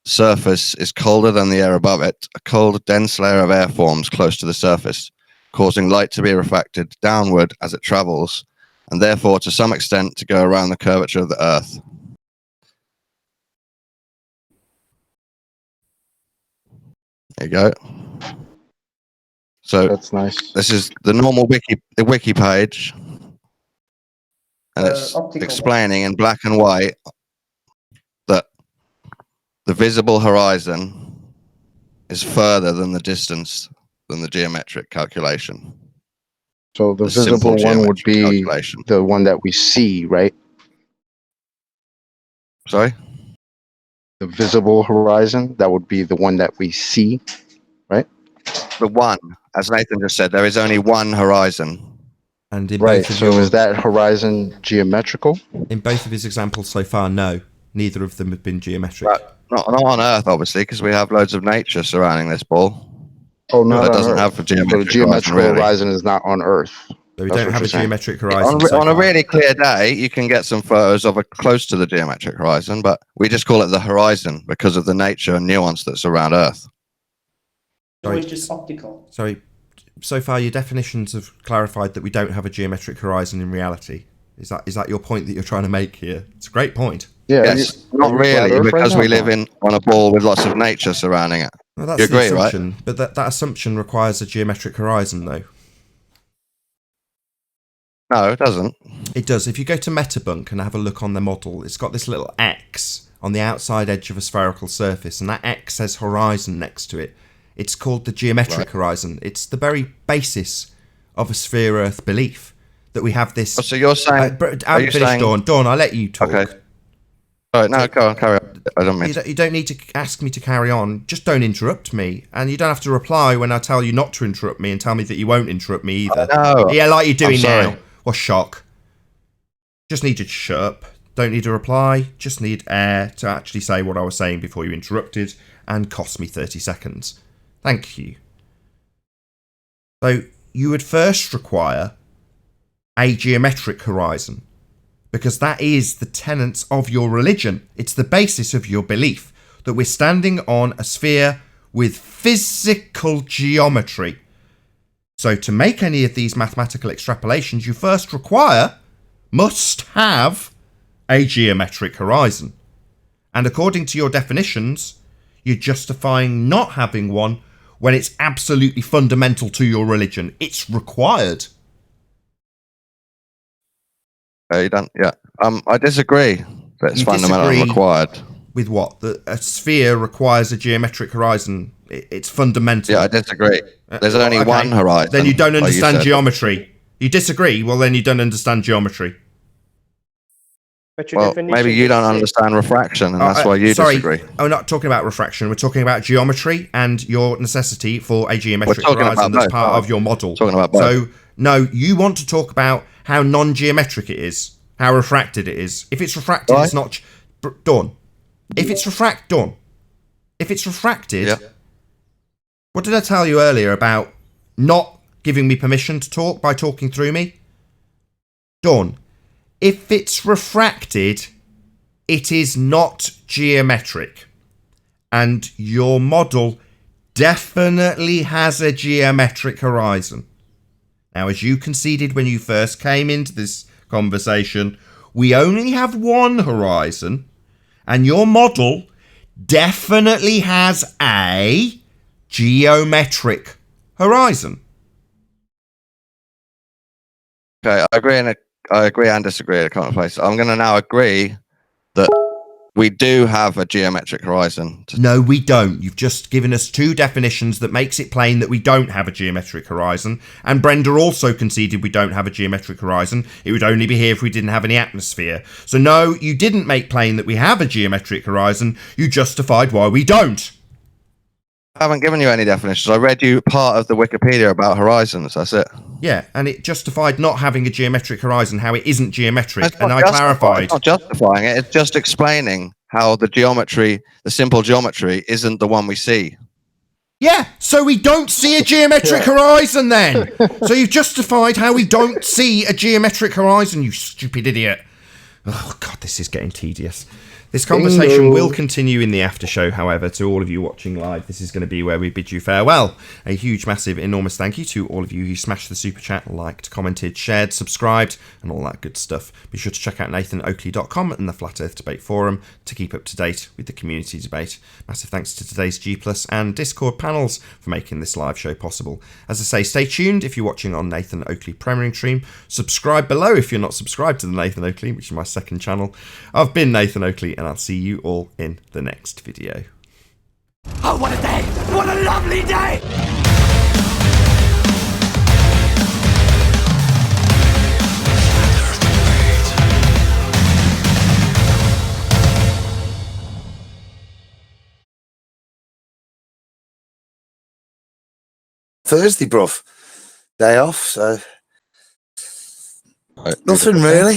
surface is colder than the air above it, a cold, dense layer of air forms close to the surface, causing light to be refracted downward as it travels, and therefore to some extent to go around the curvature of the Earth. There you go. So that's nice. This is the normal wiki page, and it's explaining in black and white that the visible horizon is further than the distance than the geometric calculation. So the visible one would be the one that we see, right? Sorry? The visible horizon, that would be the one that we see, right? The one, as Nathan just said, there is only one horizon. And in Right, both of so your, is that horizon geometrical? in both of his examples so far, no. Neither of them have been geometric. Right. Not on Earth, obviously, because we have loads of nature surrounding this ball. Oh, not that on doesn't Earth. have a geometric, So the geometrical horizon, really. horizon is not on Earth. So we That's don't what have a you're saying. geometric horizon so On a far. really clear day, you can get some photos of a close to the geometric horizon, but we just call it the horizon because of the nature and nuance that's around Earth. Sorry. It's just optical. Sorry, so far your definitions have clarified that we don't have a geometric horizon in reality. Is that your point that you're trying to make here? It's a great point. Yeah. Yes, not really, because we live on a ball with lots of nature surrounding it. Well, that's you the agree, right? assumption, but that assumption requires a geometric horizon, though. No, it doesn't. It does. If you go to Metabunk and have a look on their model, it's got this little X on the outside edge of a spherical surface, and that X says horizon next to it. It's called the geometric horizon. It's the very basis of a sphere-Earth belief that we have this. So you're saying? I'm finished, Dawn. Dawn, I'll let you talk. Okay. All right, no, go on, carry on. I don't mean. You don't need to ask me to carry on. Just don't interrupt me, and you don't have to reply when I tell you not to interrupt me, and tell me that you won't interrupt me either. No, yeah, like you're doing sorry. now. What shock? Just need you to shut up. Don't need a reply. Just need air to actually say what I was saying before you interrupted, and cost me 30 seconds. Thank you. So you would first require a geometric horizon, because that is the tenets of your religion. It's the basis of your belief that we're standing on a sphere with physical geometry. So to make any of these mathematical extrapolations, you first must have a geometric horizon. And according to your definitions, you're justifying not having one when it's absolutely fundamental to your religion. It's required. You don't. Yeah. I disagree. That it's fundamentally required. With what? That a sphere requires a geometric horizon. It's fundamental. Yeah, I disagree. There's only one horizon. Then you don't like understand you geometry. You disagree? Well, then you don't understand geometry. But your Well, definition maybe you don't is- understand refraction, and that's why you disagree. I'm not talking about refraction. We're talking about geometry and your necessity for a geometric talking horizon about that's both, part aren't of your model. Talking about both. So, no, you want to talk about how non-geometric it is, how refracted it is. If it's refracted, it's not... Dawn. If it's refracted... Yeah. What did I tell you earlier about not giving me permission to talk by talking through me? Dawn. If it's refracted, it is not geometric. And your model definitely has a geometric horizon. Now, as you conceded when you first came into this conversation, we only have one horizon, and your model definitely has a geometric horizon. Okay, I agree and disagree at a current place. I'm going to now agree that we do have a geometric horizon. No, we don't. You've just given us two definitions that makes it plain that we don't have a geometric horizon. And Brenda also conceded we don't have a geometric horizon. It would only be here if we didn't have any atmosphere. So no, you didn't make plain that we have a geometric horizon. You justified why we don't. I haven't given you any definitions. I read you part of the Wikipedia about horizons. That's it. Yeah, and it justified not having a geometric horizon, how it isn't geometric, It's and not I clarified. It's not justifying it. It's just explaining how the geometry, the simple geometry, isn't the one we see. Yeah, so we don't see a geometric horizon then. So you've justified how we don't see a geometric horizon, you stupid idiot. Oh, God, this is getting tedious. This conversation will continue in the after show, however, to all of you watching live. This is going to be where we bid you farewell. A huge, massive, enormous thank you to all of you who smashed the super chat, liked, commented, shared, subscribed, and all that good stuff. Be sure to check out nathanoakley.com and the Flat Earth Debate Forum to keep up to date with the community debate. Massive thanks to today's G+ and Discord panels for making this live show possible. As I say, stay tuned if you're watching on Nathan Oakley Premiering Stream. Subscribe below if you're not subscribed to the Nathan Oakley, which is my second channel. I've been Nathan Oakley, and I'll see you all in the next video. Oh, what a day! What a lovely day! Thursday, bruv. Day off, so nothing really.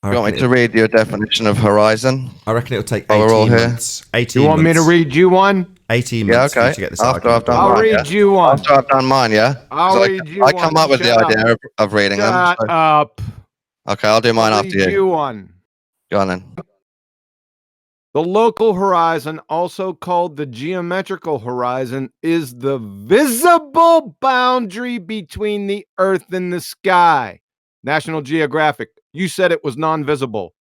You want me to read you a definition of horizon? I reckon it'll take while we're all 18 here. months. 18 You want me to months. read you one? 18 Yeah, months for you okay. to get this After argument I've done done. I'll mine, read yeah. you one. After I've done mine, yeah. I'll 'Cause read you I one. come up with the Shut up. idea of reading them. Shut so- up. Okay, I'll do mine I'll after read you. you one. Go on then. The local horizon, also called the geometrical horizon, is the visible boundary between the Earth and the sky. National Geographic, you said it was non-visible.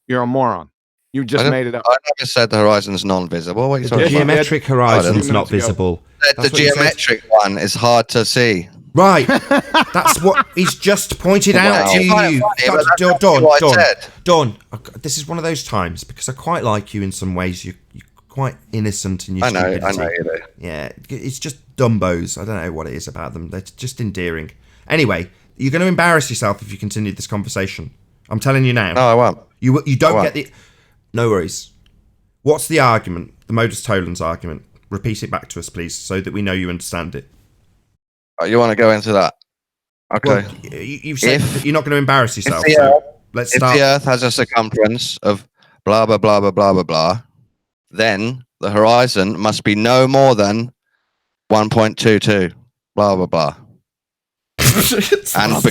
You're a moron. You just made it up. I never said the horizon is non-visible. What are you The talking about? geometric horizon's not ago. visible. The That's what you said. geometric one is hard to see. Right. That's what he's just pointed out to you. Dawn, this is one of those times, because I quite like you in some ways. You're quite innocent in your stupidity. I know you do. Yeah, it's just dumbos. I don't know what it is about them. They're just endearing. Anyway, you're going to embarrass yourself if you continue this conversation. I'm telling you now. No, I won't. You don't get the... No worries. What's the argument? The modus tollens argument. Repeat it back to us, please, so that we know you understand it. You want to go into that? Okay. Well, you've said that you're not going to embarrass yourself. If The Earth has a circumference of blah, blah, blah, blah, blah, blah, blah, then the horizon must be no more than 1.22, blah, blah, blah. and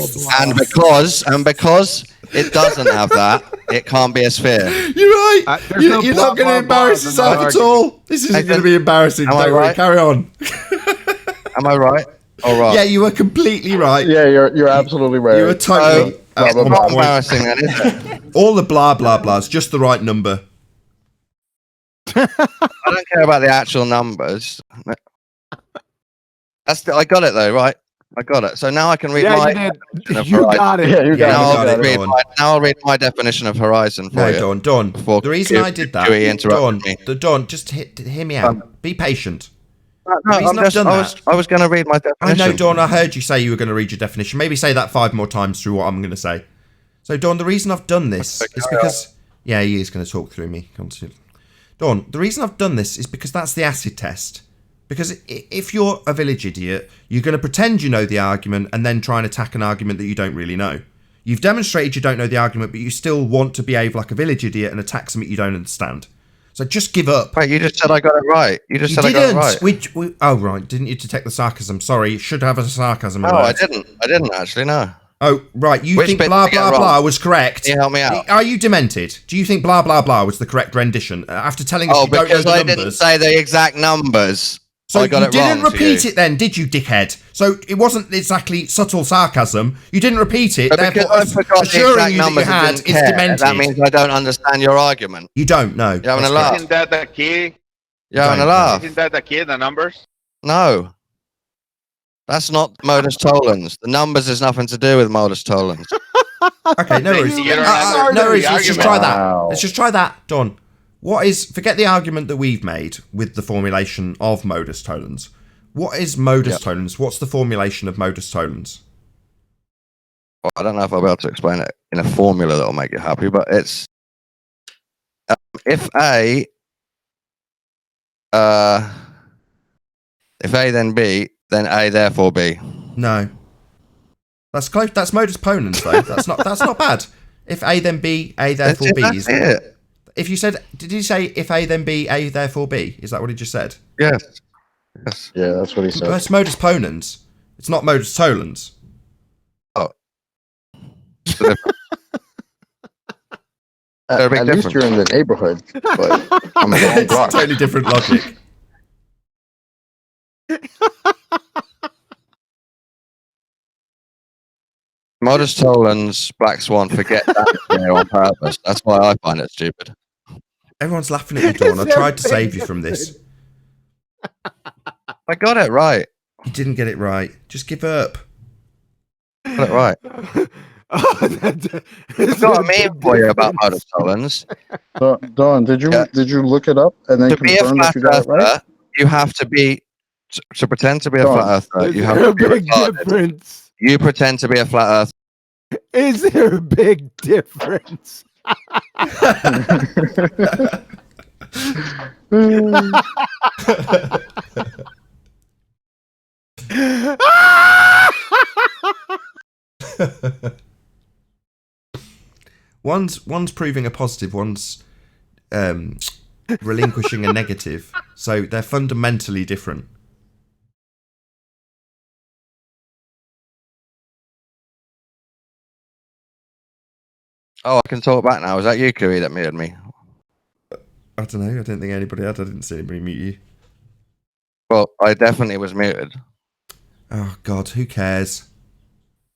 because it doesn't have that, it can't be a sphere. You're right. You're not going to embarrass yourself at all. This isn't going to be embarrassing. Don't worry. Carry on. Am I right? All right. Yeah, you were completely right. Yeah, you're absolutely right. You were totally. It's not embarrassing then, is it? All the blah blah blahs, just the right number. I don't care about the actual numbers. I got it though, right? I got it. So now I can read my definition of You got it. Yeah, you got it. Now I'll read my definition of horizon for you. No, Dawn. The reason I did that, Dawn, just hear me out. Be patient. No, I was going to read my definition. I know, Dawn, I heard you say you were going to read your definition. Maybe say that 5 more times through what I'm going to say. So, Dawn, the reason I've done this is because... Yeah, he is going to talk through me. Dawn, the reason I've done this is because that's the acid test. Because if you're a village idiot, you're going to pretend you know the argument and then try and attack an argument that you don't really know. You've demonstrated you don't know the argument, but you still want to behave like a village idiot and attack something you don't understand. So just give up. Wait, you just said I got it right. You just said I got it right. Oh, right. Didn't you detect the sarcasm? Sorry, you should have a sarcasm. No, I didn't. I didn't actually, no. Oh, right. You think blah, blah, blah was correct. Can you help me out? Are you demented? Do you think blah, blah, blah was the correct rendition? After telling us you don't know the numbers. Oh, because I didn't say the exact numbers. So I got you didn't repeat you. it then, did you, dickhead? So it wasn't exactly subtle sarcasm. You didn't repeat it. But because I forgot assuring the you that you had is demented. That means I don't understand your argument. You don't know. You're having a laugh. Isn't that the key? You're having a laugh. Isn't that the key, the numbers? No. That's not modus tollens. The numbers has nothing to do with modus tollens. Okay, no worries. No worries. Let's just try that. Let's just try that, Don. Forget the argument that we've made with the formulation of modus tollens. What is modus tollens? What's the formulation of modus tollens? Well, I don't know if I'll be able to explain it in a formula that'll make you happy, but it's if A then B, then A therefore B. No. That's close. That's modus ponens though. That's not bad. If A then B, A therefore B is it. If you said, did he say if A then B, A therefore B? Is that what he just said? Yes. Yeah, that's what he said. That's modus ponens. It's not modus tollens. Oh. At least you're in the neighborhood, but I'm a long It's block. totally different logic. Modus tollens, Black Swan, forget that on purpose. That's why I find it stupid. Everyone's laughing at you, Dawn. I tried to save you from this. I got it right. You didn't get it right. Just give up. Got it right. I've got a meme for you about modus tollens. Dawn, did you look it up and then To be a confirm that flat you got it right? earther, you have to be to pretend to be a Dawn, flat earther. You have there to a be big retarded. difference? You pretend to be a flat earther. Is there a big difference? One's proving a positive, one's relinquishing a negative. So they're fundamentally different. Oh, I can talk back now. Was that you, Kui, that muted me? I don't know. I don't think anybody had. I didn't see anybody mute you. Well, I definitely was muted. Oh, God, who cares?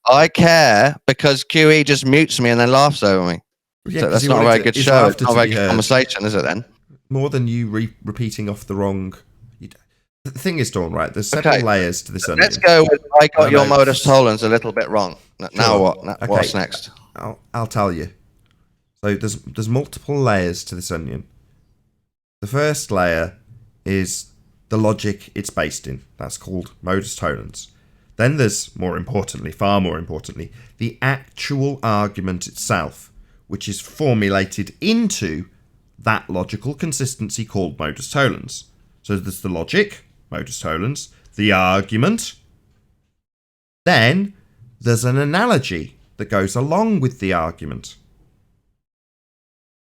I care because QE just mutes me and then laughs over me. Yeah, so 'cause that's he not a wanted very to- good his show. laughter It's not a to very be good heard. conversation, is it then? More than you repeating off the wrong... The thing is, Dawn, right, there's several Okay, layers to this onion. let's go with I got your know. modus tollens a little bit wrong. Now Sure. what? Okay, What's next? I'll tell you. So there's multiple layers to this onion. The first layer is the logic it's based in. That's called modus tollens. Then there's, more importantly, far more importantly, the actual argument itself, which is formulated into that logical consistency called modus tollens. So there's the logic, modus tollens, the argument. Then there's an analogy that goes along with the argument.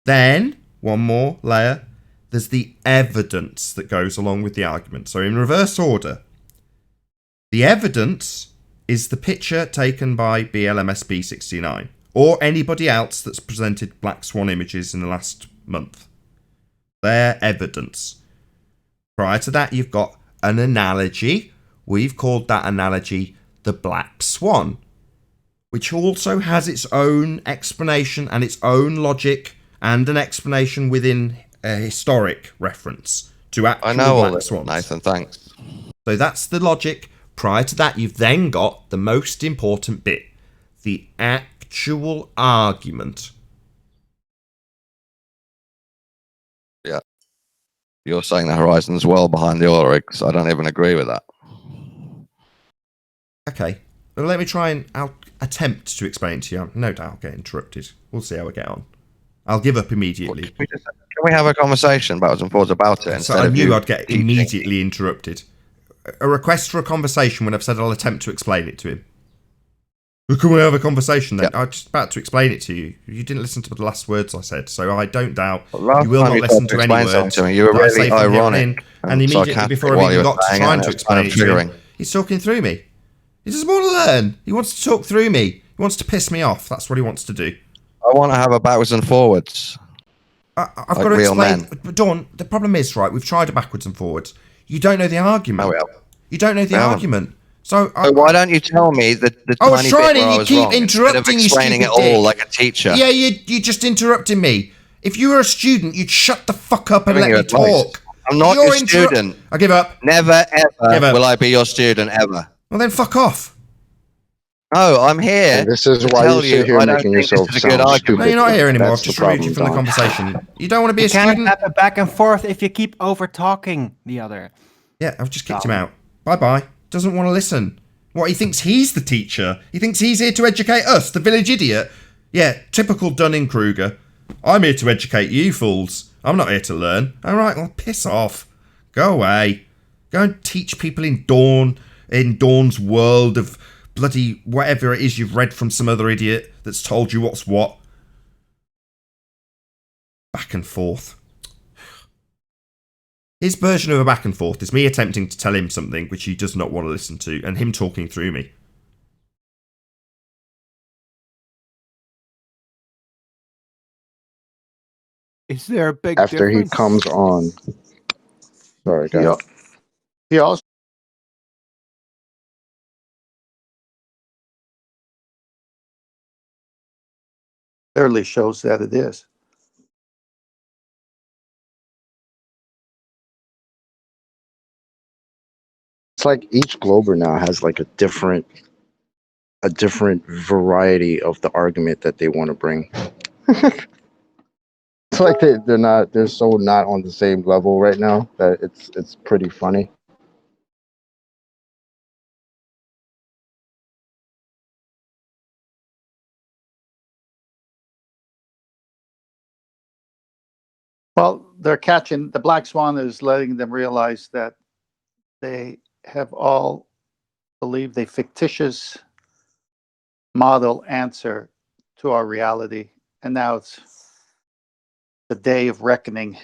Then, one more layer, there's the evidence that goes along with the argument. So in reverse order, the evidence is the picture taken by BLMSB69 or anybody else that's presented black swan images in the last month. Their evidence. Prior to that, you've got an analogy. We've called that analogy the black swan, which also has its own explanation and its own logic and an explanation within a historic reference to actual I know all black this, swans. Nathan, thanks. So that's the logic. Prior to that, you've then got the most important bit, the actual argument. Yeah. You're saying the horizon's well behind the oil rigs. I don't even agree with that. Okay, well, let me try and I'll attempt to explain it to you. No doubt I'll get interrupted. We'll see how I get on. I'll give up immediately. Can we have a conversation backwards and forwards about it? So I knew I'd get immediately interrupted. A request for a conversation when I've said I'll attempt to explain it to him. Well, can we have a conversation then? I was just about to explain it to you. You didn't listen to the last words I said, so I don't doubt you will not listen to any words. You were that I say really from here on ironic in. And immediately before I've even got to trying to explain it to him, he's talking through me. He doesn't want to learn. He wants to talk through me. He wants to piss me off. That's what he wants to do. I want to have a backwards and forwards. I've got to explain. But Dawn, the problem is, right, we've tried a backwards and forwards. You don't know the argument. You don't know the argument. So why don't you tell me the I was tiny trying bit where and I you was keep wrong, interrupting, instead of you explaining it stupid all dick. like a teacher? Yeah, you just interrupted me. If you were a student, you'd shut the fuck up and Giving let you me advice. talk. I'm not You're your student. I give up. Never ever Give up. will I be your student ever. Well then, fuck off. No, I'm here. And this is to why tell you sit here I don't making think yourself this is a good sound argument. stupid. No, you're not here anymore. That's I've just the removed you from the problem, Don. conversation. You don't want to be a You can't student? have a back and forth if you keep over talking the other. Yeah, I've just kicked him out. Bye-bye. Doesn't want to listen. What, he thinks he's the teacher? He thinks he's here to educate us, the village idiot? Yeah, typical Dunning-Kruger. I'm here to educate you fools. I'm not here to learn. All right, well, piss off. Go away. Go and teach people in Dawn's world of bloody whatever it is you've read from some other idiot that's told you what's what. Back and forth. His version of a back and forth is me attempting to tell him something which he does not want to listen to, and him talking through me. Is there a big After difference? he comes on. Sorry, guys. He also clearly shows that it is. It's like each Glober now has like a different variety of the argument that they want to bring. It's like they're so not on the same level right now that it's pretty funny. Well, they're catching the black swan is letting them realize that they have all believed a fictitious model answer to our reality, and now it's the day of reckoning.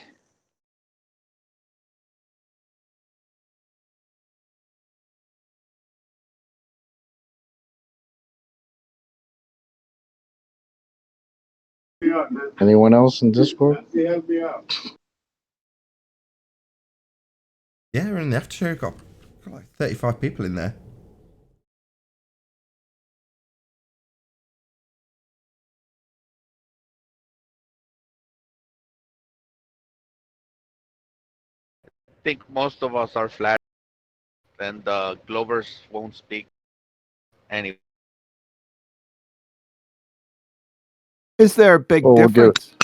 Anyone else in Discord? Yeah, we're in the after show. Got like 35 people in there. I think most of us are flat, and the Glovers won't speak. Anyway. Is there a big Well, we'll give difference?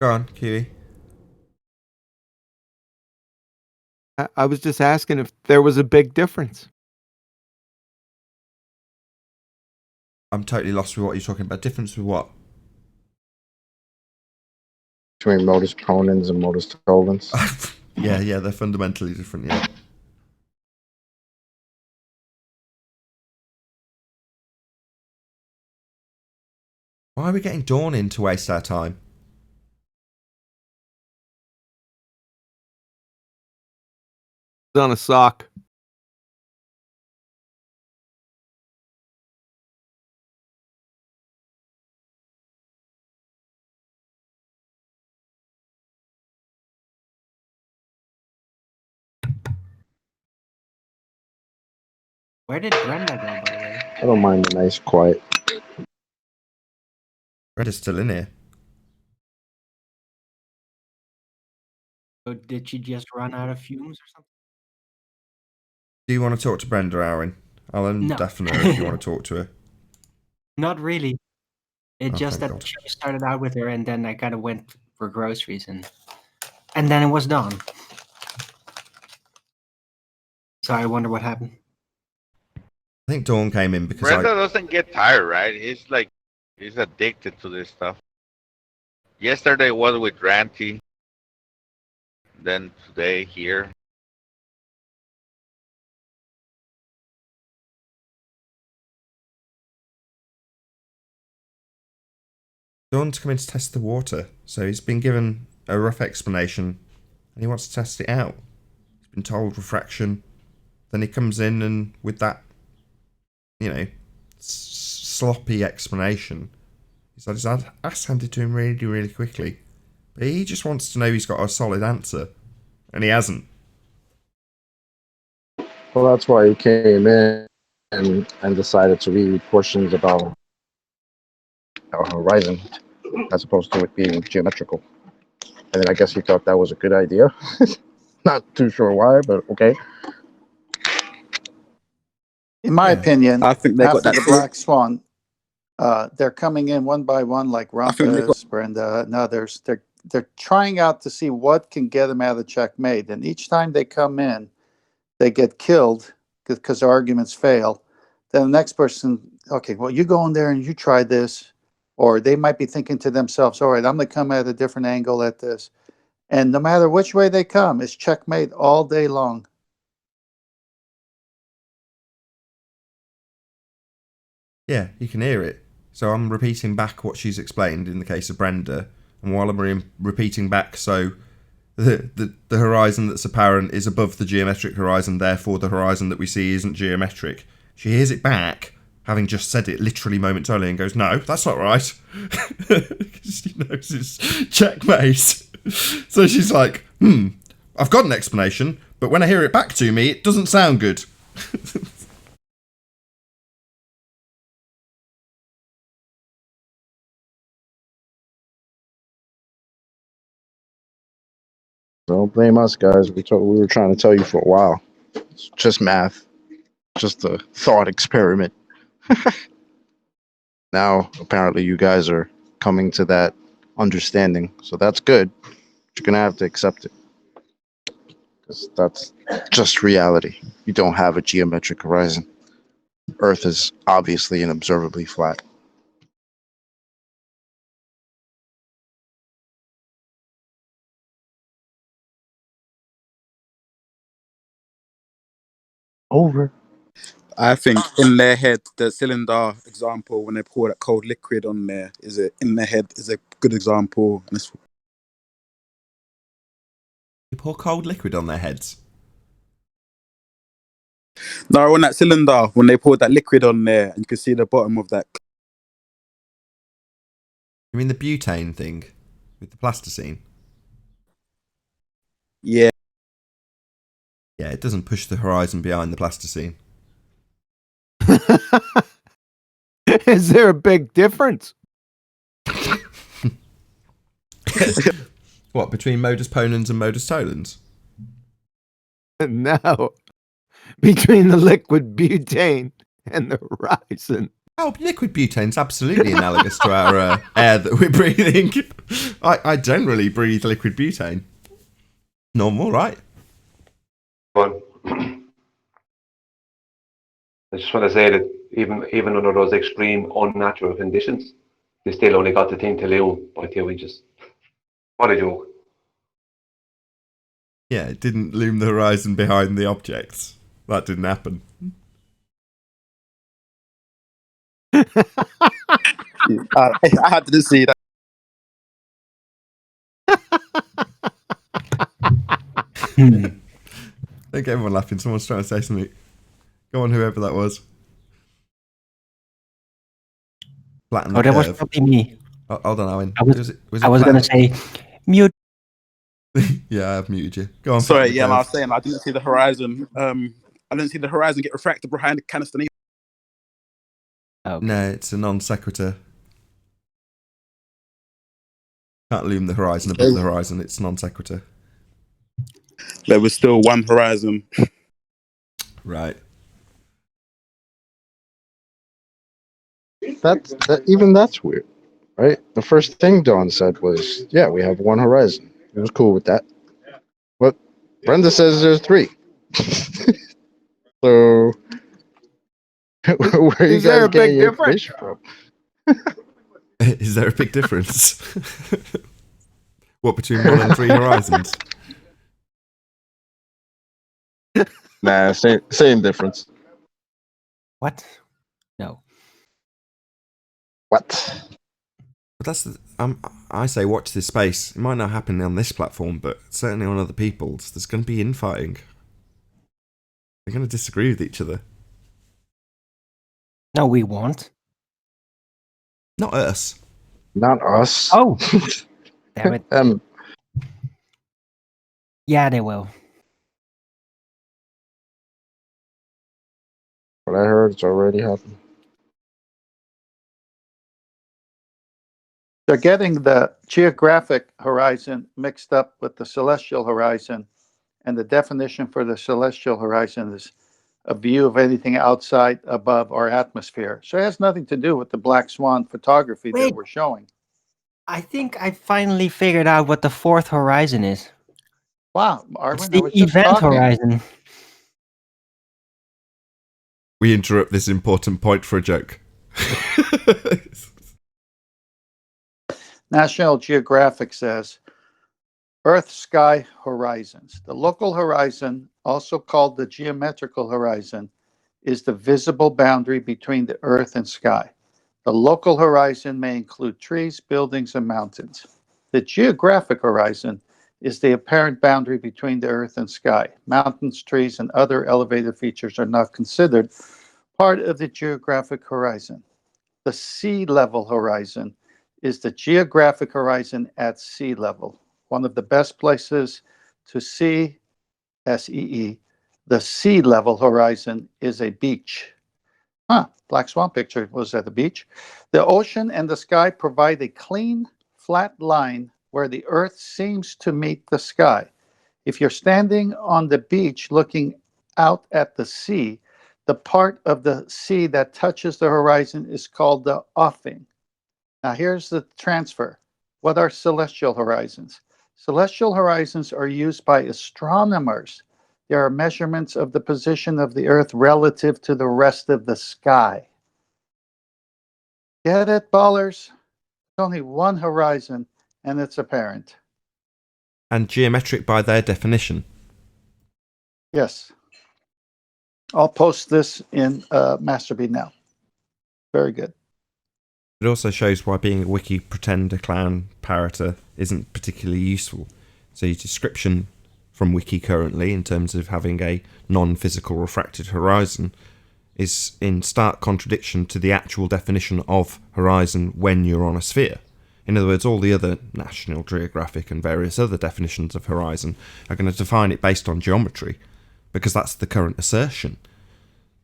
Go on, Kiwi. I was just asking if there was a big difference. I'm totally lost with what you're talking about. Difference with what? between modus ponens and modus tollens. Yeah, they're fundamentally different, yeah. Why are we getting Dawn in to waste our time? On a sock. Where did Brenda go, by the way? I don't mind the nice quiet. Brenda's still in here. So did she just run out of fumes or something? Do you want to talk to Brenda, Aaron? I'll undeafen her if you want to talk to her. Not really. It Oh, just thank that God. show started out with her, and then I kind of went for groceries, and then it was done. So I wonder what happened. I think Dawn came in because Brenda doesn't get tired, right? He's addicted to this stuff. Yesterday was with Ranty. Then today here. Dawn's come in to test the water, so he's been given a rough explanation and he wants to test it out. He's been told refraction. Then he comes in and with that, sloppy explanation, he's had his ass handed to him really, really quickly. But he just wants to know he's got a solid answer, and he hasn't. Well, that's why he came in and decided to read portions about our horizon as opposed to it being geometrical. And then I guess he thought that was a good idea. Not too sure why, but okay. In my opinion, I think they got after that the Black Swan, they're coming in one by one like think they got- Rumpus, Brenda, and others. They're trying out to see what can get them out of checkmate. And each time they come in, they get killed because their arguments fail. Then the next person, okay, well, you go in there and you try this. Or they might be thinking to themselves, all right, I'm going to come at a different angle at this. And no matter which way they come, it's checkmate all day long. Yeah, you can hear it. So I'm repeating back what she's explained in the case of Brenda, and while I'm repeating back, so the horizon that's apparent is above the geometric horizon, therefore the horizon that we see isn't geometric. She hears it back, having just said it literally moments earlier, and goes, "No, that's not right," because she knows it's checkmate. So she's like, I've got an explanation, but when I hear it back to me, it doesn't sound good. Don't blame us, guys. We were trying to tell you for a while. It's just math, just a thought experiment. Now, apparently, you guys are coming to that understanding, so that's good. You're gonna have to accept it, because that's just reality. You don't have a geometric horizon. Earth is obviously and observably flat. Over. I think in their head, the cylinder example, when they pour that cold liquid on there, in their head is a good example. And it's, You pour cold liquid on their heads. no, on that cylinder, when they poured that liquid on there, and you can see the bottom of that. You mean the butane thing with the plasticine? Yeah. Yeah, it doesn't push the horizon behind the plasticine. Is there a big difference? What, between modus ponens and modus tollens? No. Between the liquid butane and the horizon. Oh, liquid butane's absolutely analogous to our air that we're breathing. I generally breathe liquid butane. Normal, right? I just want to say that even under those extreme unnatural conditions, they still only got the thing to loom by 2 inches. What a joke. Yeah, it didn't loom the horizon behind the objects. That didn't happen. I had to see that. Don't get everyone laughing. Someone's trying to say something. Go on, whoever that was. Flatten the Oh, that was curve. probably me. Oh, hold on, Owen. I was going to say mute. Yeah, I've muted you. Go on. Sorry, flatten the yeah, I curve. was saying I didn't see the horizon. I didn't see the horizon get refracted behind the canister. Okay. No, it's a non sequitur. Can't loom the horizon above the horizon. It's non sequitur. There was still one horizon. Right. Even that's weird, right? The first thing Don said was, "Yeah, we have one horizon." He was cool with that. But Brenda says there's 3. So where are you Is there guys a big getting your difference? information from? Is there a big difference? What, between 1 and 3 horizons? Nah, same difference. What? No. What? But that's I say watch this space. It might not happen on this platform, but certainly on other people's. There's going to be infighting. They're going to disagree with each other. No, we won't. Not us. Not us. Oh, damn it. Yeah, they will. What I heard, it's already happened. They're getting the geographic horizon mixed up with the celestial horizon, and the definition for the celestial horizon is a view of anything outside, above, or atmosphere. So it has nothing to do with the black swan photography that Wait. we're showing. I think I finally figured out what the 4th horizon is. Wow, It's Arvin, I the was just event talking. horizon. We interrupt this important point for a joke. National Geographic says Earth sky horizons. The local horizon, also called the geometrical horizon, is the visible boundary between the Earth and sky. The local horizon may include trees, buildings, and mountains. The geographic horizon is the apparent boundary between the Earth and sky. Mountains, trees, and other elevated features are not considered part of the geographic horizon. The sea level horizon is the geographic horizon at sea level. One of the best places to see, SEE, the sea level horizon is a beach. Black Swan picture was at the beach. The ocean and the sky provide a clean, flat line where the earth seems to meet the sky. If you're standing on the beach looking out at the sea, the part of the sea that touches the horizon is called the offing. Now here's the transfer. What are celestial horizons? Celestial horizons are used by astronomers. They are measurements of the position of the Earth relative to the rest of the sky. Get it, ballers? There's only one horizon, and it's apparent. And geometric by their definition. Yes. I'll post this in Masterbeat now. Very good. It also shows why being a wiki pretender clown parroter isn't particularly useful. So your description from wiki currently in terms of having a non-physical refracted horizon is in stark contradiction to the actual definition of horizon when you're on a sphere. In other words, all the other National Geographic and various other definitions of horizon are going to define it based on geometry, because that's the current assertion.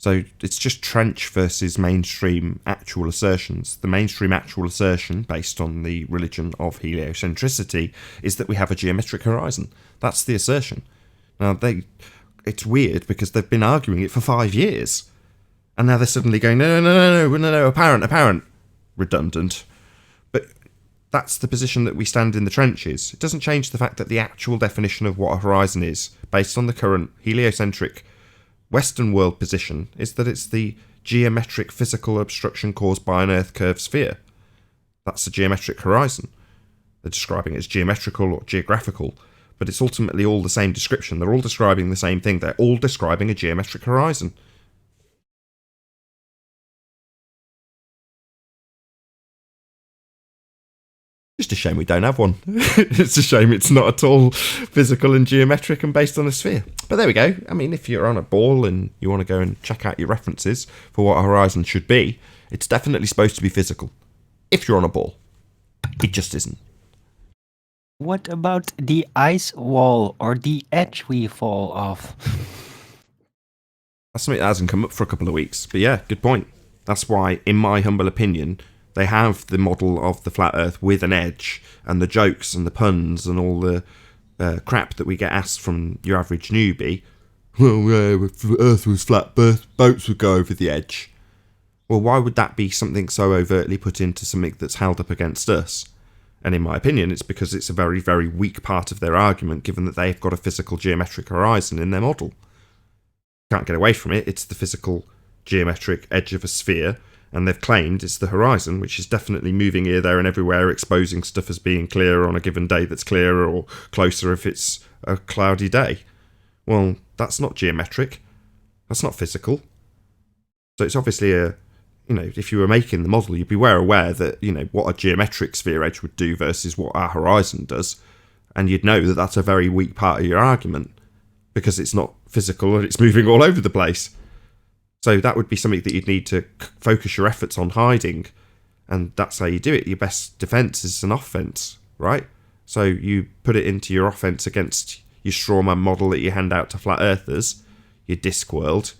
So it's just trench versus mainstream actual assertions. The mainstream actual assertion, based on the religion of heliocentricity, is that we have a geometric horizon. That's the assertion. Now, it's weird because they've been arguing it for 5 years. And now they're suddenly going, no, apparent. Redundant. But that's the position that we stand in the trenches. It doesn't change the fact that the actual definition of what a horizon is, based on the current heliocentric Western world position, is that it's the geometric physical obstruction caused by an Earth curved sphere. That's the geometric horizon. They're describing it as geometrical or geographical, but it's ultimately all the same description. They're all describing the same thing. They're all describing a geometric horizon. Just a shame we don't have one. It's a shame it's not at all physical and geometric and based on a sphere. But there we go. I mean, if you're on a ball and you want to go and check out your references for what a horizon should be, it's definitely supposed to be physical. If you're on a ball. It just isn't. What about the ice wall or the edge we fall off? That's something that hasn't come up for a couple of weeks. But yeah, good point. That's why, in my humble opinion, they have the model of the flat Earth with an edge, and the jokes and the puns and all the crap that we get asked from your average newbie. Well, if Earth was flat, boats would go over the edge. Well, why would that be something so overtly put into something that's held up against us? And in my opinion, it's because it's a very, very weak part of their argument, given that they've got a physical geometric horizon in their model. Can't get away from it. It's the physical geometric edge of a sphere. And they've claimed it's the horizon, which is definitely moving here, there and everywhere, exposing stuff as being clearer on a given day that's clearer or closer if it's a cloudy day. Well, that's not geometric. That's not physical. So it's obviously if you were making the model, you'd be well aware that, what a geometric sphere edge would do versus what our horizon does. And you'd know that that's a very weak part of your argument because it's not physical and it's moving all over the place. So that would be something that you'd need to focus your efforts on hiding, and that's how you do it. Your best defense is an offense, right? So you put it into your offense against your strawman model that you hand out to flat earthers, your Discworld,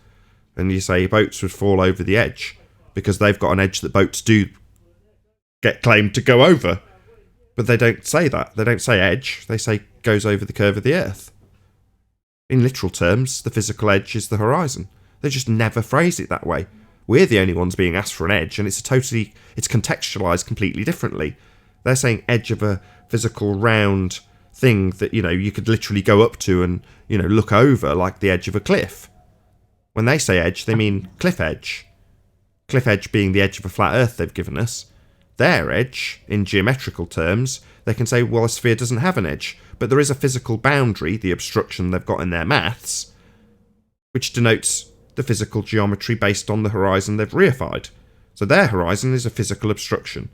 and you say boats would fall over the edge because they've got an edge that boats do get claimed to go over. But they don't say that. They don't say edge. They say goes over the curve of the Earth. In literal terms, the physical edge is the horizon. They just never phrase it that way. We're the only ones being asked for an edge, and it's contextualized completely differently. They're saying edge of a physical round thing that, you could literally go up to and, look over like the edge of a cliff. When they say edge, they mean cliff edge. Cliff edge being the edge of a flat Earth they've given us. Their edge, in geometrical terms, they can say, well, a sphere doesn't have an edge, but there is a physical boundary, the obstruction they've got in their maths, which denotes the physical geometry based on the horizon they've reified. So their horizon is a physical obstruction.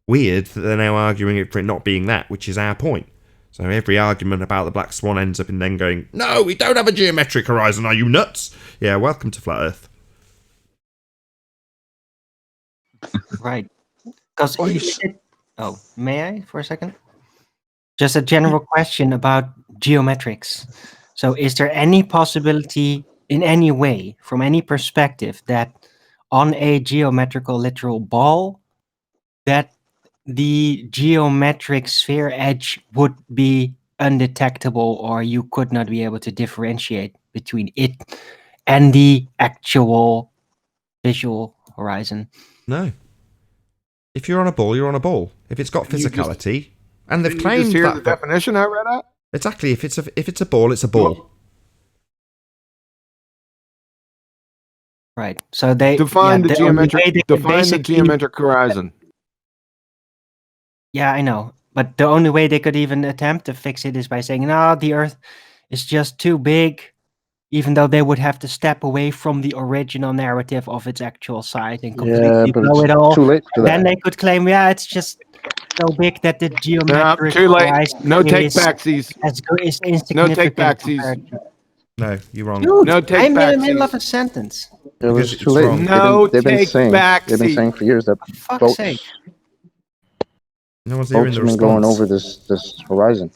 Weird that they're now arguing for it not being that, which is our point. So every argument about the Black Swan ends up in them going, no, we don't have a geometric horizon, are you nuts? Yeah, welcome to Flat Earth. Right. Because may I for a second? Just a general question about geometrics. So is there any possibility in any way, from any perspective, that on a geometrical literal ball, that the geometric sphere edge would be undetectable, or you could not be able to differentiate between it and the actual visual horizon? No. If you're on a ball, you're on a ball. If it's got physicality, and they've claimed just hear that the definition I read out? Exactly. If it's a ball, it's a ball. Right. So they define the geometric horizon. Yeah, I know. But the only way they could even attempt to fix it is by saying, no, the Earth is just too big, even though they would have to step away from the original narrative of its actual size and completely blow it all. Too late for then that. they could claim, it's just so big that the geometric too late. horizon No take is backsies. Is insignificant. No take backsies. No, you're wrong. Dude, no take I'm in the backsies. middle of a sentence. It was too late. No they've been take saying backsies. for years that For fuck's boats. sake. No one's hearing the Spokesman going response. over this horizon.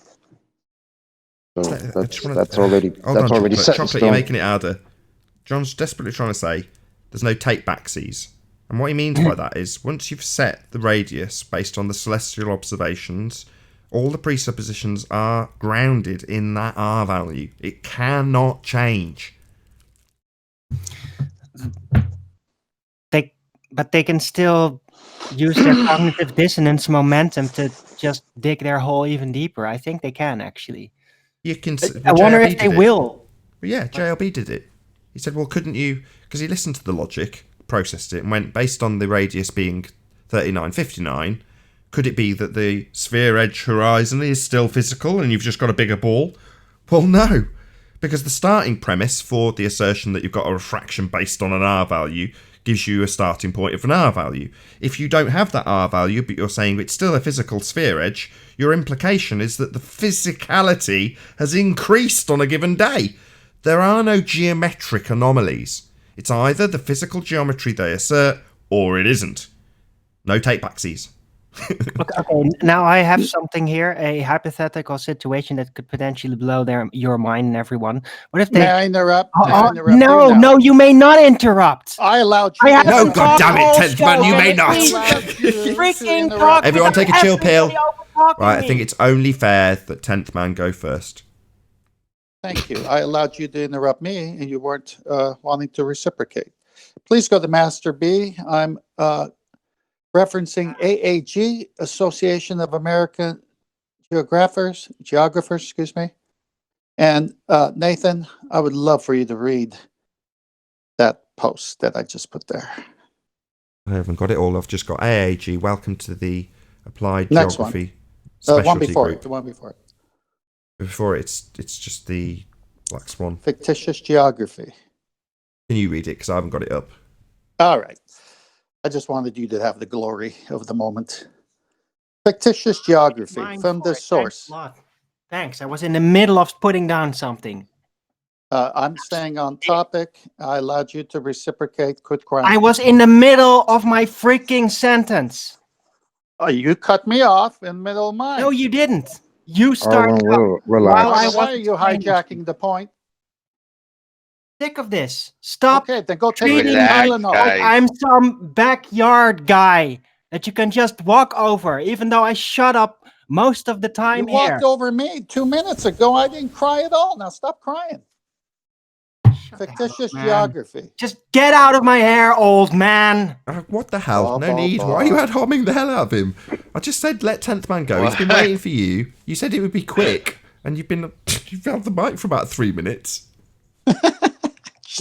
So that's already Hold on, already set in Chocolate, stone. you're making it harder. John's desperately trying to say there's no take-backsies. And what he means by that is once you've set the radius based on the celestial observations, all the presuppositions are grounded in that R value. It cannot change. But they can still use their cognitive dissonance momentum to just dig their hole even deeper. I think they can actually. You can. I wonder if they will. Well, yeah, JLB did it. He said, well, couldn't you... Because he listened to the logic, processed it, and went, based on the radius being 3959, could it be that the sphere edge horizon is still physical and you've just got a bigger ball? Well, no. Because the starting premise for the assertion that you've got a refraction based on an R value gives you a starting point of an R value. If you don't have that R value, but you're saying it's still a physical sphere edge, your implication is that the physicality has increased on a given day. There are no geometric anomalies. It's either the physical geometry they assert, or it isn't. No take-backsies. Okay, now I have something here, a hypothetical situation that could potentially blow your mind and everyone. What if they... May I interrupt? May I interrupt no, you now? no, you may not interrupt. I allowed you. No, God damn it, 10th man, you may not. Freaking talk. Everyone take a chill pill. Right, Right, I think it's only fair that 10th man go first. Thank you. I allowed you to interrupt me, and you weren't wanting to reciprocate. Please go to Master B. I'm referencing AAG, Association of American Geographers, excuse me. And Nathan, I would love for you to read that post that I just put there. I haven't got it all. I've just got AAG. Welcome to the Applied Next Geography one. Specialty One before Group. it. The one before it. Before it's just the Black Swan. Fictitious geography. Can you read it? Because I haven't got it up. All right. I just wanted you to have the glory of the moment. Fictitious geography from the source. Thanks. I was in the middle of putting down something. I'm staying on topic. I allowed you to reciprocate. Quit crying. I was in the middle of my freaking sentence. Oh, you cut me off in the middle of mine. No, you didn't. You started Why I are you hijacking the point? Sick of this. Stop. Okay, then go take treating it. me like I'm some backyard guy that you can just walk over, even though I shut up most of the time You walked over me 2 minutes ago. I didn't cry at all. Now stop crying. Fictitious geography. Just get out of my hair, old man. What the hell? No need. Why are you ad homing the hell out of him? I just said let 10th man go. He's been waiting for you. You said it would be quick, and you've held the mic for about 3 minutes.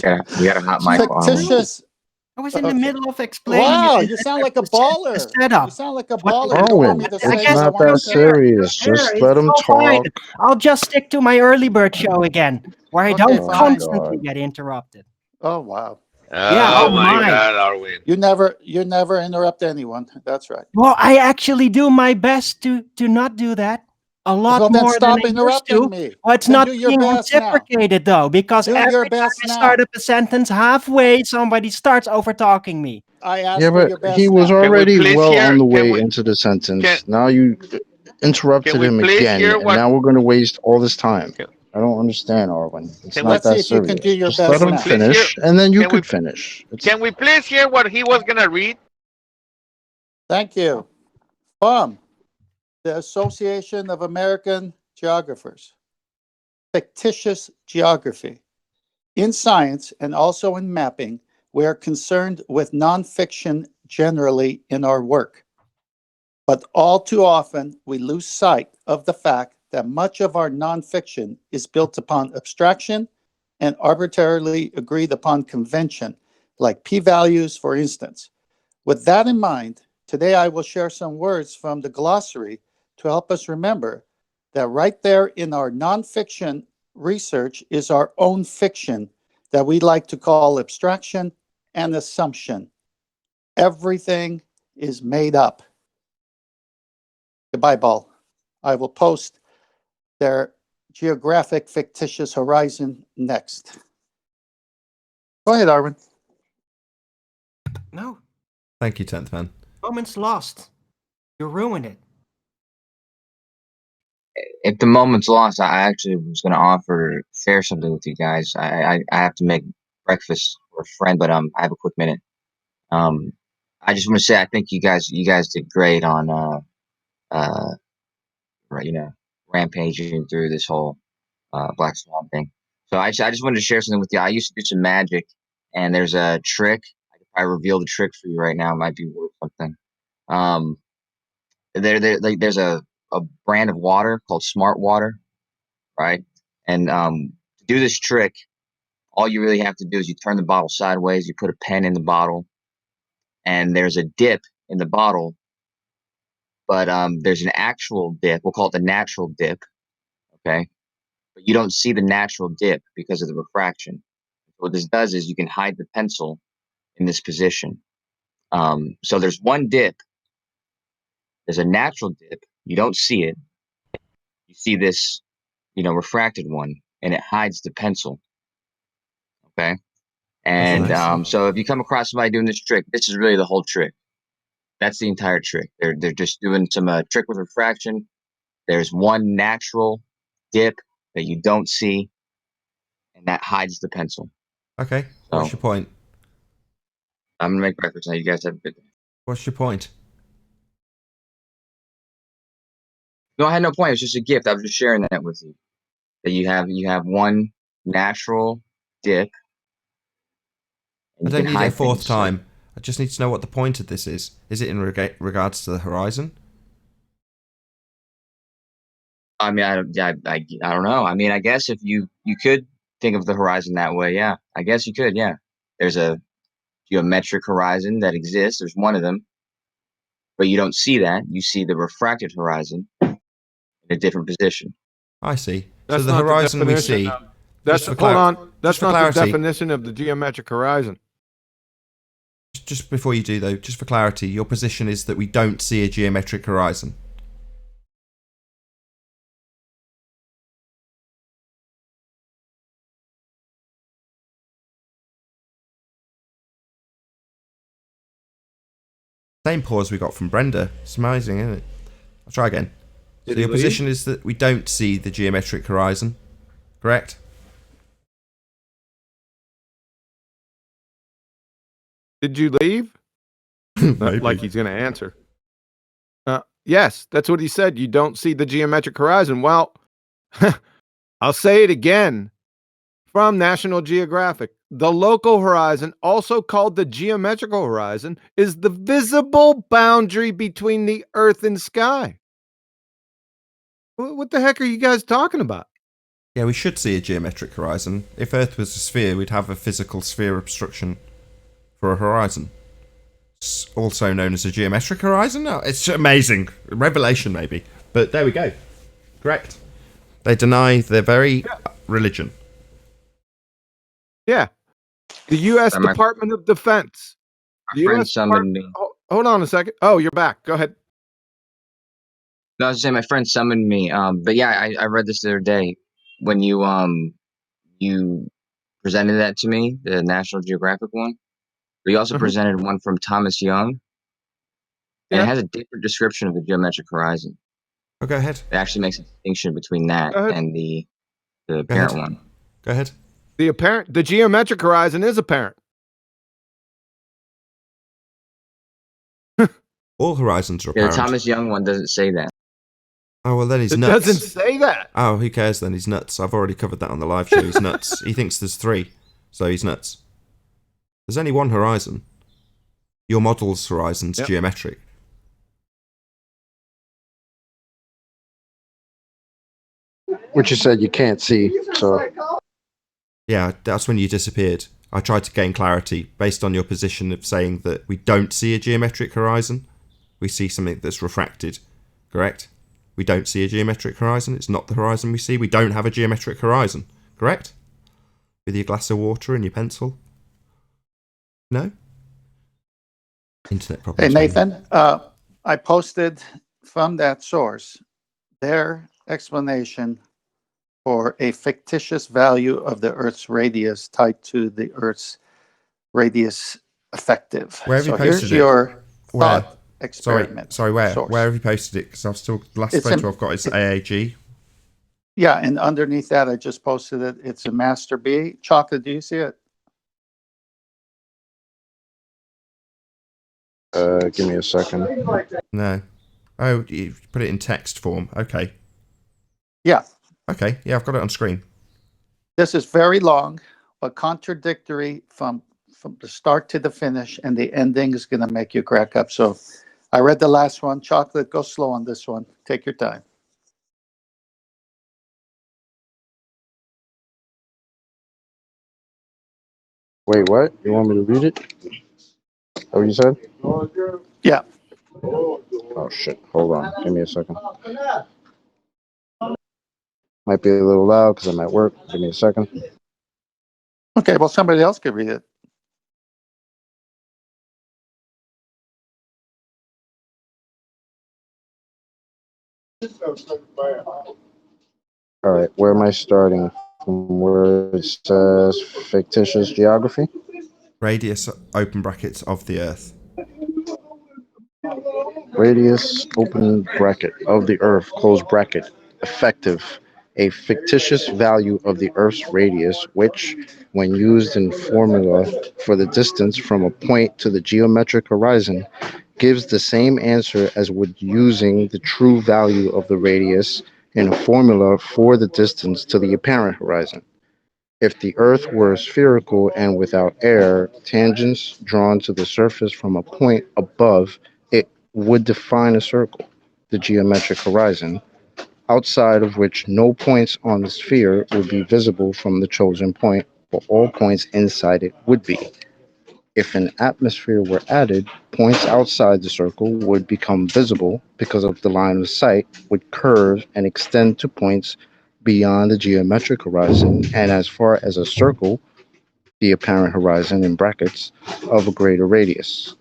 Yeah, we had a hot mic on. Fictitious. I was in the middle of explaining. Wow, you sound like a baller. You sound like a baller. You don't want me to say It's not that serious. Just let him talk. I'll just stick to my early bird show again, where I don't constantly get interrupted. Oh wow. Oh my God, Arwin. You never interrupt anyone. That's right. Well, I actually do my best to not do that. A lot Well, then more stop than I used interrupting to. me. Well, it's Then not do your being best now. reciprocated though, because Do your every time best I now. start up a sentence halfway, somebody starts over talking me. I asked Yeah, for your but best he was now. already well on the way into the sentence. Now you interrupted him again, and now we're going to waste all this time. I don't understand, Arwen. It's not Let's see that if you can serious. do your Just best let him now. finish, and then you Can we- could finish. Can we please hear what he was gonna read? Thank you. The Association of American Geographers. Fictitious geography. In science and also in mapping, we are concerned with nonfiction generally in our work. But all too often, we lose sight of the fact that much of our nonfiction is built upon abstraction and arbitrarily agreed upon convention, like p-values, for instance. With that in mind, today I will share some words from the glossary to help us remember that right there in our nonfiction research is our own fiction that we like to call abstraction and assumption. Everything is made up. Goodbye, Ball. I will post their geographic fictitious horizon next. Go ahead, Arwen. No, Thank you, 10th man. moment's lost. You ruined it. if the moment's lost, I actually was going to offer share something with you guys. I have to make breakfast for a friend, but I have a quick minute. I just want to say I think you guys did great on rampaging through this whole Black Swan thing. So I just wanted to share something with you. I used to do some magic, and there's a trick. I reveal the trick for you right now. It might be worth something. There's a brand of water called Smart Water, right? And to do this trick, all you really have to do is you turn the bottle sideways, you put a pen in the bottle, and there's a dip in the bottle, but there's an actual dip. We'll call it the natural dip, okay? But you don't see the natural dip because of the refraction. What this does is you can hide the pencil in this position. So there's one dip. There's a natural dip. You don't see it. You see this, refracted one, and it hides the pencil. Okay. And so if you come across somebody doing this trick, this is really the whole trick. That's the entire trick. They're just doing some trick with refraction. There's one natural dip that you don't see, and that hides the pencil. Okay. What's your point? I'm gonna make breakfast now. You guys have a good day. What's your point? No, I had no point. It's just a gift. I was just sharing that with you. That you have one natural dip. I don't need it a fourth time. I just need to know what the point of this is. Is it in regards to the horizon? I mean, I don't know. I mean, I guess if you could think of the horizon that way, yeah. I guess you could, yeah. There's a geometric horizon that exists. There's one of them. But you don't see that. You see the refracted horizon in a different position. I see. That's so the not horizon the we definition see... of- That's hold on. That's not the definition of the geometric horizon. Just before you do, though, just for clarity, your position is that we don't see a geometric horizon. Same pause we got from Brenda. It's amazing, isn't it? I'll try again. Did So he your leave? position is that we don't see the geometric horizon, correct? Did you leave? Not like he's going to answer. Yes, that's what he said. You don't see the geometric horizon. Well, I'll say it again from National Geographic. The local horizon, also called the geometrical horizon, is the visible boundary between the earth and sky. What the heck are you guys talking about? Yeah, we should see a geometric horizon. If Earth was a sphere, we'd have a physical sphere obstruction for a horizon. It's also known as a geometric horizon. No, it's amazing. Revelation, maybe. But there we go. Correct. They deny their very religion. Yeah. The U.S. My Department of Defense. The friend US summoned me. Hold on a second. Oh, you're back. Go ahead. No, I was just saying my friend summoned me. But yeah, I read this the other day when you presented that to me, the National Geographic one. But you also presented one from Thomas Young, and it has a different description of the geometric horizon. Oh, go ahead. It actually makes a distinction between that Go ahead. and the apparent one. Go ahead. The geometric horizon is apparent. All horizons are Yeah, apparent. the Thomas Young one doesn't say that. Oh, well, then he's It nuts. doesn't say that. Oh, who cares then? He's nuts. I've already covered that on the live show. He's nuts. He thinks there's three, so he's nuts. There's only one horizon. Your model's horizon's geometric. Which you said you can't see, so... Yeah, that's when you disappeared. I tried to gain clarity based on your position of saying that we don't see a geometric horizon. We see something that's refracted, correct? We don't see a geometric horizon. It's not the horizon we see. We don't have a geometric horizon, correct? With your glass of water and your pencil. No? Internet Hey, problems. Nathan, I posted from that source their explanation for a fictitious value of the Earth's radius tied to the Earth's radius effective. Where have you So posted here's it? your Where? thought experiment. Sorry, where? source. Where have you posted it? Because I've still, the last It's photo in- I've got is AAG. Yeah, and underneath that, I just posted it. It's a master B. Chocolate, do you see it? Give me a second. No. Oh, you put it in text form. Okay. Yeah. Okay. Yeah, I've got it on screen. This is very long, but contradictory from the start to the finish, and the ending is going to make you crack up. So I read the last one. Chocolate, go slow on this one. Take your time. Wait, what? You want me to read it? What you said? Yeah. Oh shit! Hold on. Give me a second. Might be a little loud because I'm at work. Give me a second. Okay, well, somebody else could read it. All right, where am I starting? From where it says fictitious geography? Radius, open brackets, of the Earth. Radius, open bracket, of the Earth, close bracket, effective. A fictitious value of the Earth's radius, which, when used in formula for the distance from a point to the geometric horizon, gives the same answer as would using the true value of the radius in a formula for the distance to the apparent horizon. If the Earth were spherical and without air, tangents drawn to the surface from a point above it would define a circle, the geometric horizon, outside of which no points on the sphere would be visible from the chosen point, but all points inside it would be. If an atmosphere were added, points outside the circle would become visible because of the line of sight would curve and extend to points beyond the geometric horizon and as far as a circle, the apparent horizon in brackets, of a greater radius.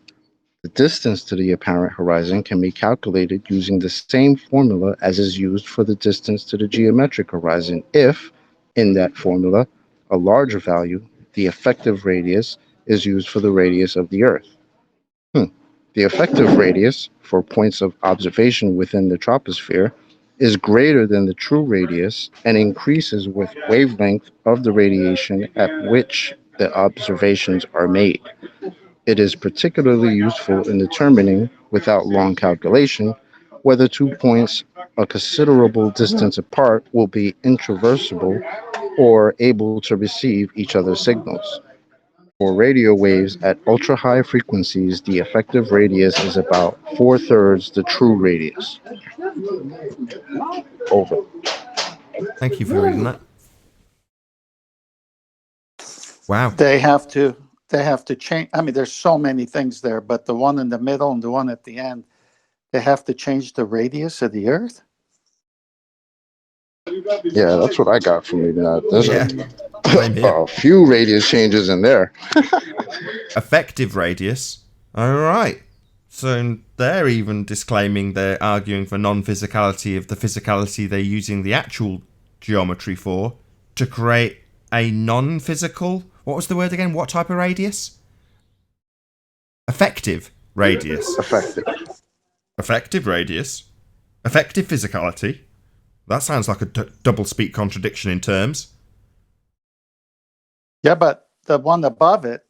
The distance to the apparent horizon can be calculated using the same formula as is used for the distance to the geometric horizon if, in that formula, a larger value, the effective radius, is used for the radius of the Earth. The effective radius for points of observation within the troposphere is greater than the true radius and increases with wavelength of the radiation at which the observations are made. It is particularly useful in determining, without long calculation, whether 2 points a considerable distance apart will be intraversable or able to receive each other's signals. For radio waves at ultra-high frequencies, the effective radius is about 4/3 the true radius. Over. Thank you for reading that. Wow. They have to change. I mean, there's so many things there, but the one in the middle and the one at the end, they have to change the radius of the Earth. Yeah, that's what I got from reading that. There's Same here. a few radius changes in there. Effective radius. All right. So they're even disclaiming they're arguing for non-physicality of the physicality they're using the actual geometry for to create a non-physical. What was the word again? What type of radius? Effective radius. Effective radius. Effective physicality. That sounds like a double speak contradiction in terms. Yeah, but the one above it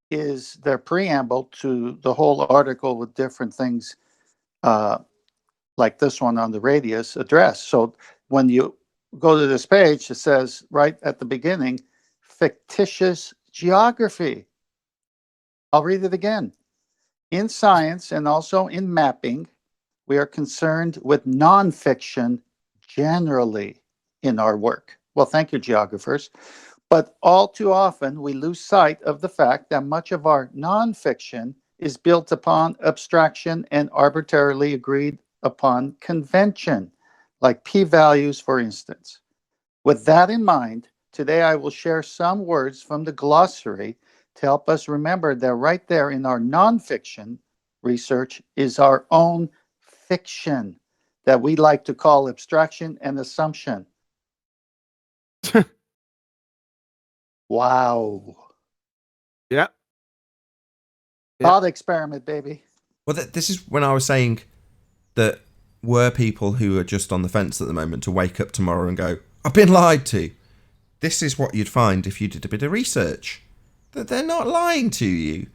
is their preamble to the whole article with different things, like this one on the radius address. So when you go to this page, it says right at the beginning, fictitious geography. I'll read it again. In science and also in mapping, we are concerned with nonfiction generally in our work. Well, thank you, geographers. But all too often, we lose sight of the fact that much of our nonfiction is built upon abstraction and arbitrarily agreed upon convention, like p-values, for instance. With that in mind, today I will share some words from the glossary to help us remember that right there in our nonfiction research is our own fiction that we like to call abstraction and assumption. Wow. Yeah. Thought experiment, baby. Well, this is when I was saying that were people who are just on the fence at the moment to wake up tomorrow and go, I've been lied to. This is what you'd find if you did a bit of research. That they're not lying to you.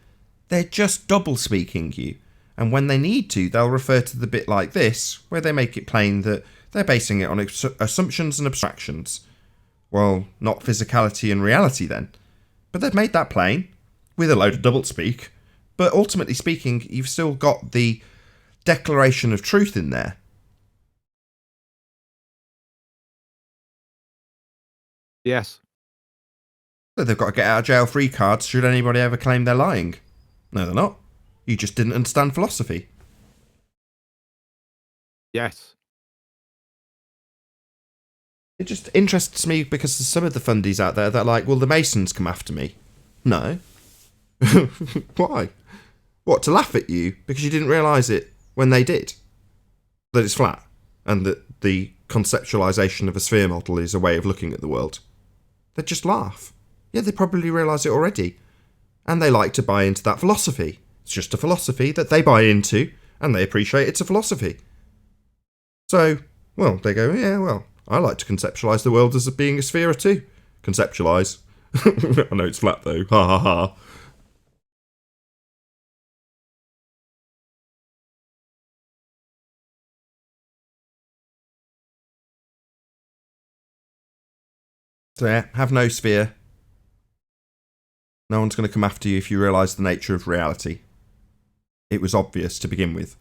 They're just double speaking you. And when they need to, they'll refer to the bit like this, where they make it plain that they're basing it on assumptions and abstractions. Well, not physicality and reality then. But they've made that plain, with a load of doublespeak. But ultimately speaking, you've still got the declaration of truth in there. Yes. So they've got to get out of jail free cards should anybody ever claim they're lying. No, they're not. You just didn't understand philosophy. Yes. It just interests me because there's some of the fundies out there that are like, well, the Masons come after me. No. Why? What, to laugh at you because you didn't realise it when they did? That it's flat and that the conceptualisation of a sphere model is a way of looking at the world. They'd just laugh. Yeah, they probably realise it already. And they like to buy into that philosophy. It's just a philosophy that they buy into and they appreciate it's a philosophy. So, well, they go, yeah, well, I like to conceptualise the world as being a sphere too. Conceptualise. I know it's flat though. Ha ha ha. So yeah, have no sphere. No one's going to come after you if you realise the nature of reality. It was obvious to begin with.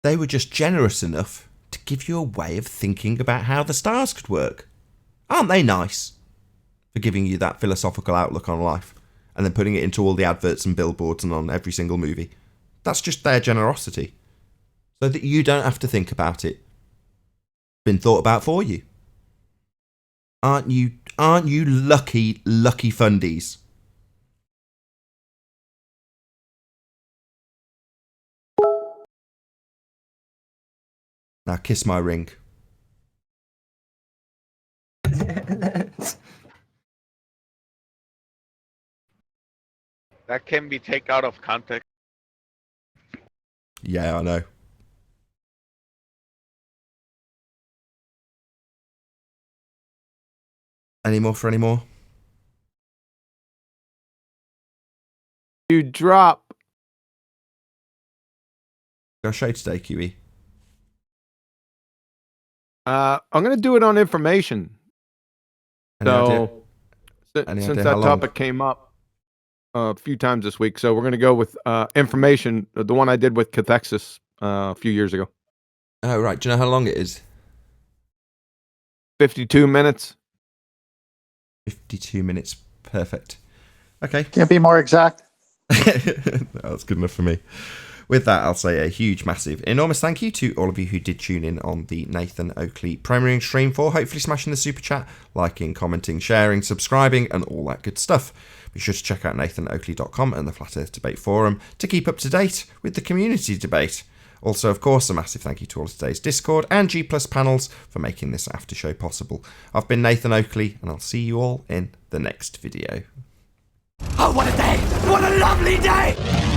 They were just generous enough to give you a way of thinking about how the stars could work. Aren't they nice? For giving you that philosophical outlook on life, and then putting it into all the adverts and billboards and on every single movie. That's just their generosity. So that you don't have to think about it. Been thought about for you. Aren't you lucky fundies? Now kiss my ring. That can be taken out of context. Yeah, I know. Any more for any more? You drop. Got a show today, QE. I'm going to do it on information. Any idea? Since that topic came up a few times this week, so we're going to go with information, the one I did with cathexis a few years ago. Oh, right. Do you know how long it is? 52 minutes. 52 minutes. Perfect. Okay. Can't be more exact. That's good enough for me. With that, I'll say a huge, massive, enormous thank you to all of you who did tune in on the Nathan Oakley premiering stream for hopefully smashing the super chat, liking, commenting, sharing, subscribing, and all that good stuff. Be sure to check out nathanoakley.com and the Flat Earth Debate Forum to keep up to date with the community debate. Also, of course, a massive thank you to all of today's Discord and G+ panels for making this after show possible. I've been Nathan Oakley, and I'll see you all in the next video. Oh, what a day! What a lovely day!